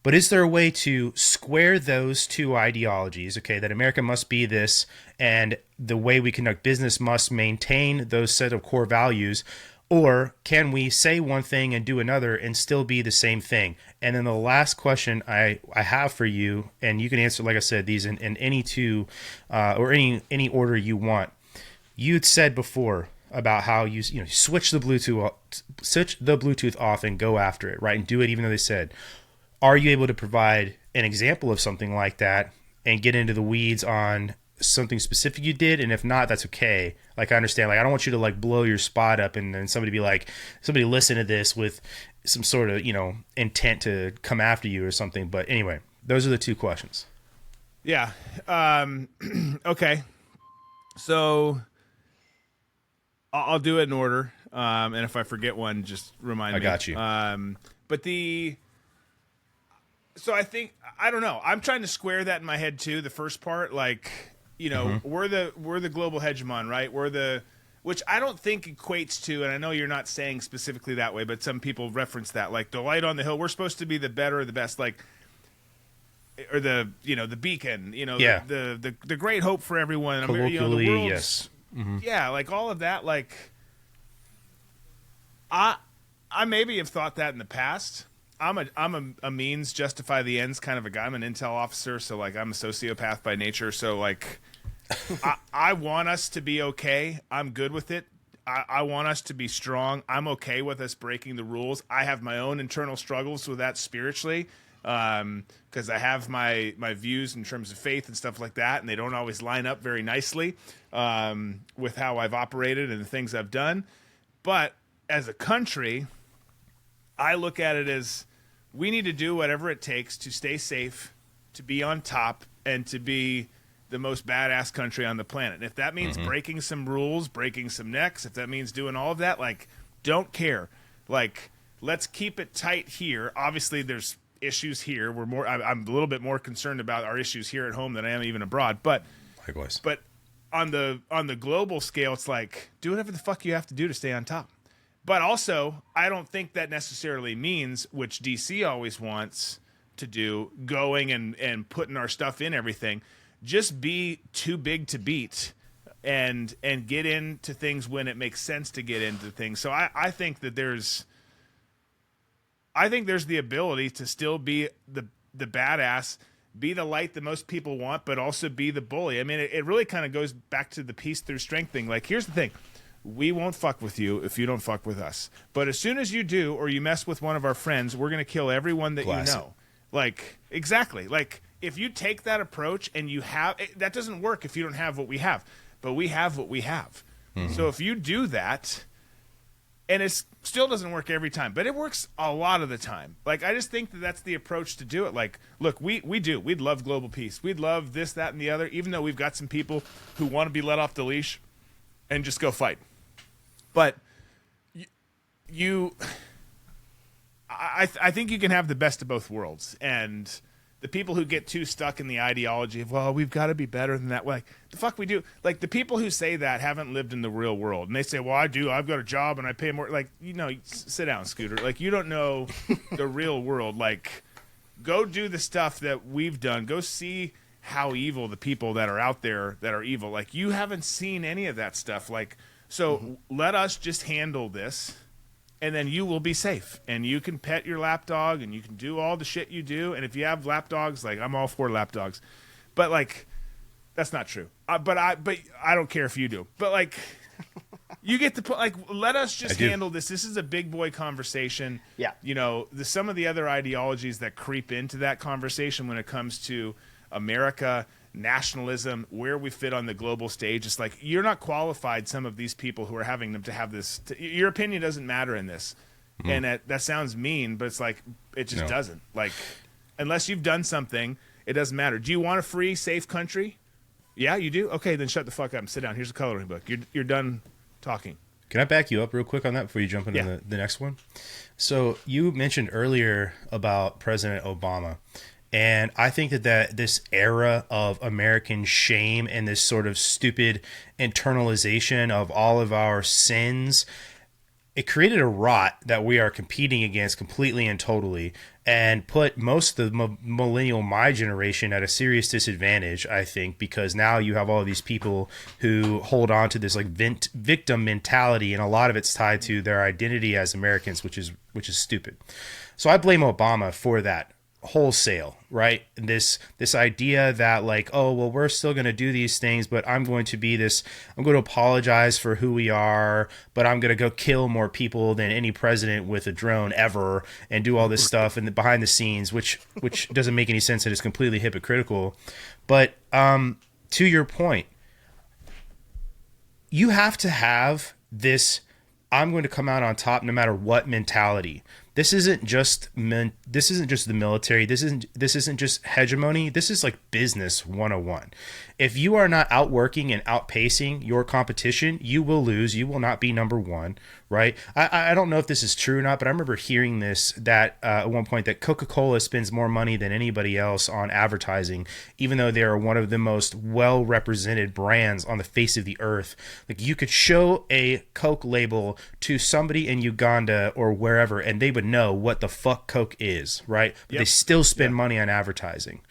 But is there a way to square those two ideologies, okay, that America must be this and the way we conduct business must maintain those set of core values? Or can we say one thing and do another and still be the same thing? And then the last question I have for you, and you can answer, like I said, these in any two or any order you want. You'd said before about how you switch the Bluetooth off and go after it, right? And do it even though they said. Are you able to provide an example of something like that and get into the weeds on something specific you did? And if not, that's okay. Like, I understand, like, I don't want you to like blow your spot up and then somebody listen to this with some sort of, intent to come after you or something. But anyway, those are the two questions. Yeah. Okay. So I'll do it in order. And if I forget one, just remind me. I got you. So I think, I don't know. I'm trying to square that in my head too. The first part, like, we're the global hegemon, right? Which I don't think equates to, and I know you're not saying specifically that way, but some people reference that, like the light on the hill. We're supposed to be the better or the best, like, or the beacon, the great hope for everyone. Colloquially, the world's, yes. Mm-hmm. Yeah, like all of that. Like, I maybe have thought that in the past. I'm a means justify the ends kind of a guy. I'm an intel officer, so like I'm a sociopath by nature. So like, I want us to be okay. I'm good with it. I want us to be strong. I'm okay with us breaking the rules. I have my own internal struggles with that spiritually, because I have my views in terms of faith and stuff like that, and they don't always line up very nicely with how I've operated and the things I've done. But as a country, I look at it as we need to do whatever it takes to stay safe, to be on top, and to be the most badass country on the planet. And if that means breaking some rules, breaking some necks, if that means doing all of that, like, don't care. Like, let's keep it tight here. Obviously, there's issues here. I'm a little bit more concerned about our issues here at home than I am even abroad. But likewise. But on the global scale, it's like, do whatever the fuck you have to do to stay on top. But also, I don't think that necessarily means, which DC always wants to do, going and putting our stuff in everything. Just be too big to beat and get into things when it makes sense to get into things. So I think that there's the ability to still be the badass, be the light that most people want, but also be the bully. I mean, it really kind of goes back to the peace through strength thing. Like, here's the thing. We won't fuck with you if you don't fuck with us. But as soon as you do, or you mess with one of our friends, we're going to kill everyone that you know. Like, exactly. Like, if you take that approach and you have – that doesn't work if you don't have what we have. But we have what we have. So if you do that – and it still doesn't work every time, but it works a lot of the time. Like, I just think that that's the approach to do it. Like, look, we'd love global peace. We'd love this, that, and the other, even though we've got some people who want to be let off the leash and just go fight. But I think you can have the best of both worlds. And the people who get too stuck in the ideology of, well, we've got to be better than that. Like, the fuck we do. Like, the people who say that haven't lived in the real world. And they say, well, I do. I've got a job and I pay more. Like, sit down, Scooter. Like, you don't know the real world. Like, go do the stuff that we've done. Go see how evil the people that are out there that are evil. Like, you haven't seen any of that stuff. Like, so let us just handle this. And then you will be safe, and you can pet your lapdog, and you can do all the shit you do. And if you have lapdogs, like, I'm all for lapdogs, but like, that's not true. But I don't care if you do. But like, you get to put, like, let us just handle this. This is a big boy conversation. Yeah. Some of the other ideologies that creep into that conversation when it comes to America, nationalism, where we fit on the global stage. It's like, you're not qualified, some of these people who are having them to have this. Your opinion doesn't matter in this. And that sounds mean, but it's like, it just doesn't. Like, unless you've done something, it doesn't matter. Do you want a free, safe country? Yeah, you do? Okay, then shut the fuck up and sit down. Here's a coloring book. You're done talking. Can I back you up real quick on that before you jump into the next one? So you mentioned earlier about President Obama. And I think that this era of American shame and this sort of stupid internalization of all of our sins, it created a rot that we are competing against completely and totally, and put most of the millennial, my generation, at a serious disadvantage, I think, because now you have all these people who hold on to this like victim mentality, and a lot of it's tied to their identity as Americans, which is stupid. So I blame Obama for that wholesale, right? This idea that, like, oh, well, we're still going to do these things, but I'm going to apologize for who we are, but I'm going to go kill more people than any president with a drone ever, and do all this stuff and behind the scenes, which doesn't make any sense, and is completely hypocritical. But to your point, you have to have this I'm going to come out on top no matter what mentality. This isn't just the military. This isn't just hegemony. This is like business 101. If you are not outworking and outpacing your competition, you will lose. You will not be number one, right? I don't know if this is true or not, but I remember hearing this that at one point that Coca-Cola spends more money than anybody else on advertising, even though they are one of the most well-represented brands on the face of the earth. Like, you could show a Coke label to somebody in Uganda or wherever, and they would know what the fuck Coke is, right? But they still spend money on advertising.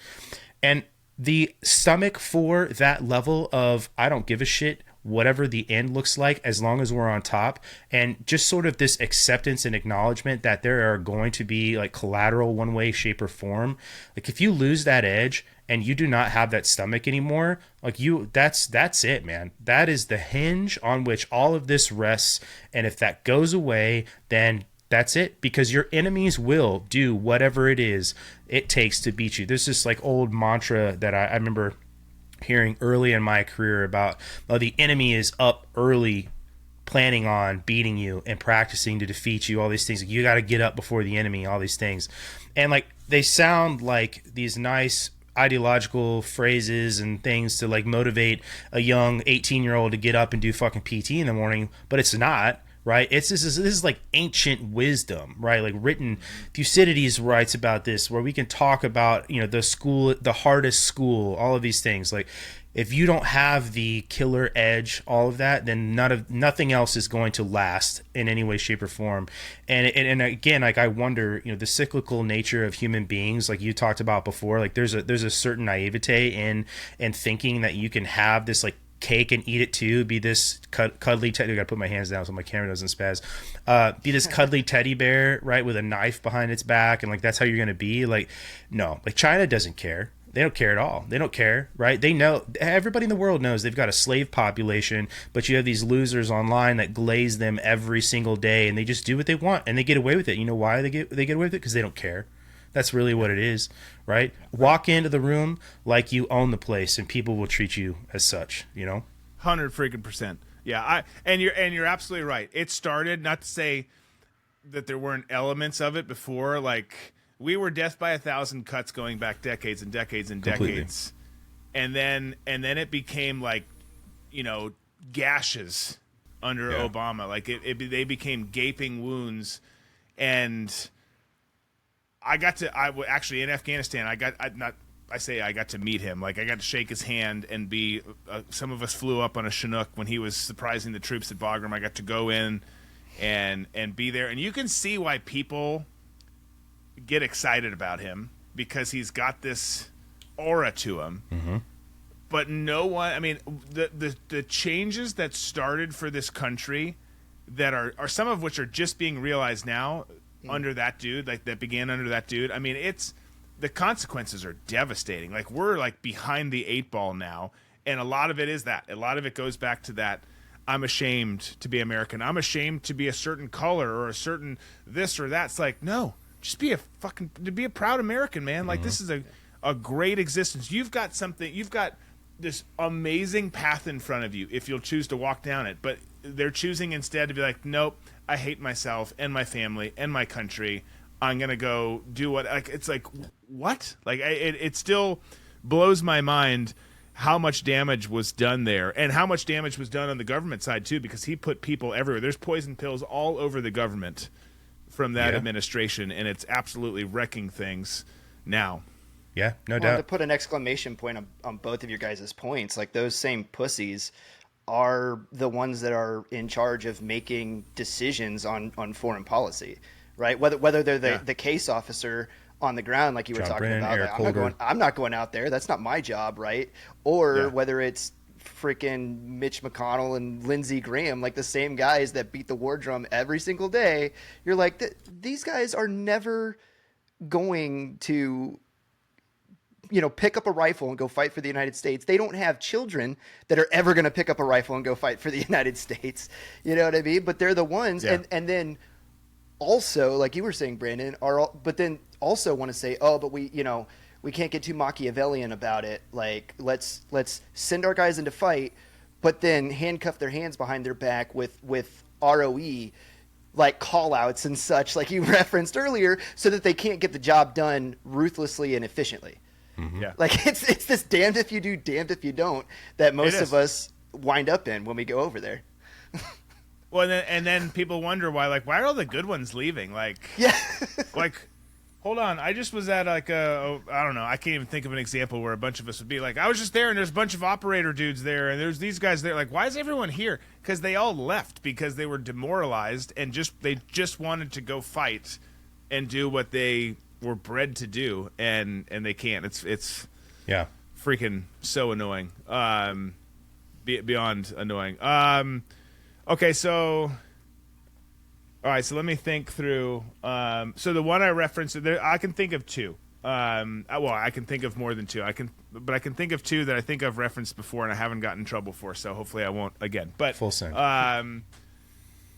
And the stomach for that level of, I don't give a shit, whatever the end looks like, as long as we're on top, and just sort of this acceptance and acknowledgement that there are going to be like collateral one way, shape, or form. Like, if you lose that edge and you do not have that stomach anymore, like that's it, man. That is the hinge on which all of this rests. And if that goes away, then that's it, because your enemies will do whatever it is it takes to beat you. There's this like old mantra that I remember hearing early in my career about, the enemy is up early planning on beating you and practicing to defeat you, all these things. You got to get up before the enemy, all these things. And like, they sound like these nice ideological phrases and things to like motivate a young 18-year-old to get up and do fucking PT in the morning, but it's not. Right, this is like ancient wisdom, right? Like written. Thucydides writes about this, where we can talk about, you know, the hardest school, all of these things. Like, if you don't have the killer edge, all of that, then nothing else is going to last in any way, shape, or form. And again, like, I wonder, you know, the cyclical nature of human beings, like you talked about before. Like, there's a certain naivete in thinking that you can have this like cake and eat it too, be this cuddly teddy. I gotta put my hands down so my camera doesn't spaz. Be this cuddly teddy bear, right, with a knife behind its back, and like that's how you're gonna be. Like, no, like China doesn't care. They don't care at all. They don't care, right? They know, everybody in the world knows they've got a slave population, but you have these losers online that glaze them every single day, and they just do what they want, and they get away with it. You know why they get away with it? Because they don't care. That's really what it is, right? Walk into the room like you own the place, and people will treat you as such. You know, 100% Yeah, and you're absolutely right. It started, not to say that there weren't elements of it before. Like, we were death by 1,000 cuts going back decades and decades and decades, and then it became like, you know, gashes under Obama. Like they became gaping wounds, and I actually in Afghanistan. I got to meet him. Like, I got to shake his hand and be. Some of us flew up on a Chinook when he was surprising the troops at Bagram. I got to go in and be there, and you can see why people get excited about him, because he's got this aura to him. Mm-hmm. But no one. I mean, the changes that started for this country, that are some of which are just being realized now. Under that dude, like that began under that dude. I mean, the consequences are devastating. Like, we're like behind the 8 ball now, and a lot of it is that. A lot of it goes back to that. I'm ashamed to be American. I'm ashamed to be a certain color or a certain this or that. It's like, no, just be a proud American, man. Like, this is a great existence. You've got something. You've got this amazing path in front of you if you'll choose to walk down it. But they're choosing instead to be like, nope. I hate myself and my family and my country. I'm gonna go do what? Like, it's like, what? Like, it still blows my mind how much damage was done there, and how much damage was done on the government side too, because he put people everywhere. There's poison pills all over the government from that administration, and it's absolutely wrecking things now. Yeah, no doubt. To put an exclamation point on both of your guys' points, like, those same pussies are the ones that are in charge of making decisions on foreign policy, right? Whether they're the case officer on the ground, like you were talking about, like, I'm not going out there. That's not my job, right? Or whether it's freaking Mitch McConnell and Lindsey Graham, like the same guys that beat the war drum every single day. You're like, these guys are never going to, you know, pick up a rifle and go fight for the United States. They don't have children that are ever going to pick up a rifle and go fight for the United States. You know what I mean? But they're the ones. Yeah. And then also, like you were saying, Brandon, but then also want to say, oh, but we can't get too Machiavellian about it. Like, let's send our guys into fight, but then handcuff their hands behind their back with ROE, like call outs and such, like you referenced earlier, so that they can't get the job done ruthlessly and efficiently. Mm-hmm. Yeah. Like, it's this damned if you do, damned if you don't that most of us wind up in when we go over there. Well, and then people wonder why are all the good ones leaving? Like, like, hold on, I just was at like I don't know, I can't even think of an example where a bunch of us would be like, I was just there and there's a bunch of operator dudes there and there's these guys there. Like, why is everyone here? Because they all left because they were demoralized and they just wanted to go fight and do what they were bred to do, and they can't. It's freaking so annoying. Beyond annoying. Okay, so all right, so let me think through. So the one I referenced, I can think of two. I can think of more than two. But I can think of two that I think I've referenced before and I haven't gotten in trouble for. So hopefully I won't again. But full send.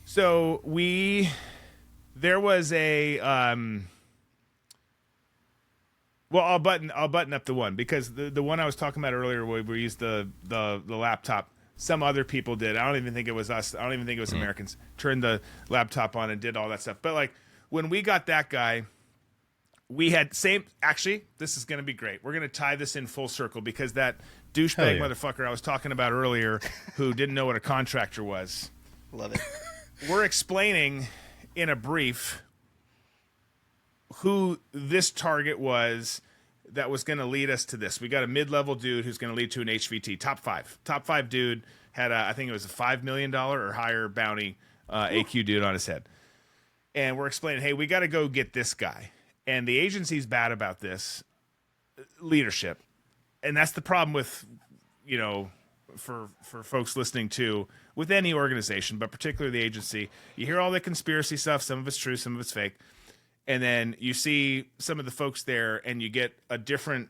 So there was a. Well, I'll button up the one because the one I was talking about earlier where we used the laptop. Some other people did. I don't even think it was us. I don't even think it was Americans. Turned the laptop on and did all that stuff. But like when we got that guy, we had same. Actually, this is going to be great. We're going to tie this in full circle because that douchebag motherfucker I was talking about earlier, who didn't know what a contractor was. Love it. We're explaining in a brief who this target was that was going to lead us to this. We got a mid-level dude who's going to lead to an HVT. Top five dude had I think it was a $5 million or higher bounty AQ dude on his head. And we're explaining, hey, we got to go get this guy. And the agency's bad about this leadership. And that's the problem with, you know, for folks listening to, with any organization, but particularly the agency. You hear all the conspiracy stuff. Some of it's true, some of it's fake. And then you see some of the folks there and you get a different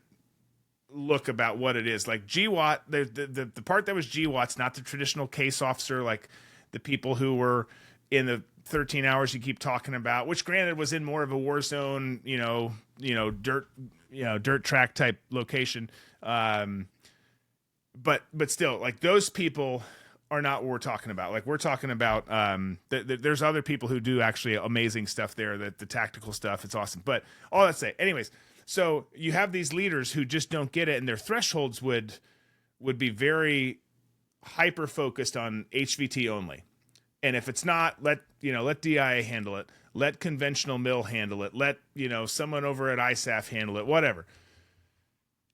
look about what it is. Like GWOT, the part that was GWOT's not the traditional case officer, like the people who were in the 13 hours you keep talking about, which granted was in more of a war zone, dirt track type location. But still, like those people are not what we're talking about. Like we're talking about, there's other people who do actually amazing stuff there, that the tactical stuff, it's awesome. But all that say, anyways, so you have these leaders who just don't get it, and their thresholds would be very hyper focused on HVT only. And if it's not, let DIA handle it. Let conventional mill handle it. Let, someone over at ISAF handle it, whatever.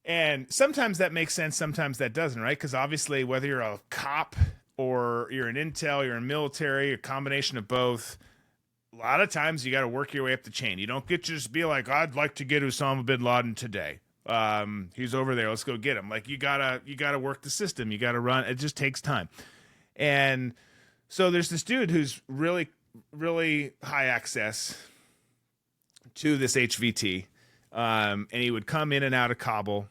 And sometimes that makes sense. Sometimes that doesn't, right? Because obviously whether you're a cop or you're an intel, you're in military, a combination of both, a lot of times you got to work your way up the chain. You don't get to just be like, I'd like to get Osama bin Laden today. He's over there. Let's go get him. Like you gotta work the system. You got to run. It just takes time. And so there's this dude who's really, really high access to this HVT. And he would come in and out of Kabul,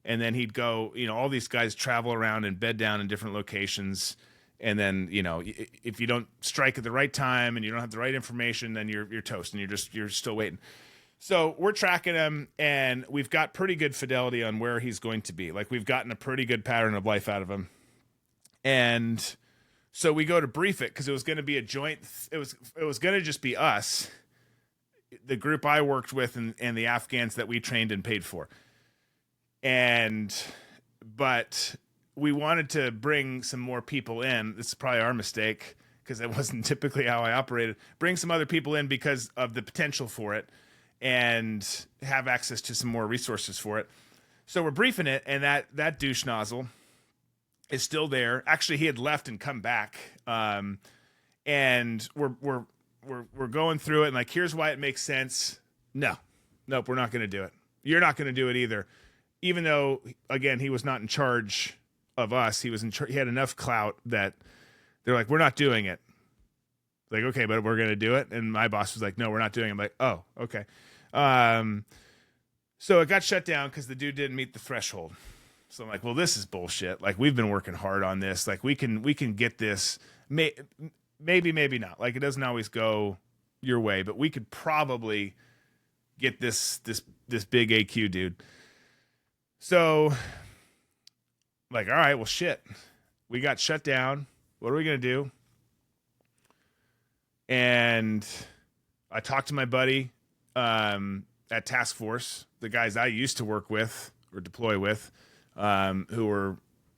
and then he'd go, all these guys travel around and bed down in different locations. And then, if you don't strike at the right time and you don't have the right information, then you're toast and you're still waiting. So we're tracking him, and we've got pretty good fidelity on where he's going to be. Like we've gotten a pretty good pattern of life out of him. And so we go to brief it because it was going to be a joint. It was going to just be us, the group I worked with, and the Afghans that we trained and paid for. But we wanted to bring some more people in. This is probably our mistake because that wasn't typically how I operated. Bring some other people in because of the potential for it and have access to some more resources for it. So we're briefing it, and that douche nozzle is still there. Actually, he had left and come back. And we're going through it, and like, here's why it makes sense. Nope, we're not going to do it. You're not going to do it either. Even though, again, he was not in charge of us. He was he had enough clout that they're like, we're not doing it. Like, okay, but we're going to do it. And my boss was like, no, we're not doing it. I'm like, oh, okay. So it got shut down because the dude didn't meet the threshold. So I'm like, well, this is bullshit. Like, we've been working hard on this. Like, we can get this. Maybe not. Like, it doesn't always go your way, but we could probably get this big AQ dude. So, like, all right, well, shit. We got shut down. What are we going to do? And I talked to my buddy at Task Force, the guys I used to work with or deploy with, who were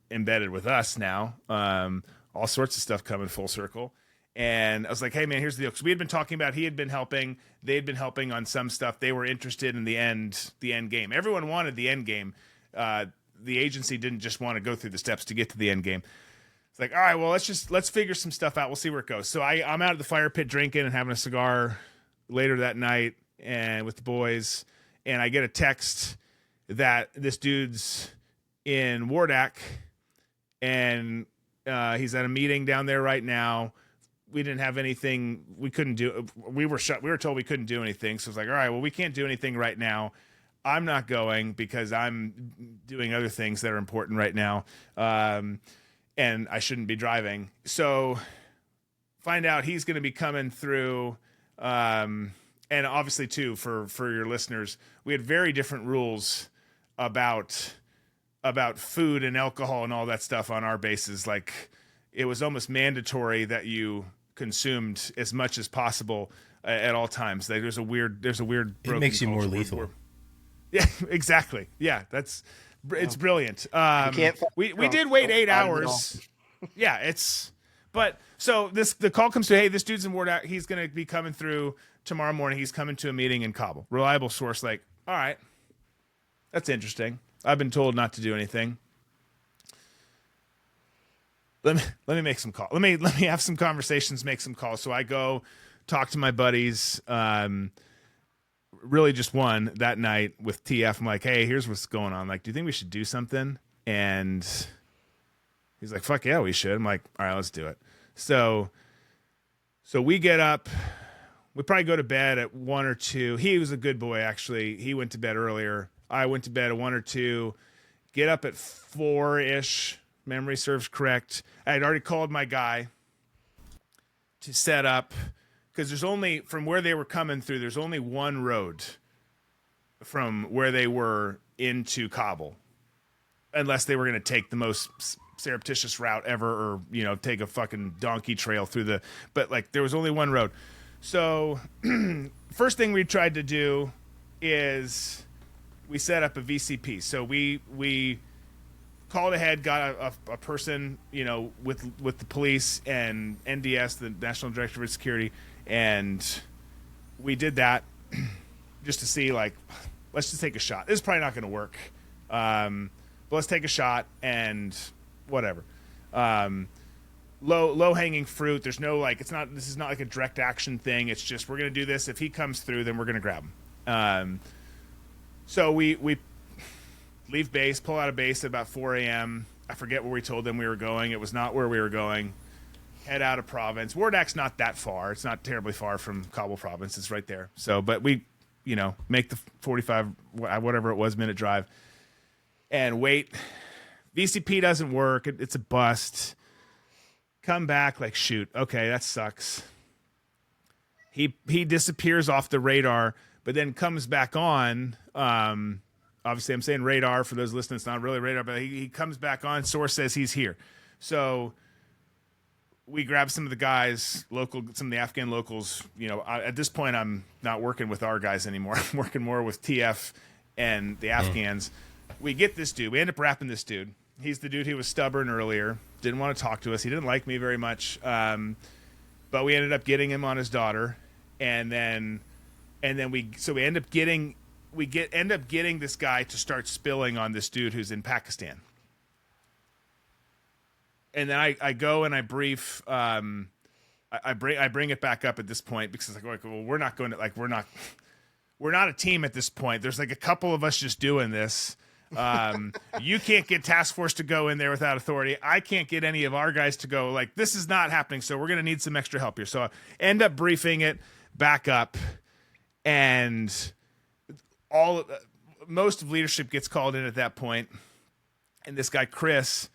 embedded with us now. All sorts of stuff coming full circle. And I was like, hey, man, here's the deal. Because we had been talking about, he had been helping. They had been helping on some stuff. They were interested in the end game. Everyone wanted the end game. The agency didn't just want to go through the steps to get to the end game. It's like, all right, well, let's figure some stuff out. We'll see where it goes. So I'm out at the fire pit drinking and having a cigar later that night and with the boys. And I get a text that this dude's in Wardak and he's at a meeting down there right now. We didn't have anything. We couldn't do. We were shut. We were told we couldn't do anything. So it's like, all right, well, we can't do anything right now. I'm not going because I'm doing other things that are important right now, and I shouldn't be driving. So find out he's going to be coming through. And obviously, too, for your listeners, we had very different rules about about food and alcohol and all that stuff on our bases. Like, it was almost mandatory that you consumed as much as possible at all times. Like, there's a weird. It makes you more lethal. Yeah, exactly. Yeah, it's brilliant. can't We did wait 8 hours. Yeah, but so the call comes to, hey, this dude's in Ward out. He's going to be coming through tomorrow morning. He's coming to a meeting in Kabul. Reliable source. Like, all right, that's interesting. I've been told not to do anything. Let me make some calls. Let me have some conversations, make some calls. So I go talk to my buddies. Really just one that night with TF. I'm like, hey, here's what's going on. Like, do you think we should do something? And he's like, fuck yeah, we should. I'm like, all right, let's do it. So we get up. We probably go to bed at 1 or 2. He was a good boy, actually. He went to bed earlier. I went to bed at 1 or 2. Get up at 4-ish. Memory serves correct. I had already called my guy to set up, because there's only, from where they were coming through, there's only one road from where they were into Kabul, unless they were going to take the most surreptitious route ever, or, you know, take a fucking donkey trail through but like, there was only one road. So first thing we tried to do is we set up a VCP. So we called ahead, got a person, you know, with the police and NDS, the National Directorate of Security, and we did that just to see, like, let's just take a shot. This is probably not going to work, but let's take a shot and whatever. Low hanging fruit. There's no, like, this is not like a direct action thing. It's just, we're going to do this. If he comes through, then we're going to grab him. So we leave base, pull out of base at about 4 a.m. I forget where we told them we were going. It was not where we were going. Head out of province. Wardak's not that far. It's not terribly far from Kabul province. It's right there. So, but we, you know, make the 45, whatever it was, minute drive and wait. VCP doesn't work. It's a bust. Come back, like, shoot. Okay, that sucks. He disappears off the radar, but then comes back on. Obviously, I'm saying radar for those listening. It's not really radar, but he comes back on. Source says he's here. So we grab some of the guys, some of the Afghan locals. You know, at this point, I'm not working with our guys anymore. I'm working more with TF and the Afghans. We get this dude. We end up wrapping this dude. He's the dude who was stubborn earlier. Didn't want to talk to us. He didn't like me very much. But we ended up getting him on his daughter, and then we end up getting this guy to start spilling on this dude who's in Pakistan. And then I go and I brief. I bring it back up at this point, because it's like, well, we're not a team at this point. There's like a couple of us just doing this. You can't get task force to go in there without authority. I can't get any of our guys to go. Like, this is not happening. So we're going to need some extra help here. So I end up briefing it back up, and most of leadership gets called in at that point. And this guy, Chris,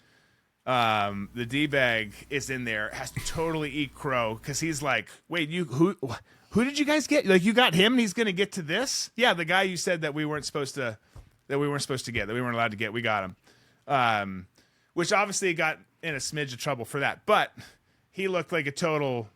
the D-bag, is in there, has to totally eat crow, because he's like, wait, who did you guys get? Like, you got him and he's going to get to this? Yeah, the guy you said that we weren't supposed to get, that we weren't allowed to get, we got him. Which obviously got in a smidge of trouble for that. But he looked like a total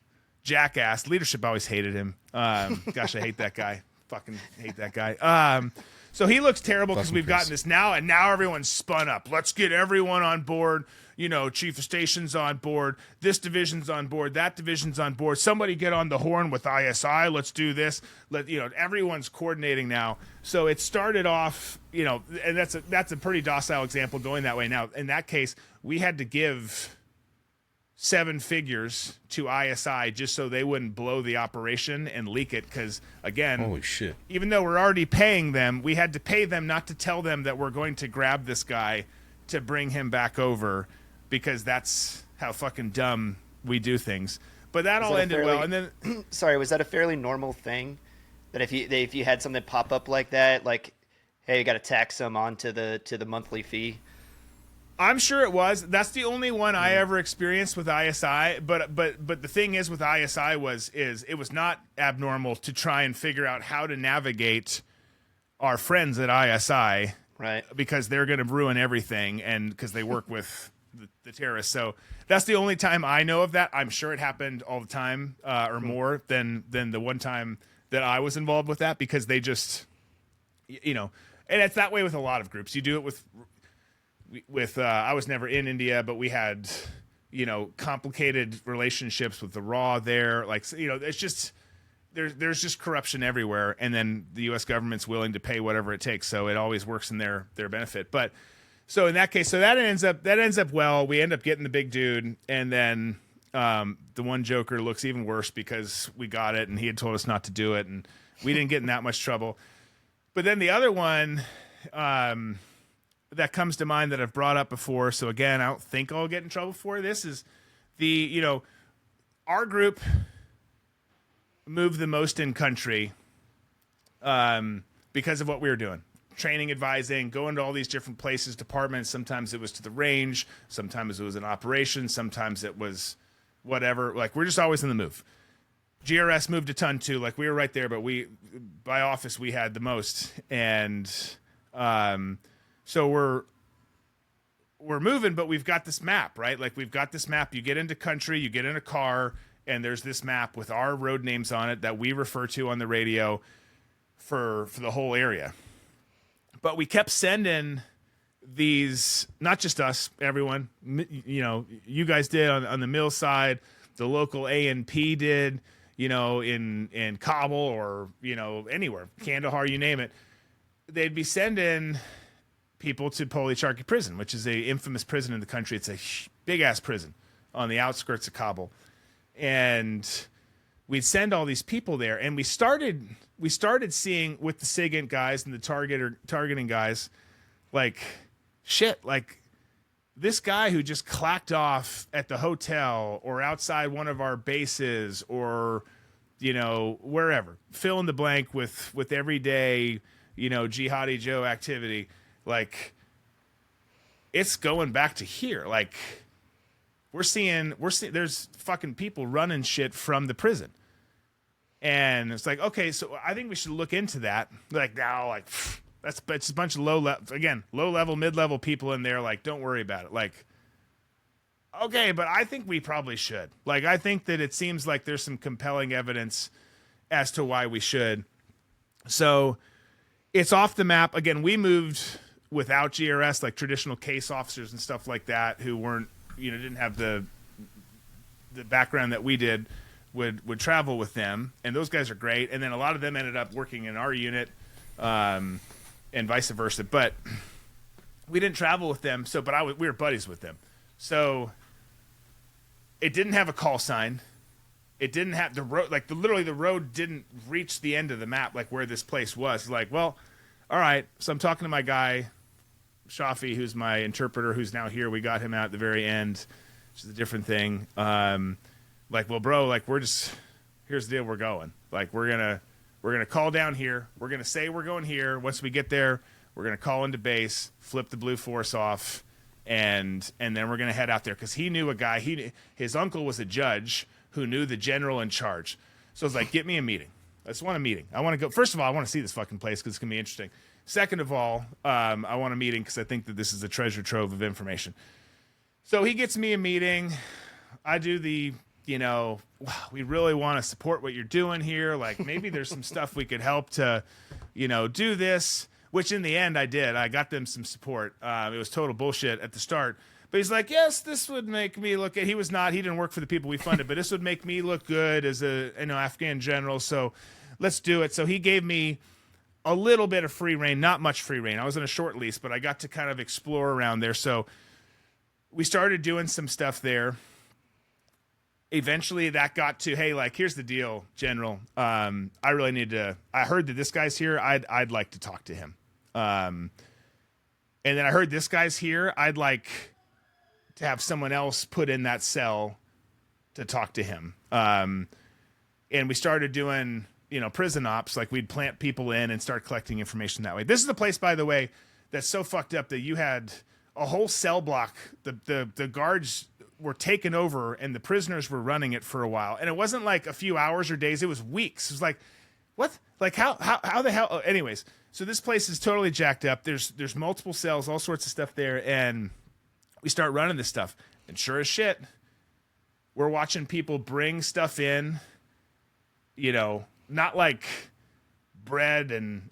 jackass. Leadership always hated him. Gosh, I hate that guy. Fucking hate that guy. So he looks terrible because we've gotten this now, and now everyone's spun up. Let's get everyone on board. You know, chief of station's on board. This division's on board. That division's on board. Somebody get on the horn with ISI. Let's do this. Everyone's coordinating now. So it started off, you know, and that's a pretty docile example going that way. Now, in that case, we had to give 7 figures to ISI just so they wouldn't blow the operation and leak it. Because, again, holy shit, even though we're already paying them, we had to pay them not to tell them that we're going to grab this guy to bring him back over, because that's how fucking dumb we do things. But that all ended well. And then, sorry, was that a fairly normal thing? That if you had something pop up like that, like, hey, you got to tax them onto the monthly fee? I'm sure it was. That's the only one I ever experienced with ISI. But the thing is with ISI is it was not abnormal to try and figure out how to navigate our friends at ISI Right. because they're going to ruin everything, and because they work with the terrorists. So that's the only time I know of that. I'm sure it happened all the time, or more than the one time that I was involved with that, because they just, you know, and it's that way with a lot of groups. You do it with I was never in India, but we had, you know, complicated relationships with the RAW there. Like, you know, it's just, there's just corruption everywhere, and then the U.S. government's willing to pay whatever it takes, so it always works in their benefit. But so in that case, so that ends up well. We end up getting the big dude, and then the one joker looks even worse because we got it, and he had told us not to do it, and we didn't get in that much trouble. But then the other one that comes to mind that I've brought up before, so again, I don't think I'll get in trouble for this, is you know, our group moved the most in country because of what we were doing. Training, advising, going to all these different places, departments. Sometimes it was to the range. Sometimes it was an operation. Sometimes it was whatever. Like, we're just always in the move. GRS moved a ton too. Like, we were right there, but by office, we had the most. And so we're moving, but we've got this map, right? Like, we've got this map. You get into country, you get in a car, and there's this map with our road names on it that we refer to on the radio for the whole area. But we kept sending these, not just us, everyone, you know, you guys did on the mill side, the local ANP did, you know, in Kabul or, you know, anywhere, Kandahar, you name it. They'd be sending people to Policharki prison, which is a infamous prison in the country. It's a big-ass prison on the outskirts of Kabul. And we'd send all these people there, and we started seeing with the SIGINT guys and the targeting guys, like, shit, like, this guy who just clacked off at the hotel or outside one of our bases or, you know, wherever, fill in the blank with everyday, you know, Jihadi Joe activity, like, it's going back to here. Like, we're seeing there's fucking people running shit from the prison. And it's like, okay, so I think we should look into that. Like, now, like, it's a bunch of low-level, mid-level people in there. Like, don't worry about it. Like, okay, but I think we probably should. Like, I think that it seems like there's some compelling evidence as to why we should. So it's off the map. Again, we moved without GRS, like traditional case officers and stuff like that, who weren't, you know, didn't have the background that we did, would travel with them, and those guys are great. And then a lot of them ended up working in our unit, and vice versa. But we didn't travel with them, but we were buddies with them. So it didn't have a call sign. It didn't have the road, like literally the road didn't reach the end of the map, like where this place was. Like, well, all right. So I'm talking to my guy, Shafi, who's my interpreter, who's now here. We got him out at the very end, which is a different thing. Like, well, bro, like, here's the deal. We're going. Like, we're gonna call down here. We're gonna say we're going here. Once we get there, we're gonna call into base, flip the Blue Force off, and then we're gonna head out there, because he knew a guy. His uncle was a judge who knew the general in charge. So I was like, get me a meeting. I just want a meeting. I want to go. First of all, I want to see this fucking place because it's gonna be interesting. Second of all, I want a meeting because I think that this is a treasure trove of information. So he gets me a meeting. I do the, you know, wow, we really want to support what you're doing here. Like, maybe there's some stuff we could help to, you know, do this, which in the end I did. I got them some support. It was total bullshit at the start. But he's like, yes, this would make me look at, he didn't work for the people we funded, but this would make me look good as a, you know, Afghan general. So let's do it. So he gave me a little bit of free reign, not much free reign. I was in a short lease, but I got to kind of explore around there. So we started doing some stuff there. Eventually that got to, hey, like, here's the deal, General. I really need to, I heard that this guy's here. I'd like to talk to him. And then I heard this guy's here. I'd like to have someone else put in that cell to talk to him. And we started doing, you know, prison ops. Like, we'd plant people in and start collecting information that way. This is a place, by the way, that's so fucked up that you had a whole cell block. The guards were taken over and the prisoners were running it for a while. And it wasn't like a few hours or days. It was weeks. It was like, what? Like, how the hell? Anyways, So this place is totally jacked up. There's multiple cells, all sorts of stuff there, and we start running this stuff. And sure as shit, we're watching people bring stuff in, not like bread and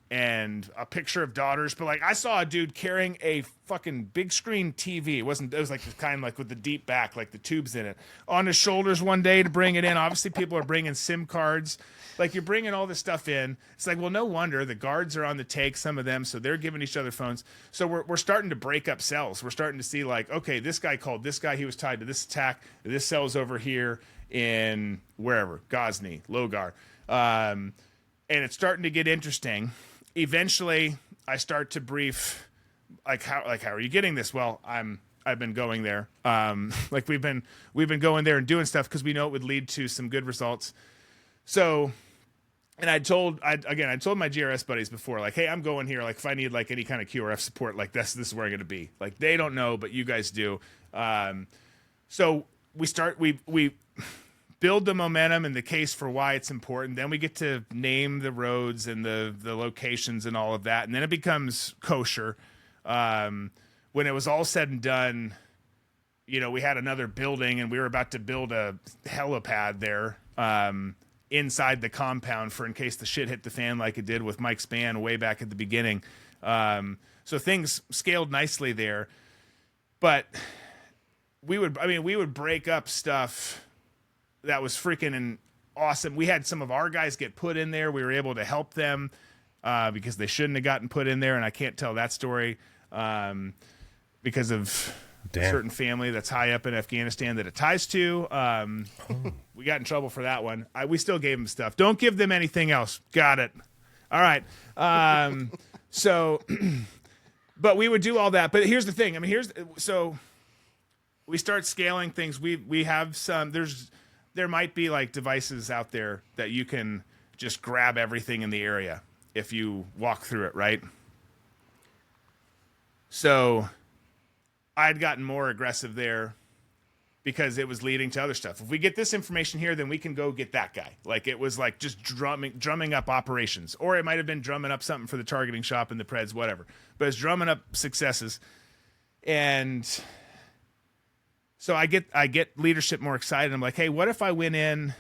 a picture of daughters, but like I saw a dude carrying a fucking big screen TV. It was like the kind like with the deep back, like the tubes in it, on his shoulders one day to bring it in. Obviously people are bringing SIM cards. Like you're bringing all this stuff in. It's like, well, no wonder the guards are on the take, some of them, so they're giving each other phones. So we're starting to break up cells. We're starting to see like, okay, this guy called this guy, he was tied to this attack. This cell's over here in wherever, Ghazni, Logar. And it's starting to get interesting. Eventually, I start to brief, how are you getting this? Well, I've been going there. Like we've been going there and doing stuff because we know it would lead to some good results. So, and I told my GRS buddies before, like, hey, I'm going here. Like, if I need like any kind of QRF support, like this is where I'm going to be. Like, they don't know, but you guys do. So we build the momentum and the case for why it's important. Then we get to name the roads and the locations and all of that. And then it becomes kosher. When it was all said and done, we had another building and we were about to build a helipad there inside the compound for in case the shit hit the fan like it did with Mike Spann way back at the beginning. So things scaled nicely there. But we would break up stuff that was freaking awesome. We had some of our guys get put in there. We were able to help them because they shouldn't have gotten put in there, and I can't tell that story because of a certain family that's high up in Afghanistan that it ties to. We got in trouble for that one. We still gave them stuff. Don't give them anything else. Got it. All right. So, but we would do all that. But here's the thing. So we start scaling things. We have some. There might be like devices out there that you can just grab everything in the area if you walk through it, right? So I'd gotten more aggressive there because it was leading to other stuff. If we get this information here, then we can go get that guy. Like it was like just drumming up operations, or it might have been drumming up something for the targeting shop and the Preds, whatever. But it's drumming up successes. And so I get leadership more excited. I'm like, hey, what if I went in?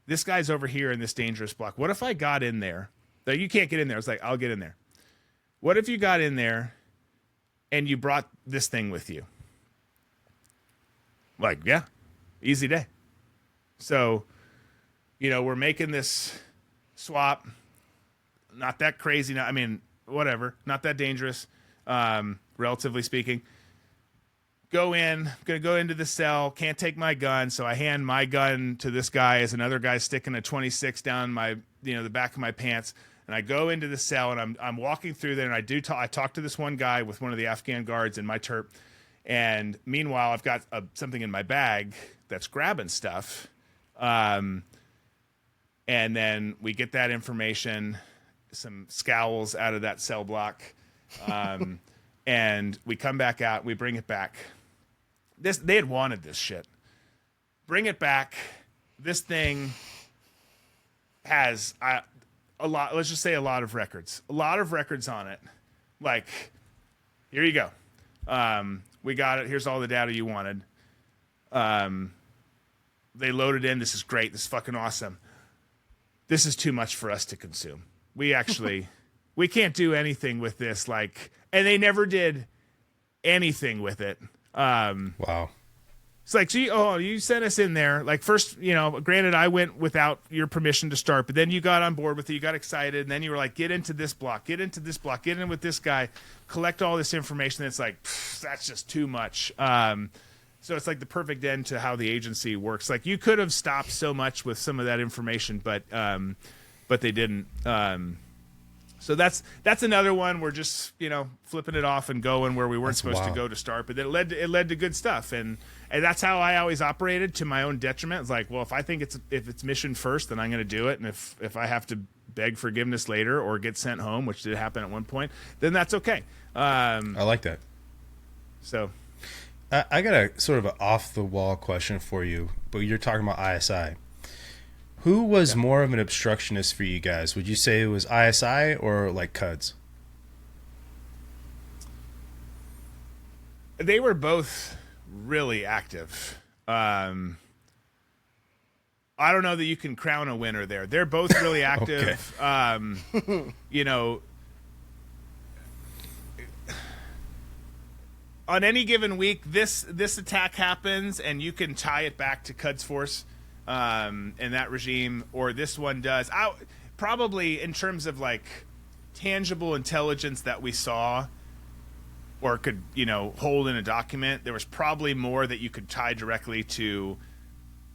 This guy's over here in this dangerous block. What if I got in there? Though you can't get in there. I was like, I'll get in there. What if you got in there and you brought this thing with you? Like, yeah, easy day. So, we're making this swap. Not that crazy. Whatever. Not that dangerous, relatively speaking. Go in, gonna go into the cell, can't take my gun, so I hand my gun to this guy as another guy's sticking a 26 down my, the back of my pants, and I go into the cell and I'm walking through there, and I talk to this one guy with one of the Afghan guards in my terp, and meanwhile I've got something in my bag that's grabbing stuff, and then we get that information, some scowls out of that cell block, and we come back out, we bring it back. They had wanted this shit. Bring it back. This thing has a lot. Let's just say a lot of records. A lot of records on it. Like, here you go. We got it. Here's all the data you wanted. They loaded in. This is great. This is fucking awesome. This is too much for us to consume. We can't do anything with this. Like, and they never did anything with it. Wow. It's like, you sent us in there. Like, first, granted, I went without your permission to start, but then you got on board with it. You got excited, and then you were like, get into this block, get into this block, get in with this guy, collect all this information. It's like, that's just too much. So it's like the perfect end to how the agency works. Like, you could have stopped so much with some of that information, but they didn't. So that's another one. We're just flipping it off and going where we weren't supposed to go to start, but it led to good stuff, and that's how I always operated, to my own detriment. It's like, well, if I think if it's mission first, then I'm going to do it, and if I have to beg forgiveness later or get sent home, which did happen at one point, then that's okay. I like that. So I got a sort of an off the wall question for you, but you're talking about ISI. Who was more of an obstructionist for you guys? Would you say it was ISI or like CUDS? They were both really active. I don't know that you can crown a winner there. They're both really active. Okay. You know, on any given week, this attack happens, and you can tie it back to Quds Force and that regime, or this one does. Probably in terms of like tangible intelligence that we saw or could, you know, hold in a document, there was probably more that you could tie directly to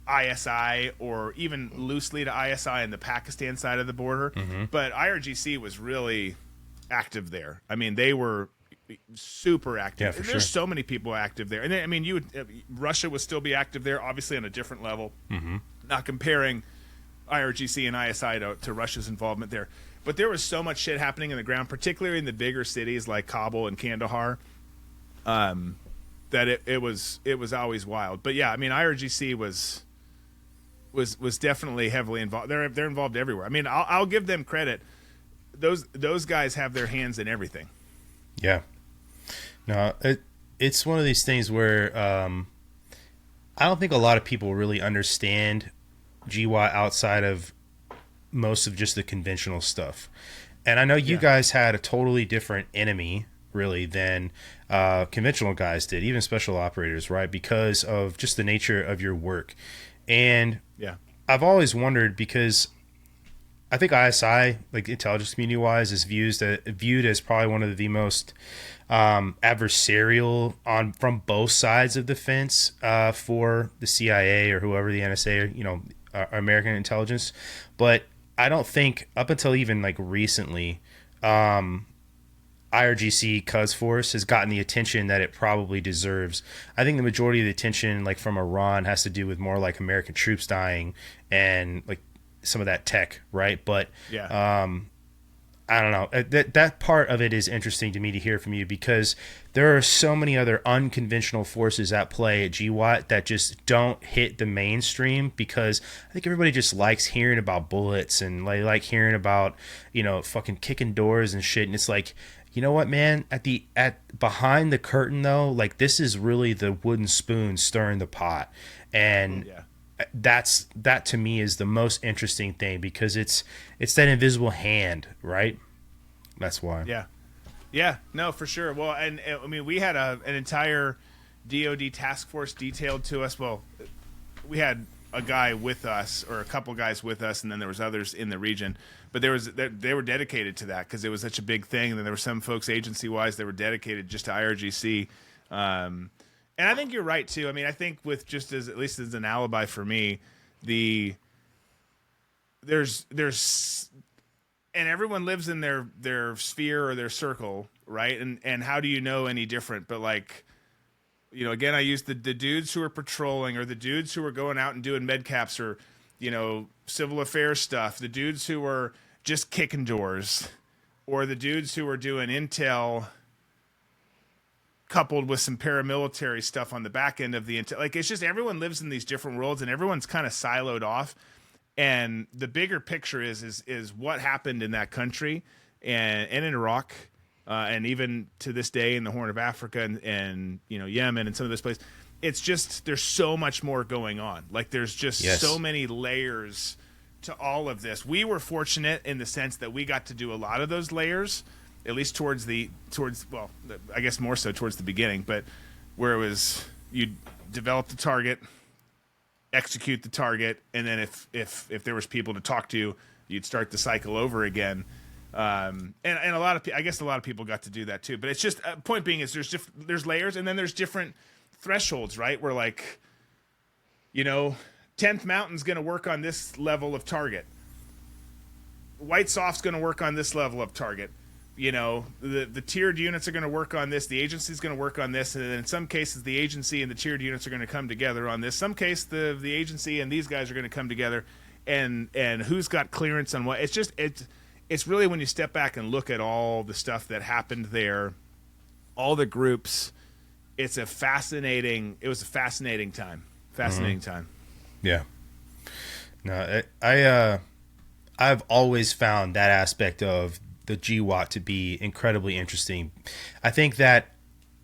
ISI or even loosely to ISI in the Pakistan side of the border. Mm-hmm. But IRGC was really active there. I mean, they were super active. Yeah, for There's sure. so many people active there. And then, I mean, Russia would still be active there, obviously on a different level. Mm-hmm. Not comparing IRGC and ISI to Russia's involvement there. But there was so much shit happening in the ground, particularly in the bigger cities like Kabul and Kandahar, that it was always wild. But yeah, I mean, IRGC was definitely heavily involved. They're involved everywhere. I mean, I'll give them credit. Those guys have their hands in everything. Yeah. No, it's one of these things where I don't think a lot of people really understand GWOT outside of most of just the conventional stuff. And I know you guys had a totally different enemy, really, than conventional guys did, even special operators, right? Because of just the nature of your work. And I've always wondered, because I think ISI, like intelligence community-wise, is viewed as probably one of the most adversarial from both sides of the fence for the CIA or whoever, the NSA, or, you know, American intelligence. But I don't think up until even like recently, IRGC Quds Force has gotten the attention that it probably deserves. I think the majority of the attention, like from Iran, has to do with more like American troops dying and like some of that tech, right? But I don't know. That part of it is interesting to me to hear from you, because there are so many other unconventional forces at play at GWOT that just don't hit the mainstream, because I think everybody just likes hearing about bullets and like hearing about, you know, fucking kicking doors and shit. And it's like, you know what, man? At behind the curtain though, like this is really the wooden spoon stirring the pot, and that to me is the most interesting thing, because it's that invisible hand, right? That's why. Yeah, no, for sure. Well, and I mean, we had an entire DoD task force detailed to us. Well, we had a guy with us, or a couple guys with us, and then there was others in the region. But they were dedicated to that because it was such a big thing. And then there were some folks agency-wise that were dedicated just to IRGC. And I think you're right too. I mean, I think with just at least as an alibi for me, there's and everyone lives in their sphere or their circle, right? And how do you know any different? But like, you know, again, I use the dudes who are patrolling, or the dudes who are going out and doing med caps, or, you know, civil affairs stuff, the dudes who are just kicking doors, or the dudes who are doing intel coupled with some paramilitary stuff on the back end of the intel. Like, it's just everyone lives in these different worlds, and everyone's kind of siloed off. And the bigger picture is what happened in that country and in Iraq, and even to this day in the Horn of Africa and you know, Yemen and some of those places. It's just, there's so much more going on. Like, there's just so many layers to all of this. We were fortunate in the sense that we got to do a lot of those layers, at least towards well, I guess more so towards the beginning, but where it was, you develop the target, execute the target, and then if there was people to talk to, you'd start the cycle over again. And a lot of, I guess a lot of people got to do that too. But it's just, point being is there's layers, and then there's different thresholds, right? Where, like, you know, 10th Mountain's going to work on this level of target. White Soft's going to work on this level of target. You know, the tiered units are going to work on this. The agency's going to work on this. And then in some cases, the agency and the tiered units are going to come together on this. Some case, the agency and these guys are going to come together. And who's got clearance on what. It's just, it's really, when you step back and look at all the stuff that happened there, all the groups, it was a fascinating time. Fascinating time. Yeah. No, I've always found that aspect of the GWOT to be incredibly interesting. I think that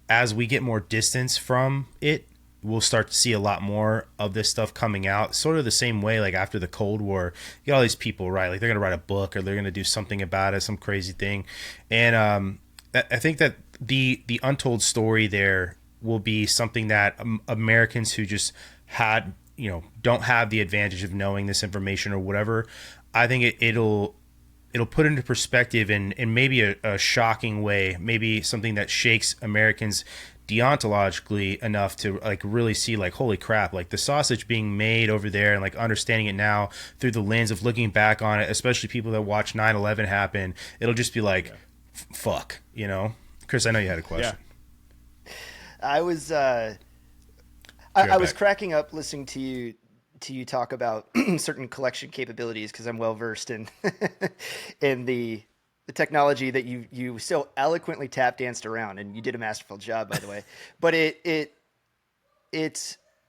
as we get more distance from it, we'll start to see a lot more of this stuff coming out. Sort of the same way, like after the Cold War, you get all these people, right? Like they're going to write a book or they're going to do something about it, some crazy thing. And I think that the untold story there will be something that Americans who just had, don't have the advantage of knowing this information or whatever, I think it'll put into perspective in maybe a shocking way, maybe something that shakes Americans deontologically enough to like really see like, holy crap, like the sausage being made over there, and like understanding it now through the lens of looking back on it, especially people that watch 9/11 happen. It'll just be like, fuck, Chris, I know you had a question. I was I was cracking up listening to you talk about certain collection capabilities, because I'm well versed in in the technology that you so eloquently tap danced around, and you did a masterful job, by the way. But it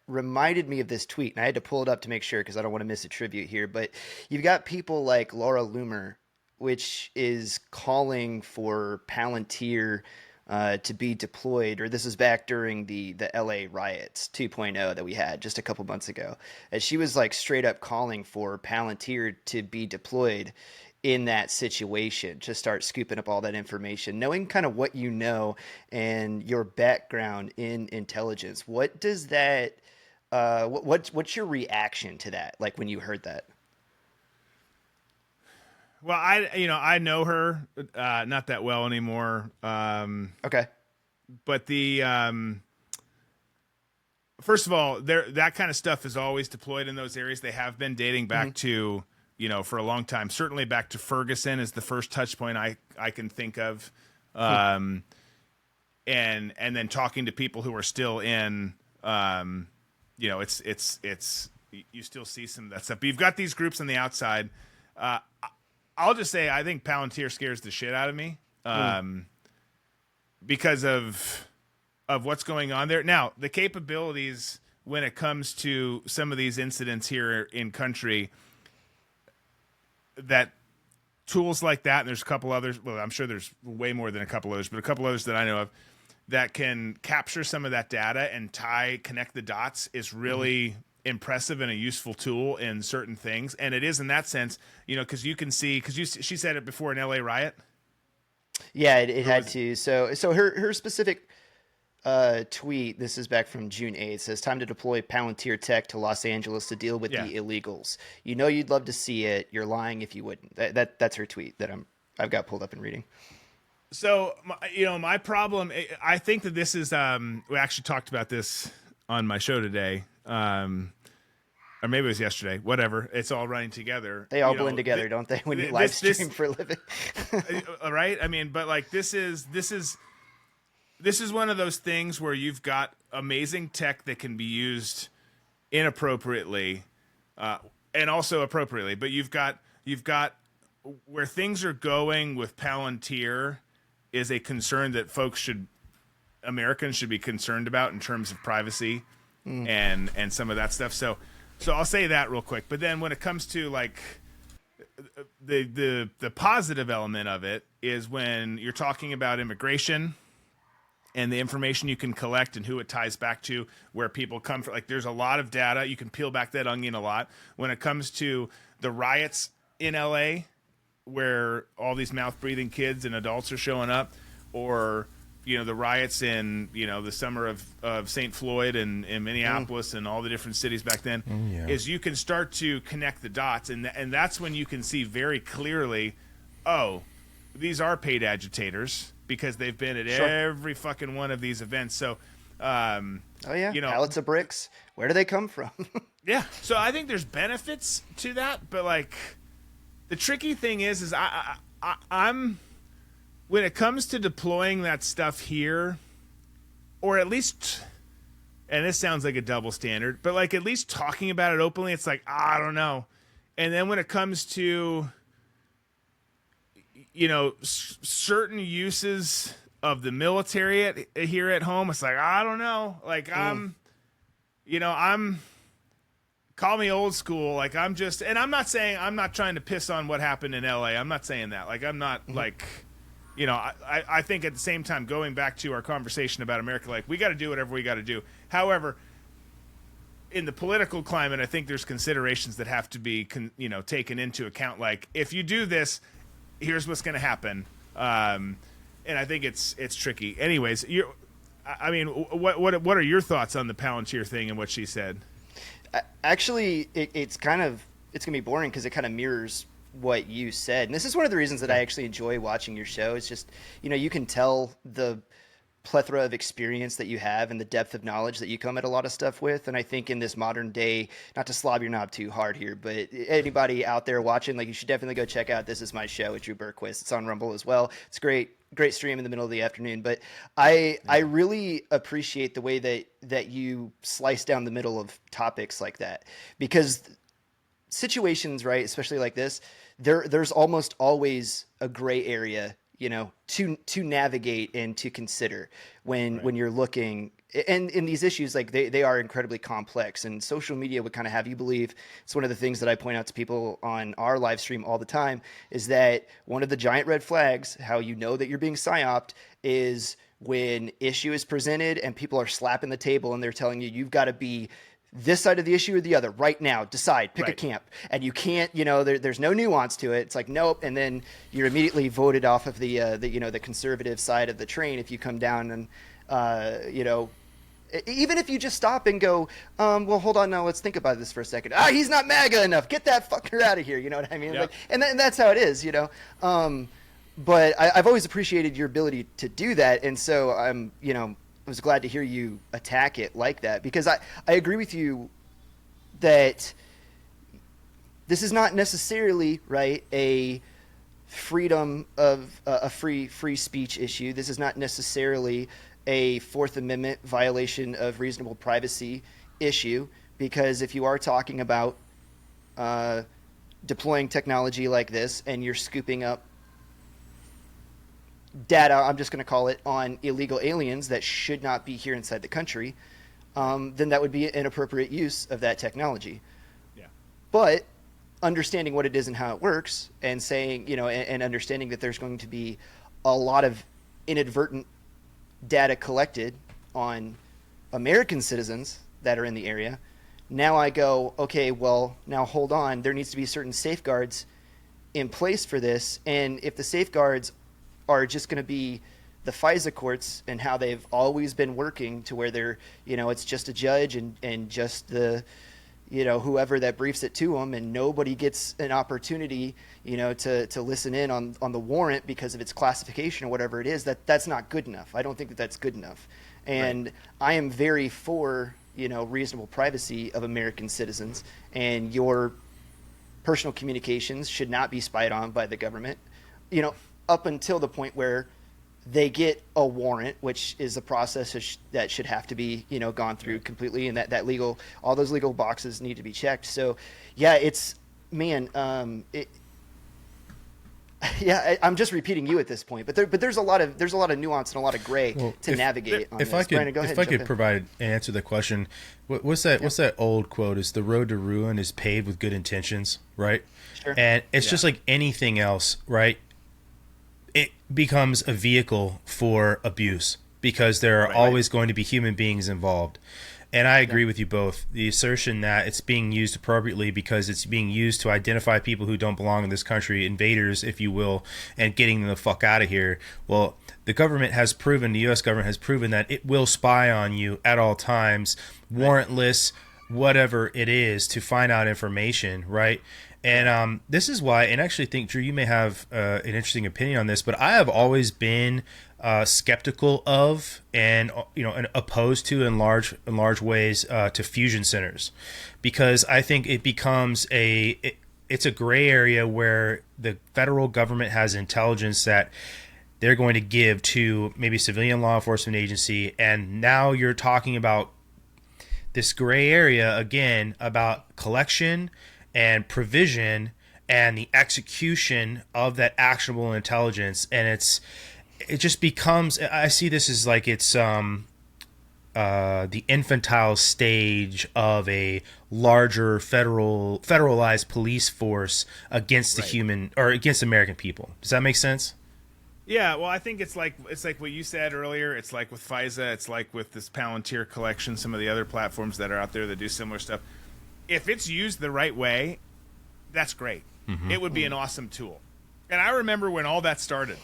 reminded me of this tweet, and I had to pull it up to make sure because I don't want to miss a tribute here. But you've got people like Laura Loomer, which is calling for Palantir to be deployed, or this is back during the LA riots 2.0 that we had just a couple months ago. And she was like straight up calling for Palantir to be deployed in that situation, to start scooping up all that information, knowing kind of what you know and your background in intelligence. What does that, what's your reaction to that? Like when you heard that? Well, I know her not that well anymore. Okay. But first of all, that kind of stuff is always deployed in those areas. They have been dating back to, for a long time. Certainly back to Ferguson is the first touch point I can think of. And then talking to people who are still in, it's you still see some of that stuff. But you've got these groups on the outside. I'll just say I think Palantir scares the shit out of me because of what's going on there. Now, the capabilities when it comes to some of these incidents here in country, that tools like that, and there's a couple others, well, I'm sure there's way more than a couple others, but a couple others that I know of that can capture some of that data and connect the dots is really impressive and a useful tool in certain things. And it is in that sense, because you can see, she said it before, an LA riot. Yeah, it had to. So her specific tweet, this is back from June 8th, says, time to deploy Palantir tech to Los Angeles to deal with the illegals. You'd love to see it. You're lying if you wouldn't. That's her tweet that I've got pulled up and reading. So, my problem, I think that this is, we actually talked about this on my show today. Or maybe it was yesterday, whatever. It's all running together. They all blend together, don't they? When you live stream for a living. Right? I mean, but like this is one of those things where you've got amazing tech that can be used inappropriately, and also appropriately. But you've got where things are going with Palantir is a concern that Americans should be concerned about in terms of privacy and some of that stuff. So I'll say that real quick. But then when it comes to like the positive element of it is when you're talking about immigration and the information you can collect and who it ties back to, where people come from. Like there's a lot of data. You can peel back that onion a lot. When it comes to the riots in LA, where all these mouth-breathing kids and adults are showing up, or the riots in the summer of St. Floyd and in Minneapolis and all the different cities back then, is you can start to connect the dots, and that's when you can see very clearly, oh, these are paid agitators because they've been at every fucking one of these events. So, pallets of bricks. Where do they come from? Yeah. So I think there's benefits to that, but like the tricky thing is I'm. When it comes to deploying that stuff here, or at least, and this sounds like a double standard, but like at least talking about it openly, it's like, I don't know. And then when it comes to, certain uses of the military here at home, it's like, I don't know. Like call me old school. Like and I'm not saying, I'm not trying to piss on what happened in LA. I'm not saying that. Like I'm not like, you know, I think at the same time, going back to our conversation about America, like, we got to do whatever we got to do. However, in the political climate, I think there's considerations that have to be, taken into account. Like, if you do this, here's what's going to happen. And I think it's tricky. Anyways, what are your thoughts on the Palantir thing and what she said? Actually, it's going to be boring because it kind of mirrors what you said. And this is one of the reasons that I actually enjoy watching your show. It's just, you can tell the plethora of experience that you have and the depth of knowledge that you come at a lot of stuff with. And I think in this modern day, not to slob your knob too hard here, but anybody out there watching, like, you should definitely go check out This Is My Show with Drew Berquist. It's on Rumble as well. It's great stream in the middle of the afternoon. But I really appreciate the way that you slice down the middle of topics like that, because situations, right, especially like this, there's almost always a gray area, to navigate and to consider when you're looking. And in these issues, like, they are incredibly complex, and social media would kind of have you believe. It's one of the things that I point out to people on our live stream all the time, is that one of the giant red flags, how you know that you're being psyoped, is when issue is presented and people are slapping the table and they're telling you, you've got to be this side of the issue or the other right now, decide, pick a camp. And you can't, there's no nuance to it. It's like, nope. And then you're immediately voted off of the conservative side of the train if you come down and, even if you just stop and go, well, hold on now, let's think about this for a second. He's not MAGA enough. Get that fucker out of here. You know what I mean? Yep. And that's how it is, But I've always appreciated your ability to do that. And so I was glad to hear you attack it like that, because I agree with you that this is not necessarily, right, a freedom of a free speech issue. This is not necessarily a Fourth Amendment violation of reasonable privacy issue, because if you are talking about deploying technology like this and you're scooping up data, I'm just going to call it, on illegal aliens that should not be here inside the country, then that would be an appropriate use of that technology. Yeah. But understanding what it is and how it works, and saying, and understanding that there's going to be a lot of inadvertent data collected on American citizens that are in the area, now I go, okay, well, now hold on, there needs to be certain safeguards in place for this. And if the safeguards are just going to be the FISA courts and how they've always been working, to where they're, it's just a judge and just the, whoever that briefs it to them, and nobody gets an opportunity, to listen in on the warrant because of its classification or whatever it is, that's not good enough. I don't think that that's good enough. And right. I am very for, reasonable privacy of American citizens, and your personal communications should not be spied on by the government, up until the point where they get a warrant, which is a process that should have to be, gone through completely, and that legal, all those legal boxes need to be checked. So, yeah, I'm just repeating you at this point, but there's a lot of nuance and a lot of gray to navigate on this. Brandon, go ahead. If I could provide and answer the question, what's that old quote? Is the road to ruin is paved with good intentions, right? Sure. And it's just like anything else, right? It becomes a vehicle for abuse, because there are always going to be human beings involved. And I agree with you both. The assertion that it's being used appropriately because it's being used to identify people who don't belong in this country, invaders, if you will, and getting them the fuck out of here. Well, the government has proven, the U.S. government has proven that it will spy on you at all times, warrantless, whatever it is, to find out information, right? And this is why, and I actually think, Drew, you may have an interesting opinion on this, but I have always been skeptical of and opposed to in large ways to fusion centers, because I think it becomes it's a gray area where the federal government has intelligence that they're going to give to maybe civilian law enforcement agency, and now you're talking about this gray area again about collection and provision and the execution of that actionable intelligence. And it just becomes, I see this as like it's the infantile stage of a larger federalized police force against the human, or against American people. Does that make sense? Yeah, well, I think it's like what you said earlier. It's like with FISA. It's like with this Palantir collection. Some of the other platforms that are out there that do similar stuff. If it's used the right way, that's great. It would be an awesome tool. And I remember when all that started,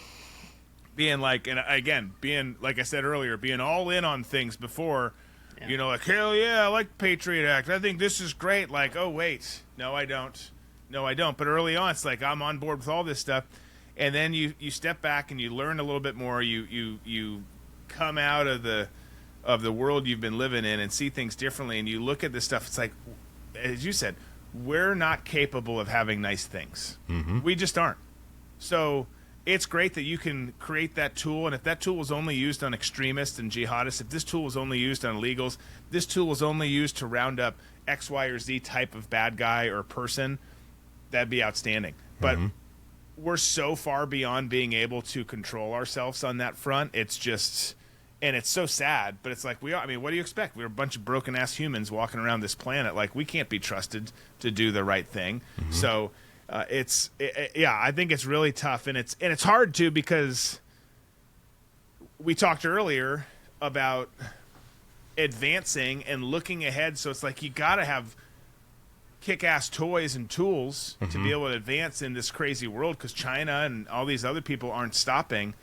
being like, and again, being like I said earlier, being all in on things before. Yeah. You know, like, hell yeah, I like Patriot Act. I think this is great. Like, oh wait, no, I don't. No, I don't. But early on, it's like I'm on board with all this stuff. And then you step back and you learn a little bit more. You come out of the world you've been living in and see things differently. And you look at this stuff. It's like, as you said, we're not capable of having nice things. We just aren't. So it's great that you can create that tool. And if that tool was only used on extremists and jihadists, if this tool was only used on illegals, this tool was only used to round up X, Y, or Z type of bad guy or person, that'd be outstanding. But we're so far beyond being able to control ourselves on that front. It's just, and it's so sad, but it's like, I mean, what do you expect? We're a bunch of broken ass humans walking around this planet. Like, we can't be trusted to do the right thing. So yeah, I think it's really tough, and it's hard too, because we talked earlier about advancing and looking ahead. So it's like, you got to have kick-ass toys and tools to be able to advance in this crazy world, because China and all these other people aren't stopping.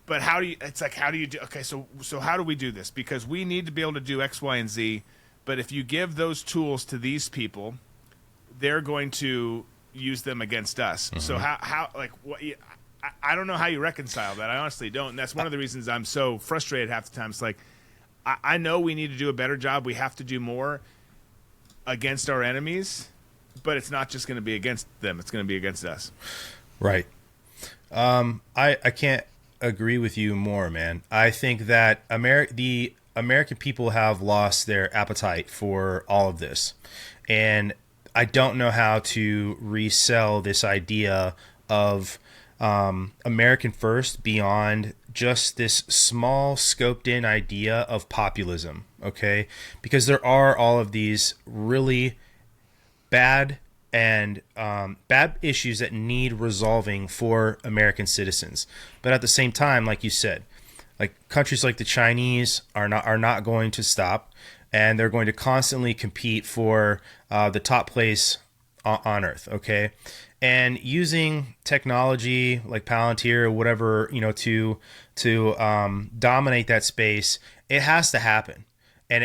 But how do you do? Okay, so how do we do this? Because we need to be able to do X, Y, and Z. But if you give those tools to these people, they're going to use them against us. So how like what? I don't know how you reconcile that. I honestly don't. And that's one of the reasons I'm so frustrated half the time. It's like, I know we need to do a better job. We have to do more against our enemies, but it's not just going to be against them. It's going to be against us. Right. I can't agree with you more, man. I think that the American people have lost their appetite for all of this. And I don't know how to resell this idea of American first beyond just this small scoped in idea of populism. Okay. Because there are all of these really bad and bad issues that need resolving for American citizens. But at the same time, like you said, like countries like the Chinese are not going to stop, and they're going to constantly compete for the top place on Earth. Okay. And using technology like Palantir or whatever, to dominate that space, it has to happen. And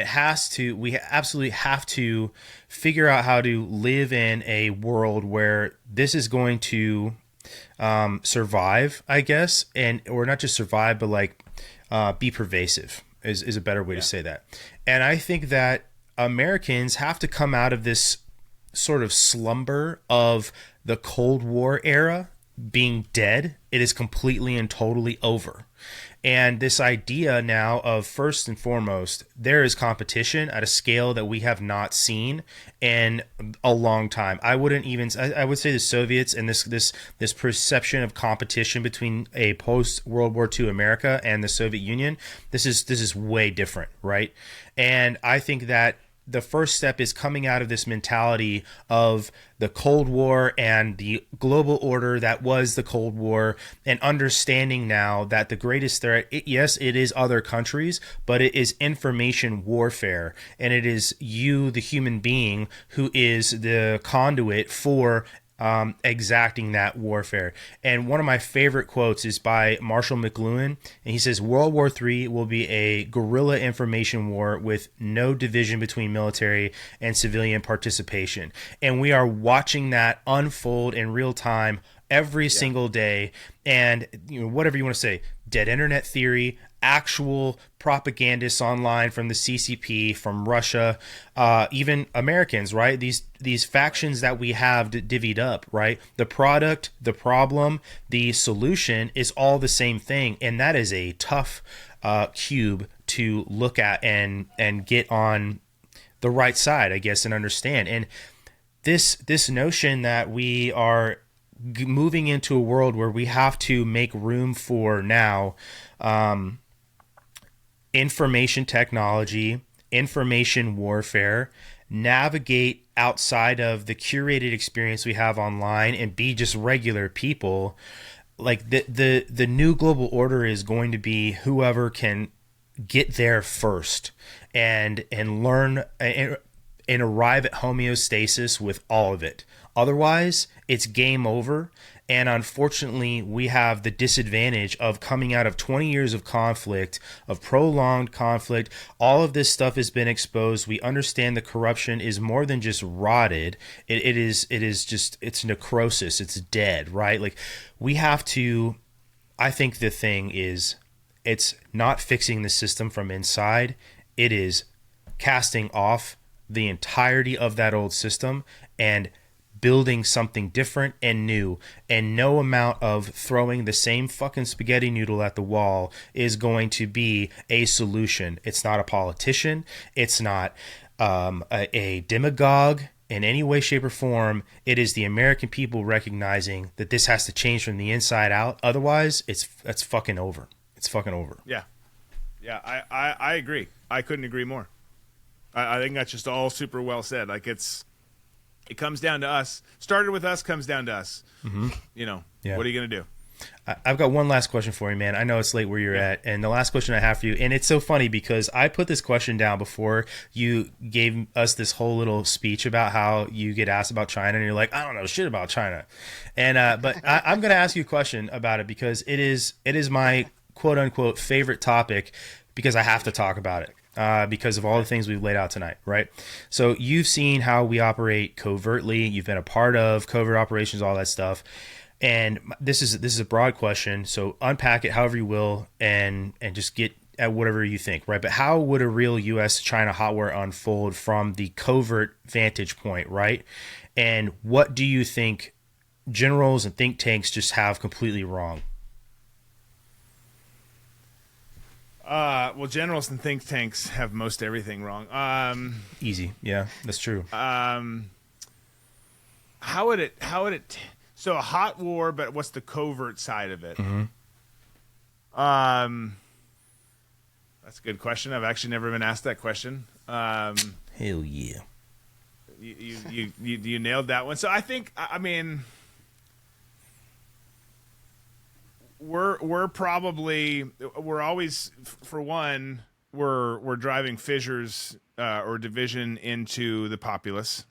we absolutely have to figure out how to live in a world where this is going to survive, I guess, or not just survive, but like be pervasive is a better way to say that. And I think that Americans have to come out of this sort of slumber of the Cold War era being dead. It is completely and totally over. And this idea now of, first and foremost, there is competition at a scale that we have not seen in a long time. I would say the Soviets and this perception of competition between a post World War II America and the Soviet Union, this is way different, right? And I think that the first step is coming out of this mentality of the Cold War and the global order that was the Cold War, and understanding now that the greatest threat, yes, it is other countries, but it is information warfare, and it is you, the human being, who is the conduit for exacting that warfare. And one of my favorite quotes is by Marshall McLuhan, and he says, World War III will be a guerrilla information war with no division between military and civilian participation. And we are watching that unfold in real time every single day. And whatever you want to say, dead internet theory, actual propagandists online from the CCP, from Russia, even Americans, right? These factions that we have divvied up, right? The product, the problem, the solution is all the same thing. And that is a tough cube to look at and get on the right side, I guess, and understand. And this notion that we are moving into a world where we have to make room for now information technology, information warfare, navigate outside of the curated experience we have online and be just regular people. like the new global order is going to be whoever can get there first and learn and arrive at homeostasis with all of it. Otherwise, it's game over. And unfortunately, we have the disadvantage of coming out of 20 years of conflict, of prolonged conflict. All of this stuff has been exposed. We understand the corruption is more than just rotted. It is just, it's necrosis. It's dead, right? Like, we have to, I think the thing is, it's not fixing the system from inside. It is casting off the entirety of that old system and building something different and new. And no amount of throwing the same fucking spaghetti noodle at the wall is going to be a solution. It's not a politician. It's not a demagogue in any way, shape, or form. It is the American people recognizing that this has to change from the inside out. Otherwise, it's fucking over. It's fucking over. Yeah. I agree. I couldn't agree more. I think that's just all super well said. Like, it comes down to us. Started with us, comes down to us. Mm-hmm. What are you going to do? I've got one last question for you, man. I know it's late where you're at. And the last question I have for you, and it's so funny because I put this question down before you gave us this whole little speech about how you get asked about China and you're like, I don't know shit about China. And but I'm going to ask you a question about it because it is my quote unquote favorite topic because I have to talk about it. Because of all the things we've laid out tonight, right? So you've seen how we operate covertly. You've been a part of covert operations, all that stuff. And this is a broad question, so unpack it however you will, and just get at whatever you think, right? But how would a real U.S.-China hot war unfold from the covert vantage point, right? And what do you think generals and think tanks just have completely wrong? Well, generals and think tanks have most everything wrong. Easy. Yeah, that's true. How would it, so a hot war, but what's the covert side of it? Mm-hmm. That's a good question. I've actually never been asked that question. Hell yeah. You nailed that one. So I think, I mean, we're always, for one, we're driving fissures or division into the populace,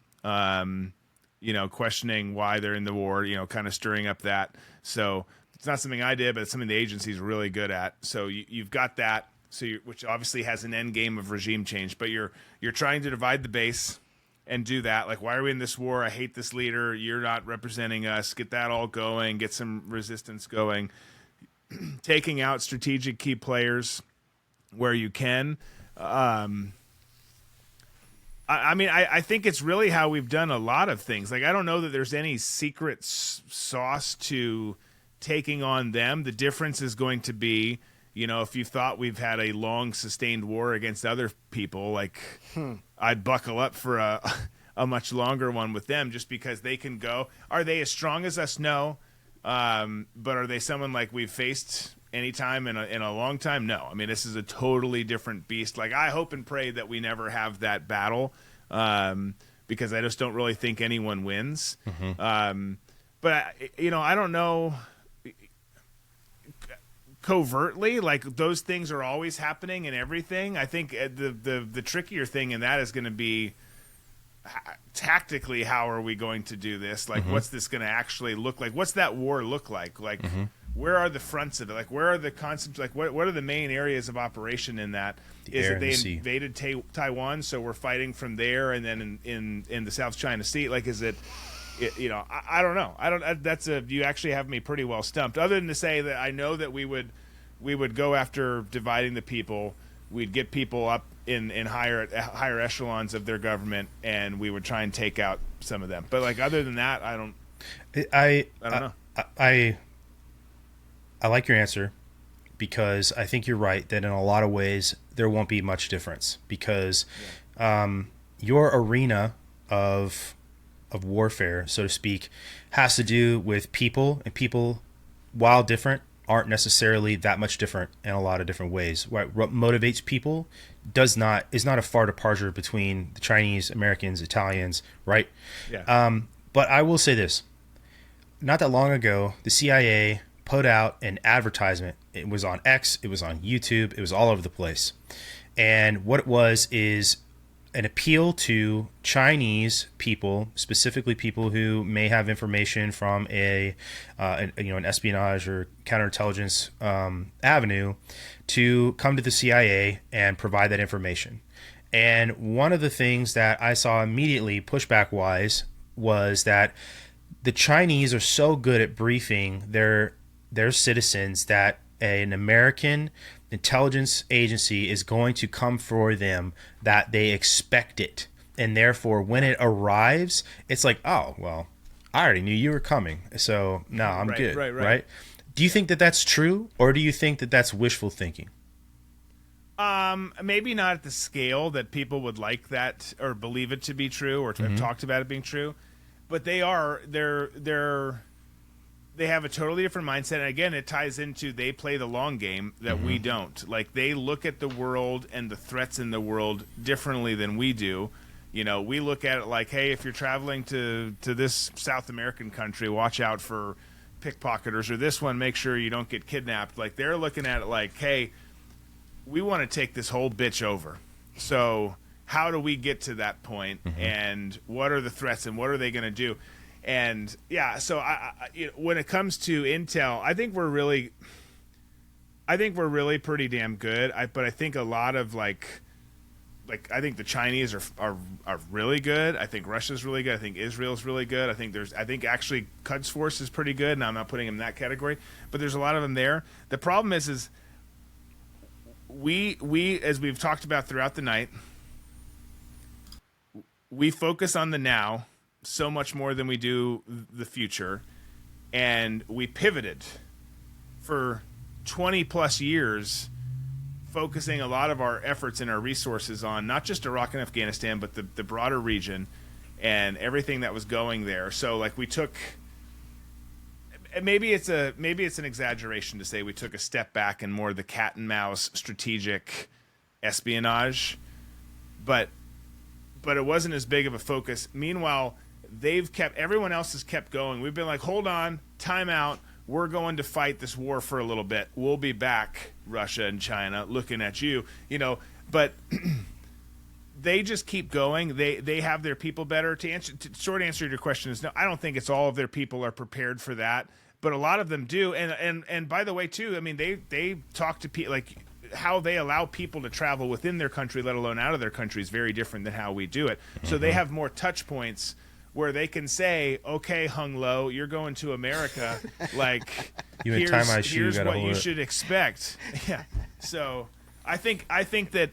questioning why they're in the war, kind of stirring up that. So it's not something I did, but it's something the agency's really good at. So you've got that, which obviously has an end game of regime change, but you're trying to divide the base and do that. Like, why are we in this war? I hate this leader. You're not representing us. Get that all going. Get some resistance going. Taking out strategic key players where you can. I think it's really how we've done a lot of things. Like, I don't know that there's any secret sauce to taking on them. The difference is going to be, if you thought we've had a long sustained war against other people, like I'd buckle up for a much longer one with them just because they can go. Are they as strong as us? No. But are they someone like we've faced anytime in a long time? No. I mean, this is a totally different beast. Like, I hope and pray that we never have that battle, because I just don't really think anyone wins. Mm-hmm. But I don't know covertly, like, those things are always happening and everything. I think the trickier thing in that is going to be tactically, how are we going to do this? Like, what's this going to actually look like? What's that war look like? Like, where are the fronts of it? Like, where are the constant? Like, what are the main areas of operation in that? Is it they invaded Taiwan, so we're fighting from there, and then in the South China Sea? Like, is it? I don't know. You actually have me pretty well stumped. Other than to say that I know that we would go after dividing the people. We'd get people up in higher echelons of their government, and we would try and take out some of them. But, like, other than that, I don't know. I like your answer, because I think you're right that in a lot of ways there won't be much difference, because your arena of warfare, so to speak, has to do with people, and people, while different, aren't necessarily that much different in a lot of different ways. What motivates people is not a far departure between the Chinese, Americans, Italians, right? Yeah. But I will say this. Not that long ago, the CIA put out an advertisement. It was on X, it was on YouTube, it was all over the place. And what it was is an appeal to Chinese people, specifically people who may have information from an espionage or counterintelligence avenue, to come to the CIA and provide that information. And one of the things that I saw immediately pushback wise was that the Chinese are so good at briefing their citizens that an American intelligence agency is going to come for them, that they expect it. And therefore, when it arrives, it's like, oh, well, I already knew you were coming, so now I'm good, right? Do you think that that's true, or do you think that that's wishful thinking? Maybe not at the scale that people would like that or believe it to be true, or to have talked about it being true. But they have a totally different mindset. And again, it ties into they play the long game that we don't. Like, they look at the world and the threats in the world differently than we do. You know, we look at it like, hey, if you're traveling to this South American country, watch out for pickpocketers, or this one, make sure you don't get kidnapped. Like, they're looking at it like, hey, we want to take this whole bitch over. So how do we get to that point? And what are the threats, and what are they going to do? And yeah, so when it comes to intel, I think we're really pretty damn good. But I think a lot of like I think the Chinese are really good. I think Russia's really good. I think Israel's really good. I think actually Quds Force is pretty good. Now, I'm not putting them in that category, but there's a lot of them there. The problem is we as we've talked about throughout the night, we focus on the now so much more than we do the future, and we pivoted for 20 plus years, focusing a lot of our efforts and our resources on not just Iraq and Afghanistan, but the broader region and everything that was going there. So like, we took, maybe it's an exaggeration to say we took a step back and more the cat and mouse strategic espionage, but it wasn't as big of a focus. Meanwhile, everyone else has kept going. We've been like, hold on, time out. We're going to fight this war for a little bit. We'll be back, Russia and China, looking at you, but they just keep going. They have their people better. Short answer to your question is no, I don't think it's all of their people are prepared for that, but a lot of them do. And by the way, too, I mean, they talk to people, like, how they allow people to travel within their country, let alone out of their country, is very different than how we do it. So they have more touch points where they can say, okay, Hung Lo, you're going to America. Like, here's what you should expect. Yeah. So I think that,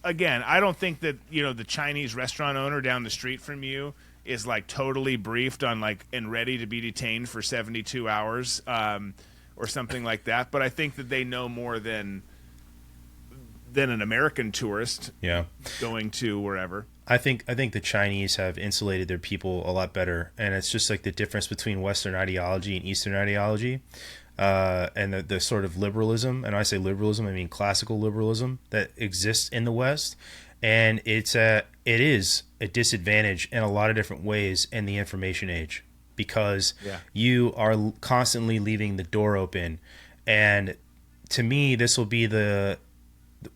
I don't think that, the Chinese restaurant owner down the street from you is like totally briefed on and ready to be detained for 72 hours or something like that. But I think that they know more than an American tourist going to wherever. I think the Chinese have insulated their people a lot better, and it's just like the difference between Western ideology and Eastern ideology, and the sort of liberalism. And when I say liberalism, I mean classical liberalism that exists in the West, and it is a disadvantage in a lot of different ways in the information age, because you are constantly leaving the door open. And to me, this will be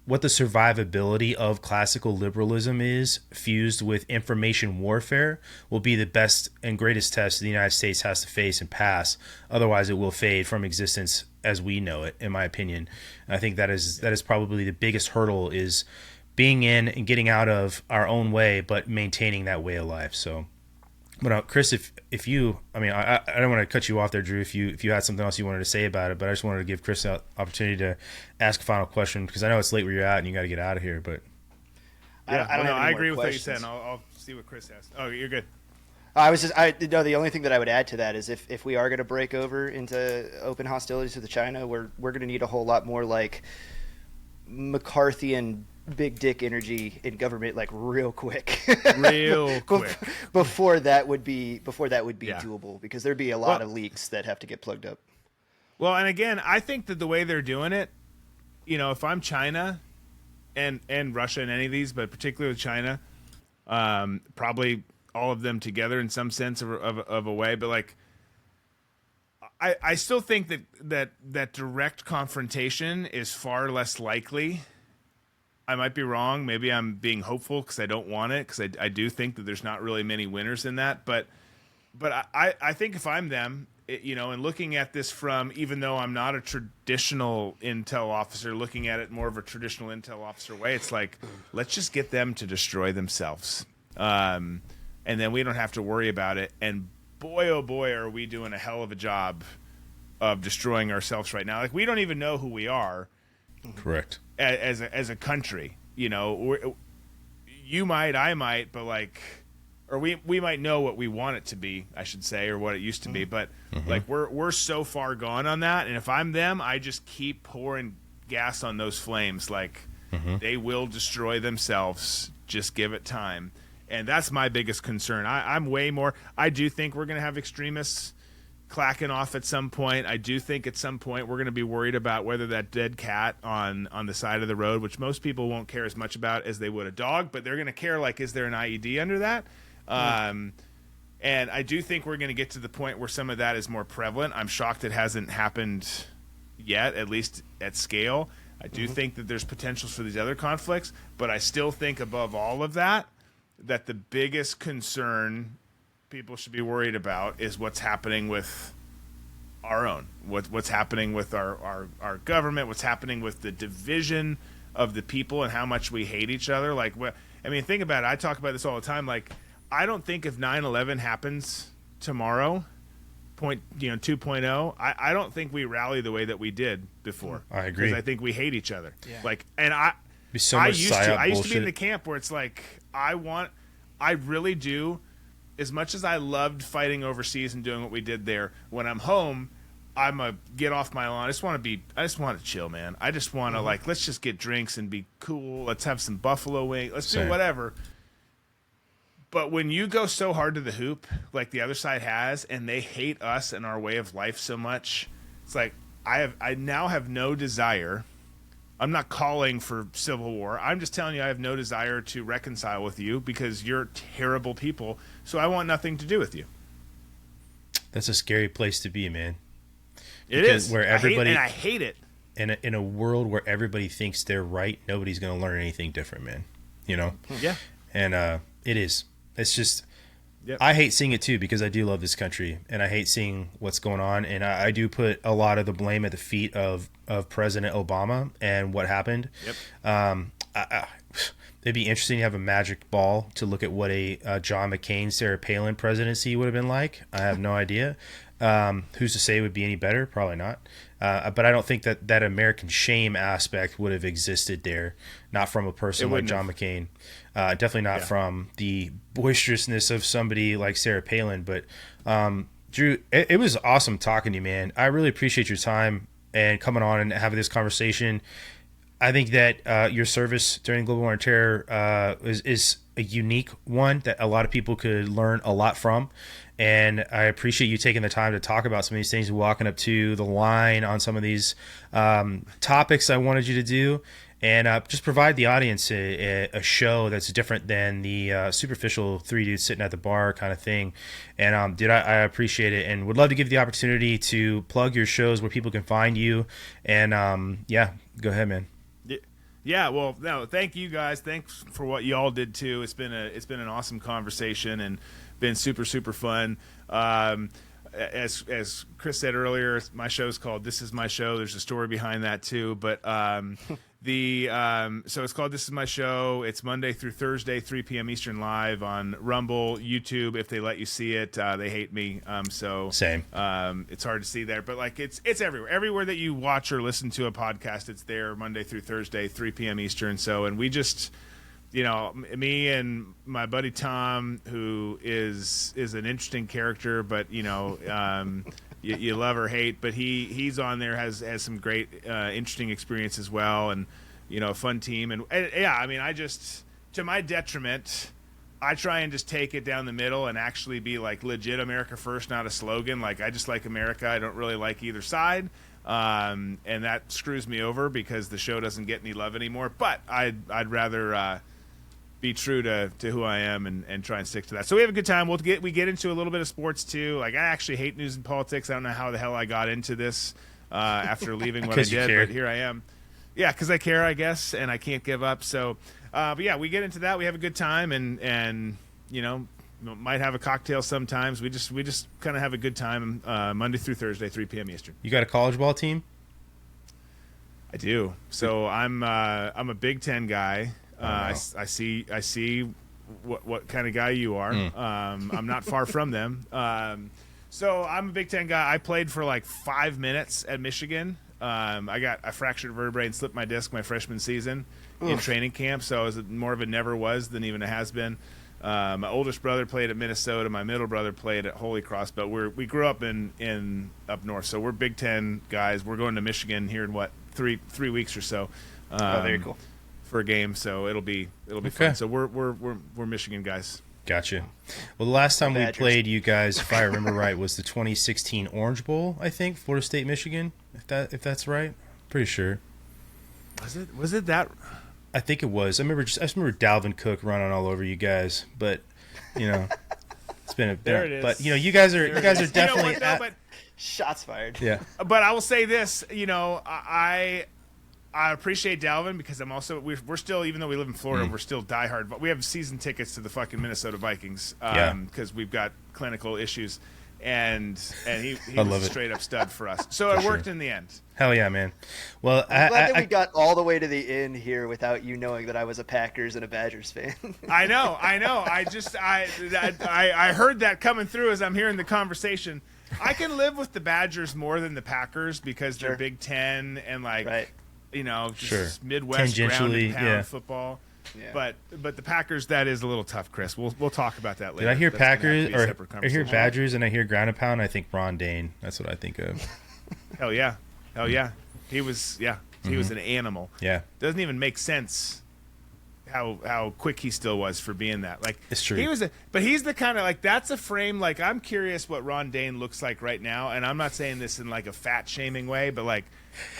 what the survivability of classical liberalism is fused with information warfare will be the best and greatest test the United States has to face and pass. Otherwise, it will fade from existence as we know it, in my opinion. And I think that is probably the biggest hurdle, is being in and getting out of our own way, but maintaining that way of life. So, but Chris, if you, I don't want to cut you off there, Drew, if you had something else you wanted to say about it, but I just wanted to give Chris an opportunity to ask a final question, because I know it's late where you're at and you got to get out of here. But I agree with what you said, and I'll see what Chris has. Oh, you're good. The only thing that I would add to that is if we are going to break over into open hostilities with China, we're going to need a whole lot more like McCarthyian big dick energy in government, like real quick before that would be doable, because there'd be a lot of leaks that have to get plugged up. Well, and again, I think that the way they're doing it, if I'm China and Russia and any of these, but particularly with China, probably all of them together in some sense of a way, but like, I still think that direct confrontation is far less likely. I might be wrong. Maybe I'm being hopeful because I don't want it, because I do think that there's not really many winners in that. But I think if I'm them, and looking at this from, even though I'm not a traditional intel officer, looking at it more of a traditional intel officer way, it's like, let's just get them to destroy themselves. And then we don't have to worry about it. And boy, oh boy, are we doing a hell of a job of destroying ourselves right now. Like, we don't even know who we are. Correct. As a country, you might, I might, but like, or we might know what we want it to be, I should say, or what it used to be. But like, we're so far gone on that. And if I'm them, I just keep pouring gas on those flames. Like, they will destroy themselves. Just give it time. And that's my biggest concern. I'm way more. I do think we're going to have extremists clacking off at some point. I do think at some point we're going to be worried about whether that dead cat on the side of the road, which most people won't care as much about as they would a dog, but they're going to care, like, is there an IED under that? And I do think we're going to get to the point where some of that is more prevalent. I'm shocked it hasn't happened yet, at least at scale. I do think that there's potential for these other conflicts, but I still think above all of that, that the biggest concern people should be worried about is what's happening with our own, what's happening with our government, what's happening with the division of the people and how much we hate each other. Like, think about it. I talk about this all the time. Like, I don't think if 9/11 happens tomorrow, 2.0, I don't think we rally the way that we did before. I agree. Because I think we hate each other. Yeah. Like, and I used to be in the camp where it's like, I really do. As much as I loved fighting overseas and doing what we did there, when I'm home, I'm a get off my lawn. I just want to chill, man. I just want to let's just get drinks and be cool. Let's have some buffalo wing. Let's do whatever. But when you go so hard to the hoop, like the other side has, and they hate us and our way of life so much, it's like I now have no desire. I'm not calling for civil war. I'm just telling you I have no desire to reconcile with you because you're terrible people. So I want nothing to do with you. That's a scary place to be, man. It is. Where everybody, I hate it. In a world where everybody thinks they're right, nobody's going to learn anything different, man. Yeah. And it is. It's just, yep. I hate seeing it too, because I do love this country and I hate seeing what's going on. And I do put a lot of the blame at the feet of President Obama and what happened. Yep. It'd be interesting to have a magic ball to look at what a John McCain, Sarah Palin presidency would have been like. I have no idea. Who's to say it would be any better? Probably not. But I don't think that American shame aspect would have existed there, not from a person like John McCain. Definitely not from the boisterousness of somebody like Sarah Palin. But Drew, it was awesome talking to you, man. I really appreciate your time and coming on and having this conversation. I think that your service during global war on terror is a unique one that a lot of people could learn a lot from. And I appreciate you taking the time to talk about some of these things and walking up to the line on some of these topics I wanted you to do. And just provide the audience a show that's different than the superficial three dudes sitting at the bar kind of thing. And dude, I appreciate it and would love to give you the opportunity to plug your shows where people can find you. And go ahead, man. Yeah, well, no, thank you guys. Thanks for what you all did too. It's been an awesome conversation and been super, super fun. As Chris said earlier, my show's called This Is My Show. There's a story behind that too, but so it's called This Is My Show. It's Monday through Thursday, 3 p.m. Eastern, live on Rumble, YouTube. If they let you see it, they hate me. Same. It's hard to see there, but like it's everywhere that you watch or listen to a podcast. It's there Monday through Thursday, 3 p.m. Eastern. So, and we just, me and my buddy Tom, who is an interesting character, but you love or hate, but he's on there, has some great interesting experience as well, and a fun team, and I just, to my detriment, I try and just take it down the middle and actually be like legit America first, not a slogan. Like, I just like America. I don't really like either side, and that screws me over because the show doesn't get any love anymore. But I'd rather be true to who I am and try and stick to that. So we have a good time. We get into a little bit of sports too. Like, I actually hate news and politics. I don't know how the hell I got into this after leaving what I did, but here I am. Yeah, because I care, I guess, and I can't give up. So, but yeah, we get into that. We have a good time, and you know, might have a cocktail sometimes. We just kind of have a good time Monday through Thursday, 3 p.m. Eastern. You got a college ball team? I do. So I'm a Big Ten guy. I see what kind of guy you are. I'm not far from them. So I'm a Big Ten guy. I played for like 5 minutes at Michigan. I fractured a vertebrae and slipped my disc my freshman season in training camp. So I was more of a never was than even a has been. My oldest brother played at Minnesota. My middle brother played at Holy Cross. But we grew up in up north. So we're Big Ten guys. We're going to Michigan here in three weeks or so. Very cool. For a game, so it'll be fun. So we're Michigan guys. Gotcha. Well, the last time we played you guys, if I remember right, was the 2016 Orange Bowl, I think, Florida State, Michigan. If that's right, pretty sure. Was it that? I think it was. I remember Dalvin Cook running all over you guys, but you know, it's been a bit. There it is. But you know, you guys are definitely but shots fired. Yeah. But I will say this, you know, I appreciate Dalvin because we're still, even though we live in Florida, we're still diehard. But we have season tickets to the fucking Minnesota Vikings because we've got clinical issues, and he was a straight up stud for us. So it worked in the end. Hell yeah, man. Well, I'm glad that we got all the way to the end here without you knowing that I was a Packers and a Badgers fan. I know. I heard that coming through as I'm hearing the conversation. I can live with the Badgers more than the Packers because they're Big Ten and you know, just Midwest ground and pound football. Yeah. But the Packers, that is a little tough, Chris. We'll talk about that later. Did I hear Packers or I hear Badgers and I hear ground and pound? I think Ron Dane. That's what I think of. Hell yeah. He was an animal. Yeah. Doesn't even make sense how quick he still was for being that. Like, it's true. But he's the kind of, like, that's a frame. Like, I'm curious what Ron Dane looks like right now, and I'm not saying this in like a fat shaming way, but like,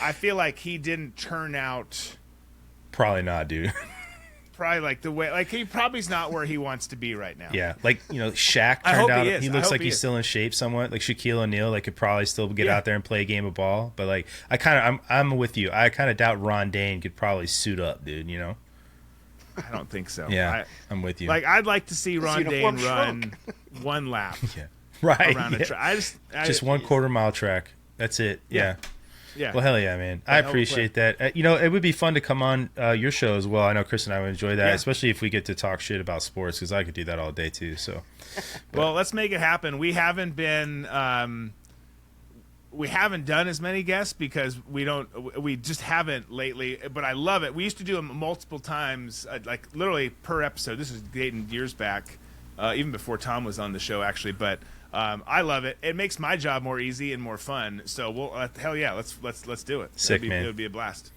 I feel like he didn't turn out. Probably not, dude. Probably like the way, like, he probably's not where he wants to be right now. Yeah, like, you know, Shaq turned out. He looks like he's is. still in shape somewhat. Like Shaquille O'Neal, like, could probably still get out there and play a game of ball. But like, I'm with you. I kind of doubt Ron Dane could probably suit up, dude. You know. I don't think so. Yeah, I'm with you. Like, I'd like to see Ron Dane run one lap. Yeah, right. Around a track. Just 1/4 mile track. That's it. Yeah. Yeah. Well, hell yeah, man. I appreciate that. You know, it would be fun to come on your show as well. I know Chris and I would enjoy that, especially if we get to talk shit about sports, because I could do that all day too. So, well, let's make it happen. We haven't done as many guests because we just haven't lately, but I love it. We used to do them multiple times, like literally per episode. This is dating years back, even before Tom was on the show, actually, but I love it. It makes my job more easy and more fun. So we'll hell yeah, let's do it. Sick, man. It would be a blast.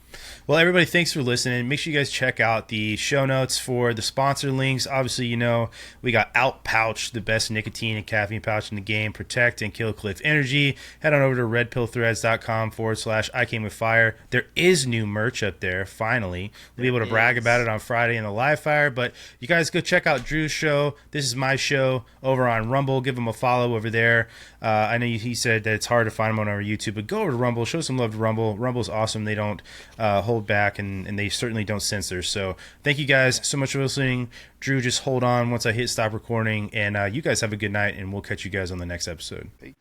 Well, everybody, thanks for listening. Make sure you guys check out the show notes for the sponsor links. Obviously, you know, we got Out Pouch, the best nicotine and caffeine pouch in the game. Protect and Kill Cliff Energy. Head on over to redpillthreads.com/I Came With Fire. There is new merch up there, finally. We'll be able to brag about it on Friday in the live fire. But you guys go check out Drew's show. This is my show over on Rumble. Give him a follow over there. I know he said that it's hard to find him on our YouTube, but go over to Rumble. Show some love to Rumble. Rumble's awesome. They don't hold back, and they certainly don't censor. So thank you guys so much for listening. Drew, just hold on once I hit stop recording, and you guys have a good night, and we'll catch you guys on the next episode. Peace.